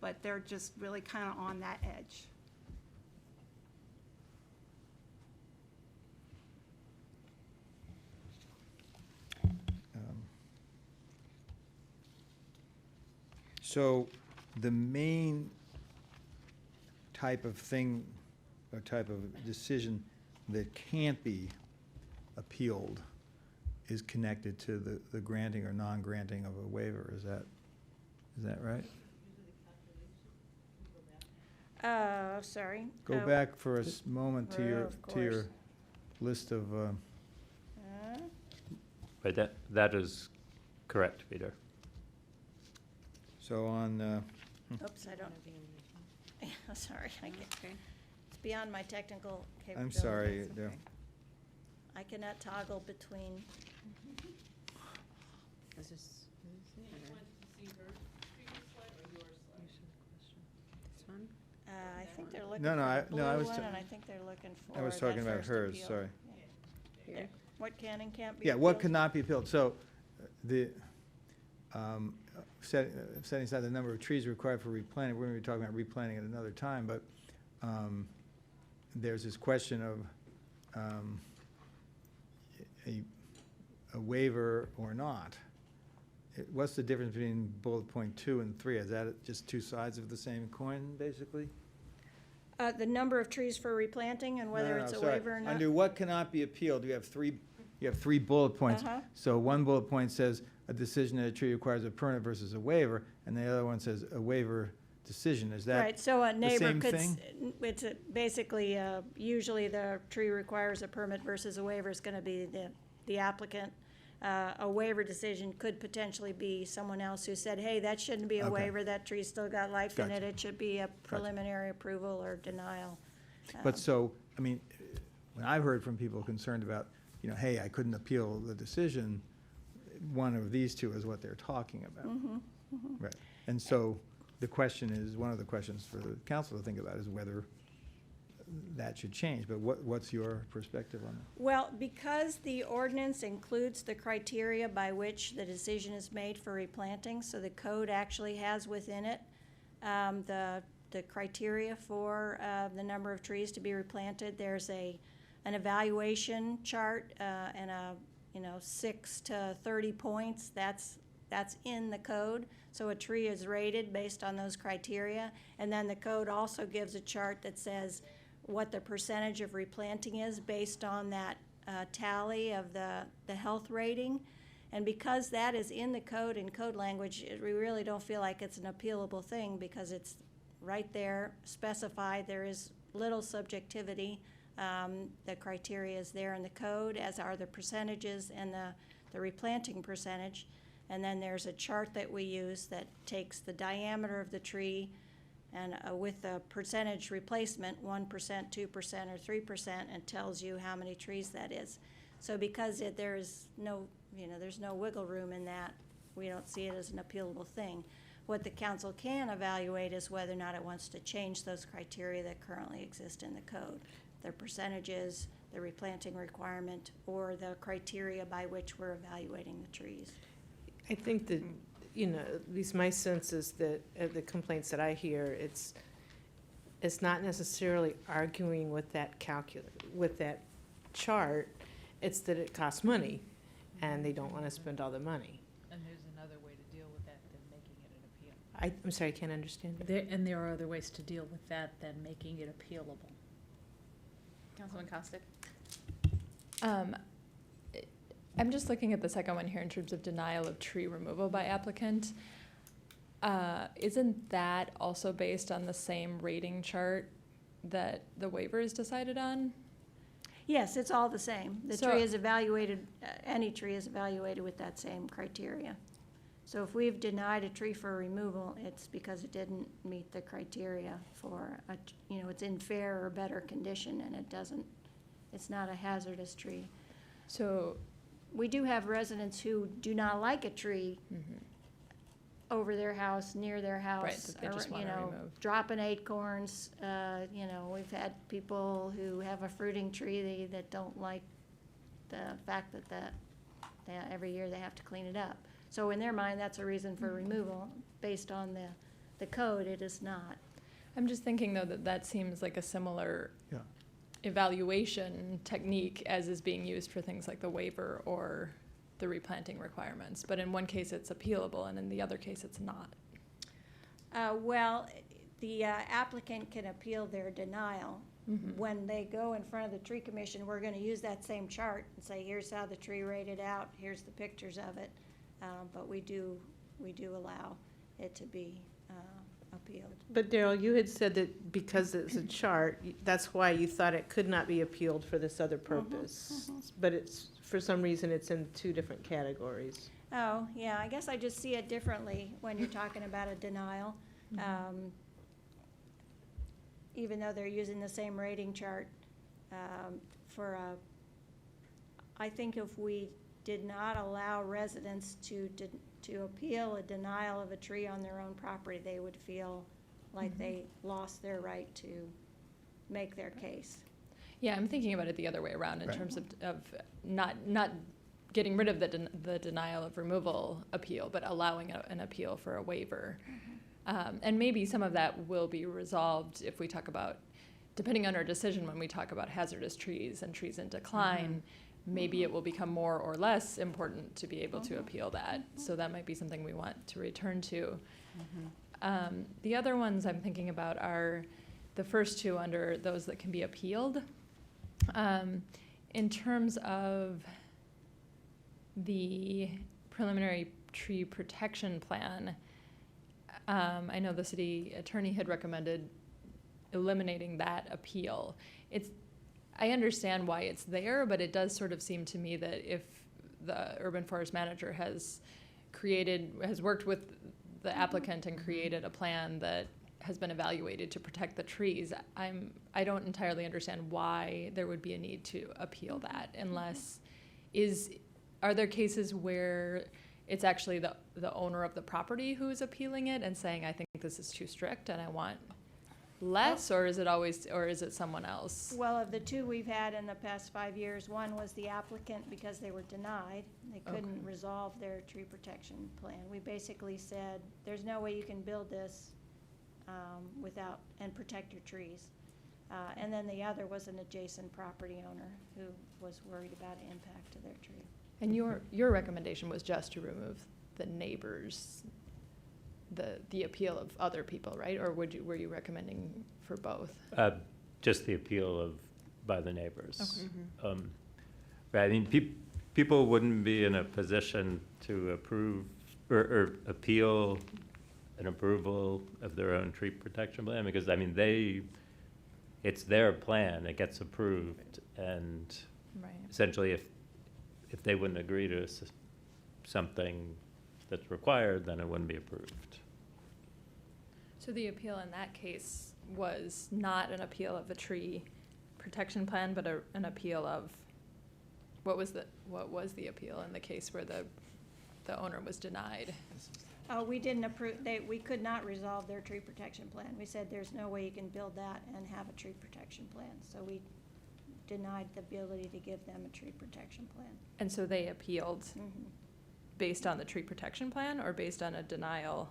but they're just really kind of on that edge. So the main type of thing, or type of decision that can't be appealed is connected to the granting or non-granting of a waiver. Is that right? Sorry. Go back for a moment to your of course. list of. Right, that is correct, Peter. So on. Oops, I don't. Sorry, it's beyond my technical capabilities. I'm sorry. There. I cannot toggle between. I think they're looking No, no, for the blue I was one, and I think they're looking for I was that talking about first hers. appeal. Sorry. Yeah. What can and can't be Yeah, what appealed? cannot be appealed? So the setting aside the number of trees required for replanting, we're going to be talking about replanting at another time, but there's this question of a waiver or not. What's the difference between bullet point 2 and 3? Is that just two sides of the same coin, basically? The number of trees for replanting and whether No, it's a sorry. waiver or not? Under what cannot be appealed, you have three bullet points. Uh-huh. So one bullet point says a decision that a tree requires a permit versus a waiver, and the other one says a waiver decision. Is that Right, so a the neighbor same could, thing? it's basically, usually the tree requires a permit versus a waiver is gonna be the applicant. A waiver decision could potentially be someone else who said, hey, that shouldn't be a Okay. waiver, that tree's still got life in it, Gotcha. it should be a preliminary approval or denial. But so, I mean, when I've heard from people concerned about, hey, I couldn't appeal the decision, one of these two is what they're talking about. Right. And so the question is, one of the questions for the council to think about is whether that should change. But what's your perspective on that? Well, because the ordinance includes the criteria by which the decision is made for replanting, so the code actually has within it the criteria for the number of trees to be replanted. There's an evaluation chart and 6 to 30 points. That's in the code. So a tree is rated based on those criteria. And then the code also gives a chart that says what the percentage of replanting is based on that tally of the health rating. And because that is in the code, in code language, we really don't feel like it's an appealable thing because it's right there specified. There is little subjectivity. The criteria is there in the code, as are the percentages and the replanting percentage. And then there's a chart that we use that takes the diameter of the tree and with the percentage replacement, 1%, 2%, or 3%, and tells you how many trees that is. So because there's no wiggle room in that, we don't see it as an appealable thing. What the council can evaluate is whether or not it wants to change those criteria that currently exist in the code. The percentages, the replanting requirement, or the criteria by which we're evaluating the trees. I think that, at least my sense is that the complaints that I hear, it's not necessarily arguing with that with that chart, it's that it costs money, and they don't want to spend all the money. And there's another way to deal with that than making it an appeal. I'm sorry, I can't understand. And there are other ways to deal with that than making it appealable. Councilman Costick? I'm just looking at the second one here in terms of denial of tree removal by applicant. Isn't that also based on the same rating chart that the waiver is decided on? Yes, it's all the same. The So- tree is evaluated, any tree is evaluated with that same criteria. So if we've denied a tree for removal, it's because it didn't meet the criteria for, it's in fair or better condition, and it's not a hazardous tree. So, We do have residents who do not like a tree over their house, near their house. that they just or, wanna remove. dropping acorns. We've had people who have a fruiting tree that don't like the fact that every year they have to clean it up. So in their mind, that's a reason for removal. Based on the code, it is not. I'm just thinking though that seems like a similar Yeah. evaluation technique as is being used for things like the waiver or the replanting requirements. But in one case it's appealable and in the other case it's not. Well, the applicant can appeal their denial. When they go in front of the tree commission, we're gonna use that same chart and say, here's how the tree rated out, here's the pictures of it. But we do allow it to be appealed. But Daryl, you had said that because it's a chart, that's why you thought it could not be appealed for this other purpose. But for some reason, it's in two different categories. Oh, yeah, I guess I just see it differently when you're talking about a denial. Even though they're using the same rating chart I think if we did not allow residents to appeal a denial of a tree on their own property, they would feel like they lost their right to make their case. Yeah, I'm thinking about it the other way around in Right. terms of not getting rid of the denial of removal appeal, but allowing an appeal for a waiver. And maybe some of that will be resolved if we talk about, depending on our decision when we talk about hazardous trees and trees in decline, maybe it will become more or less important to be able to appeal that. So that might be something we want to return to. The other ones I'm thinking about are the first two under those that can be appealed. In terms of the preliminary tree protection plan, I know the city attorney had recommended eliminating that appeal. I understand why it's there, but it does sort of seem to me that if the urban forest manager has worked with the applicant and created a plan that has been evaluated to protect the trees, I don't entirely understand why there would be a need to appeal that unless are there cases where it's actually the owner of the property who's appealing it and saying, I think this is too strict and I want less, or is it someone else? Well, of the two we've had in the past 5 years, one was the applicant because they were denied. They couldn't resolve their tree protection plan. We basically said, there's no way you can build this without, and protect your trees. And then the other was an adjacent property owner who was worried about an impact to their tree. And your recommendation was just to remove the neighbors, the appeal of other people, right? Or were you recommending for both? Just the appeal by the neighbors. Okay. Right, I mean, people wouldn't be in a position to approve or appeal an approval of their own tree protection plan because, I mean, it's their plan, it gets approved, and essentially if they wouldn't agree to something that's required, then it wouldn't be approved. So the appeal in that case was not an appeal of a tree protection plan, but an appeal of, what was the appeal in the case where the owner was denied? We didn't approve, we could not resolve their tree protection plan. We said there's no way you can build that and have a tree protection plan. So we denied the ability to give them a tree protection plan. And so they appealed based on the tree protection plan or based on a denial?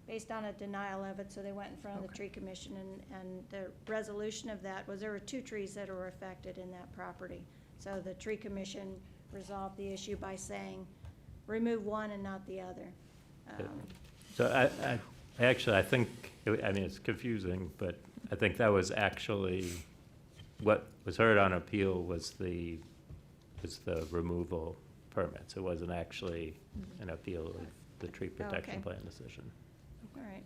Based on a denial of it, so they went in front of the tree commission, and the resolution of that was there were 2 trees that were affected in that property. So the tree commission resolved the issue by saying, remove one and not the other. So I think, I mean, it's confusing, but I think that was actually, what was heard on appeal was the removal permits. It wasn't actually an appeal of the tree protection plan decision. All right.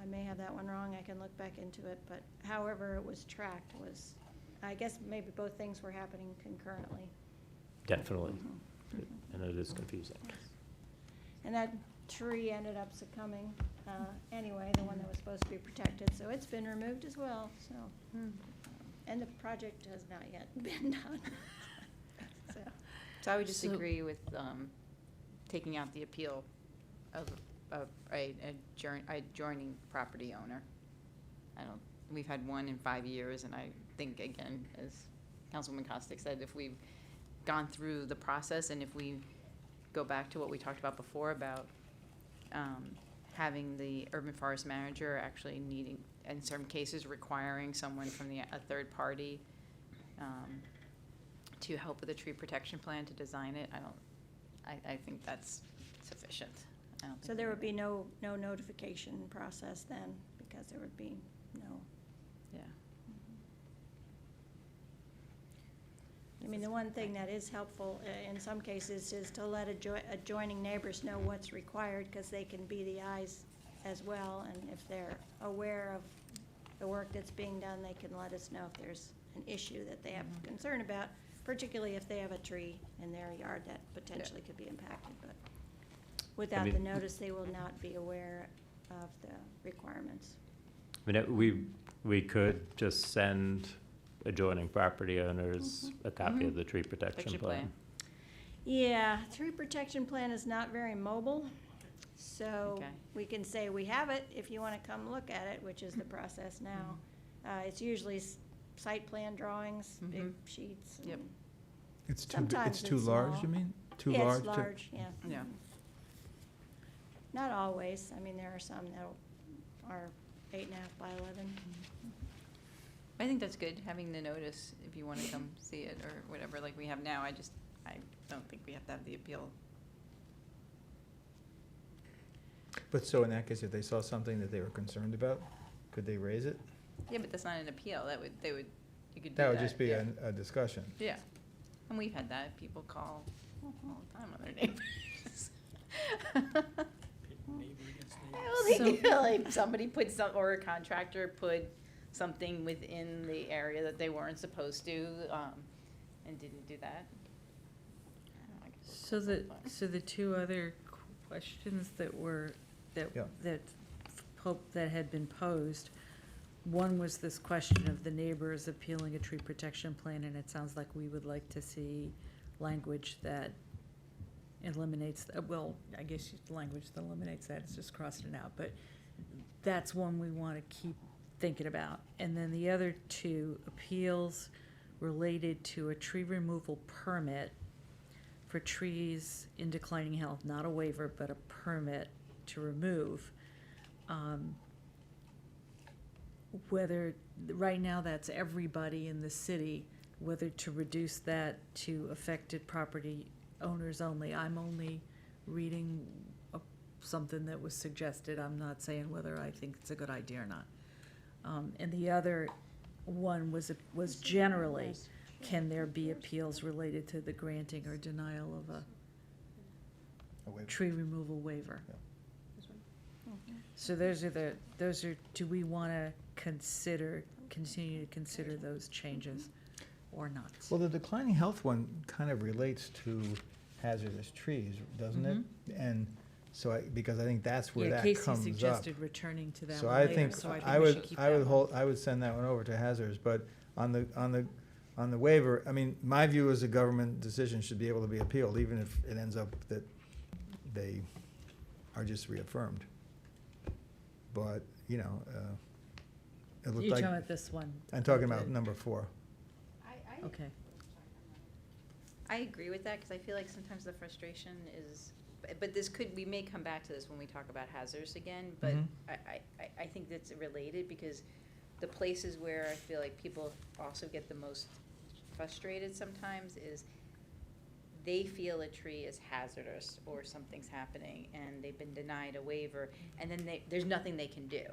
I may have that one wrong. I can look back into it, but however it was tracked was, I guess maybe both things were happening concurrently. Definitely. And it is confusing. And that tree ended up succumbing anyway, the one that was supposed to be protected, so it's been removed as well, so. And the project has not yet been done. So I would just agree with taking out the appeal of a adjoining property owner. We've had one in 5 years, and I think, again, as Councilwoman Costick said, if we've gone through the process and if we go back to what we talked about before about having the urban forest manager actually needing, in certain cases, requiring someone from a third party to help with the tree protection plan to design it, I think that's sufficient. So there would be no notification process then, because there would be no. Yeah. I mean, the one thing that is helpful in some cases is to let adjoining neighbors know what's required, because they can be the eyes as well, and if they're aware of the work that's being done, they can let us know if there's an issue that they have concern about, particularly if they have a tree in their yard that potentially could be impacted, but without the notice, they will not be aware of the requirements. I mean, we could just send adjoining property owners a copy of the tree protection plan. Yeah, tree protection plan is not very mobile, so we can say we have it if you want to come look at it, which is the process now. It's usually site plan drawings, big sheets. It's too, Sometimes it's too it's large, small. you mean? Too Yeah, large? it's large, yeah. Yeah. Not always. I mean, there are some that are 8.5 by 11. I think that's good, having the notice if you want to come see it or whatever, like we have now. I don't think we have to have the appeal. But so in that case, if they saw something that they were concerned about, could they raise it? Yeah, but that's not an appeal. You could do that. That would just be yeah. a discussion. Yeah, and we've had that. People call all the time on their neighbors. Well, they do, like, somebody put or a contractor put something within the area that they weren't supposed to, and didn't do that. I don't know, I could look So this up, but- so the two other questions that were, that, Yeah. that had been posed, one was this question of the neighbors appealing a tree protection plan, and it sounds like we would like to see language that eliminates, well, I guess the language that eliminates that is just crossing it out, but that's one we want to keep thinking about. And then the other two appeals related to a tree removal permit for trees in declining health, not a waiver, but a permit to remove. Whether, right now that's everybody in the city, whether to reduce that to affected property owners only. I'm only reading something that was suggested. I'm not saying whether I think it's a good idea or not. And the other one was generally, can there be appeals related to the granting or denial of A waiver. tree removal waiver? Yeah. So do we want to continue to consider those changes or not? Well, the declining health one kind of relates to hazardous trees, doesn't it? And so because I think that's where Yeah, that Casey comes up. suggested returning to that So one I later, think so I I think we should would, keep I that would one. I would send that one over to hazardous, but on the waiver, I mean, my view is a government decision should be able to be appealed, even if it ends up that they are just reaffirmed. But, you know, it looked You're like, talking about this one? I'm talking about number 4. Okay. I agree with that, because I feel like sometimes the frustration is, but we may come back to this when we talk about hazards again, but Mhm. I think that's related, because the places where I feel like people also get the most frustrated sometimes is they feel a tree is hazardous or something's happening and they've been denied a waiver, and then there's nothing they can do.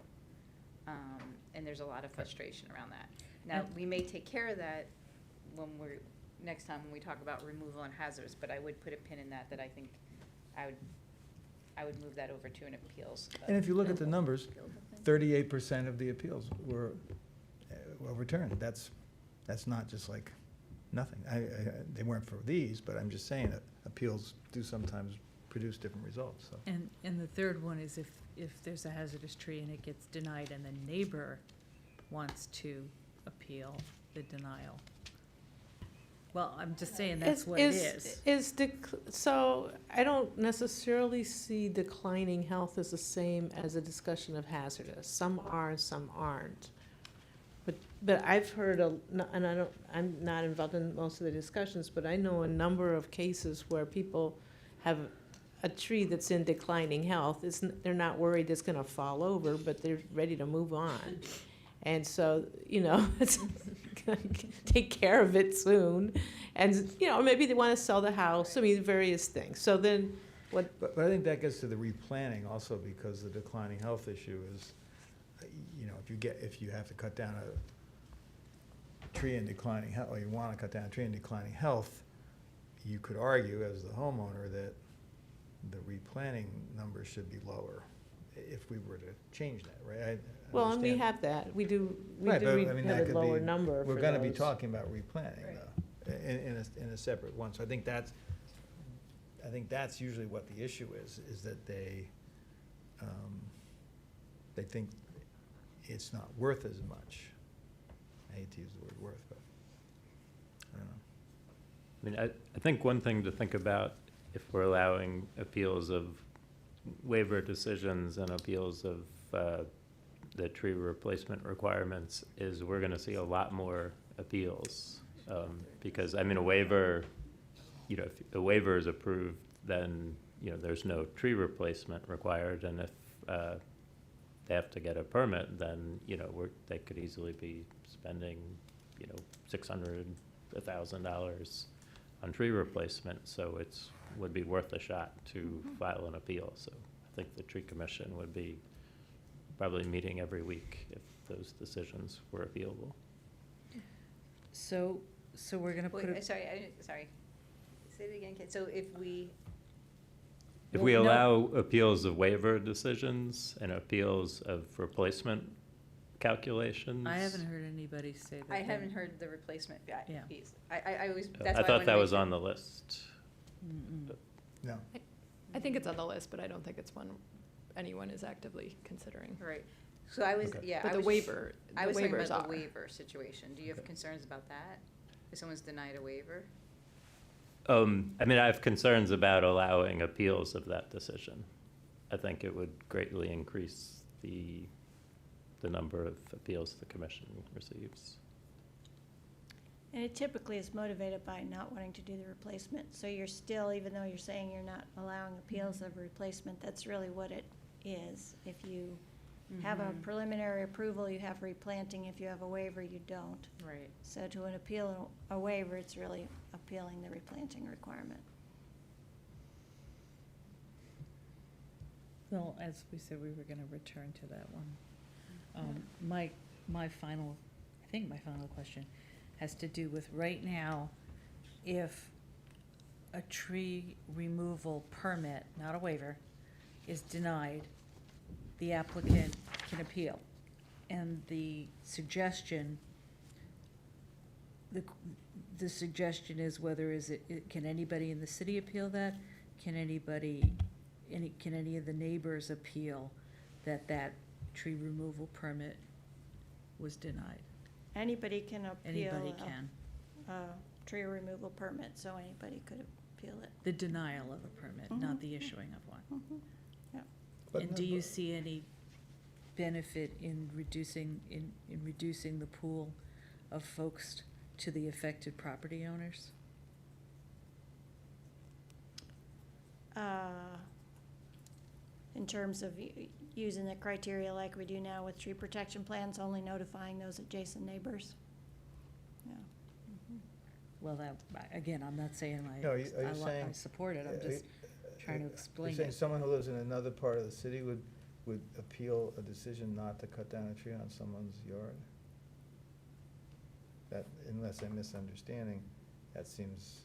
And there's a lot of frustration around that. Now, we may take care of that next time when we talk about removal and hazards, but I would put a pin in that I think I would move that over to an appeals. And if you look at the numbers, 38% of the appeals were overturned. That's not just like nothing. They weren't for these, but I'm just saying that appeals do sometimes produce different results, so. And the third one is if there's a hazardous tree and it gets denied and the neighbor wants to appeal the denial. Well, I'm just saying that's what it is. So I don't necessarily see declining health as the same as a discussion of hazardous. Some are, some aren't. But I've heard, I'm not involved in most of the discussions, but I know a number of cases where people have a tree that's in declining health. They're not worried it's gonna fall over, but they're ready to move on. And so, it's take care of it soon. And, maybe they want to sell the house, various things. So then what? But I think that gets to the replanning also, because the declining health issue is, if you have to cut down a tree in declining health, or you want to cut down a tree in declining health, you could argue as the homeowner that the replanting numbers should be lower if we were to change that, right? I Well, and we understand. have that. We do Right, but I mean, that have a could lower be, number we're for gonna be those. talking about replanting though, in a separate one. So I think that's usually what the issue is that they think it's not worth as much. I hate to use the word worth, but I don't know. I mean, I think one thing to think about if we're allowing appeals of waiver decisions and appeals of the tree replacement requirements is we're gonna see a lot more appeals. Because, a waiver you know, if a waiver is approved, then, you know, there's no tree replacement required, and if they have to get a permit, then, you know, they could easily be spending, you know, $600, $1,000 on tree replacement, so would be worth a shot to file an appeal. So I think the tree commission would be probably meeting every week if those decisions were appealable. So we're gonna put Wait, it, sorry, sorry. Say it again, Kate. So if we, If Well, we no. allow appeals of waiver decisions and appeals of replacement calculations. I haven't heard anybody say that. I they- haven't heard the replacement Yeah. piece. I always, that's I why thought wanted that to make was sure. on the list. Mm-mm. No. I think it's on the list, but I don't think it's one anyone is actively considering. Right. So I was, Okay. yeah. But I the was- waiver, I the was talking waivers about the are. waiver situation. Do you have concerns about that? If someone's denied a waiver? I mean, I have concerns about allowing appeals of that decision. I think it would greatly increase the number of appeals the commission receives. And it typically is motivated by not wanting to do the replacement. So you're still, even though you're saying you're not allowing appeals of replacement, that's really what it is. If you have a Mhm. preliminary approval, you have replanting. If you have a waiver, you don't. Right. So to an appeal, a waiver, it's really appealing the replanting requirement. Well, as we said, we were gonna return to that one. My final, I think my final question has to do with right now, if a tree removal permit, not a waiver, is denied, the applicant can appeal. And the suggestion, the suggestion is whether can anybody in the city appeal that? Can any of the neighbors appeal that tree removal permit was denied? Anybody can appeal Anybody can. a tree removal permit, so anybody could appeal it. The denial of a permit, not the issuing of one. Yeah. And do you see any benefit in reducing the pool of folks to the affected property owners? In terms of using the criteria like we do now with tree protection plans, only notifying those adjacent neighbors? Yeah. Well, again, I'm not saying No, are you I saying- support it, I'm just trying to explain You're saying it. someone who lives in another part of the city would appeal a decision not to cut down a tree on someone's yard? That, unless I'm misunderstanding, that seems,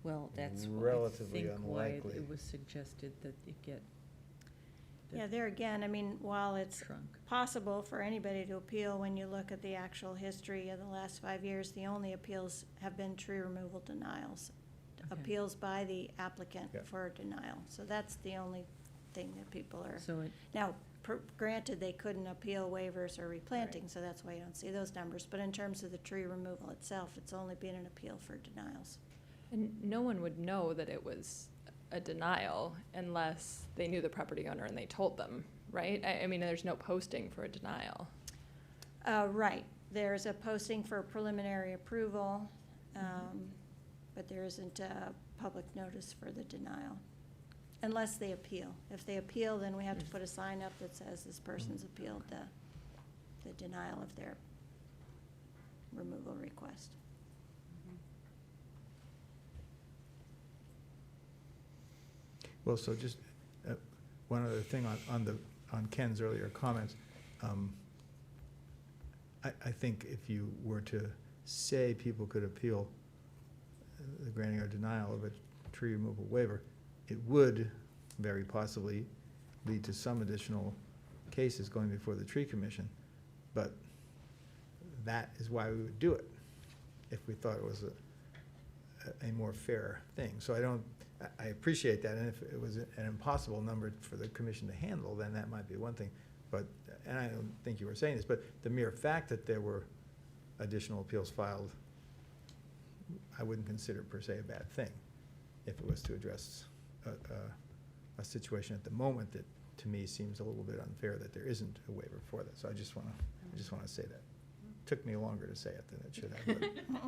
Well, that's why I relatively think why unlikely. it was suggested that it get Yeah, there again, I mean, while it's shrunk. possible for anybody to appeal, when you look at the actual history of the last 5 years, the only appeals have been tree removal denials. Okay. Appeals by the applicant Yeah. for denial. So that's the only thing that people are. So it, Now, granted, they couldn't appeal waivers or replanting, so that's why you don't see those numbers. But in terms of the tree removal itself, it's only been an appeal for denials. And no one would know that it was a denial unless they knew the property owner and they told them, right? I mean, there's no posting for a denial. Right, there's a posting for preliminary approval, but there isn't a public notice for the denial, unless they appeal. If they appeal, then we have to put a sign up that says this person's appealed the denial of their removal request. well, so just one other thing on Ken's earlier comments. I think if you were to say people could appeal the granting or denial of a tree removal waiver, it would very possibly lead to some additional cases going before the tree commission. But that is why we would do it, if we thought it was a more fair thing. So I appreciate that, and if it was an impossible number for the commission to handle, then that might be one thing. But, and I don't think you were saying this, but the mere fact that there were additional appeals filed, I wouldn't consider per se a bad thing if it was to address a situation at the moment that, to me, seems a little bit unfair that there isn't a waiver for that. So I just want to say that. Took me longer to say it than it should have, but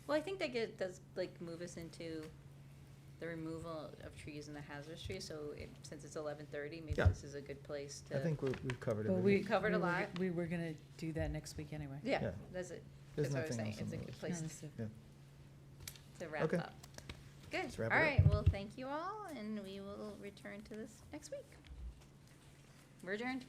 Well, I think that does, like, move us into the removal of trees and the hazardous trees, so since it's 11:30, maybe Yeah. this is a good place to. I think we've covered Well, everything. we covered a lot. We were gonna do that next week anyway. Yeah, Yeah. that's it. There's That's what I was nothing saying, else on it's a the good list. place No, that's it. Yeah. to wrap Okay. up. Good, Let's all wrap it up. right, well, thank you all, and we will return to this next week. We're adjourned.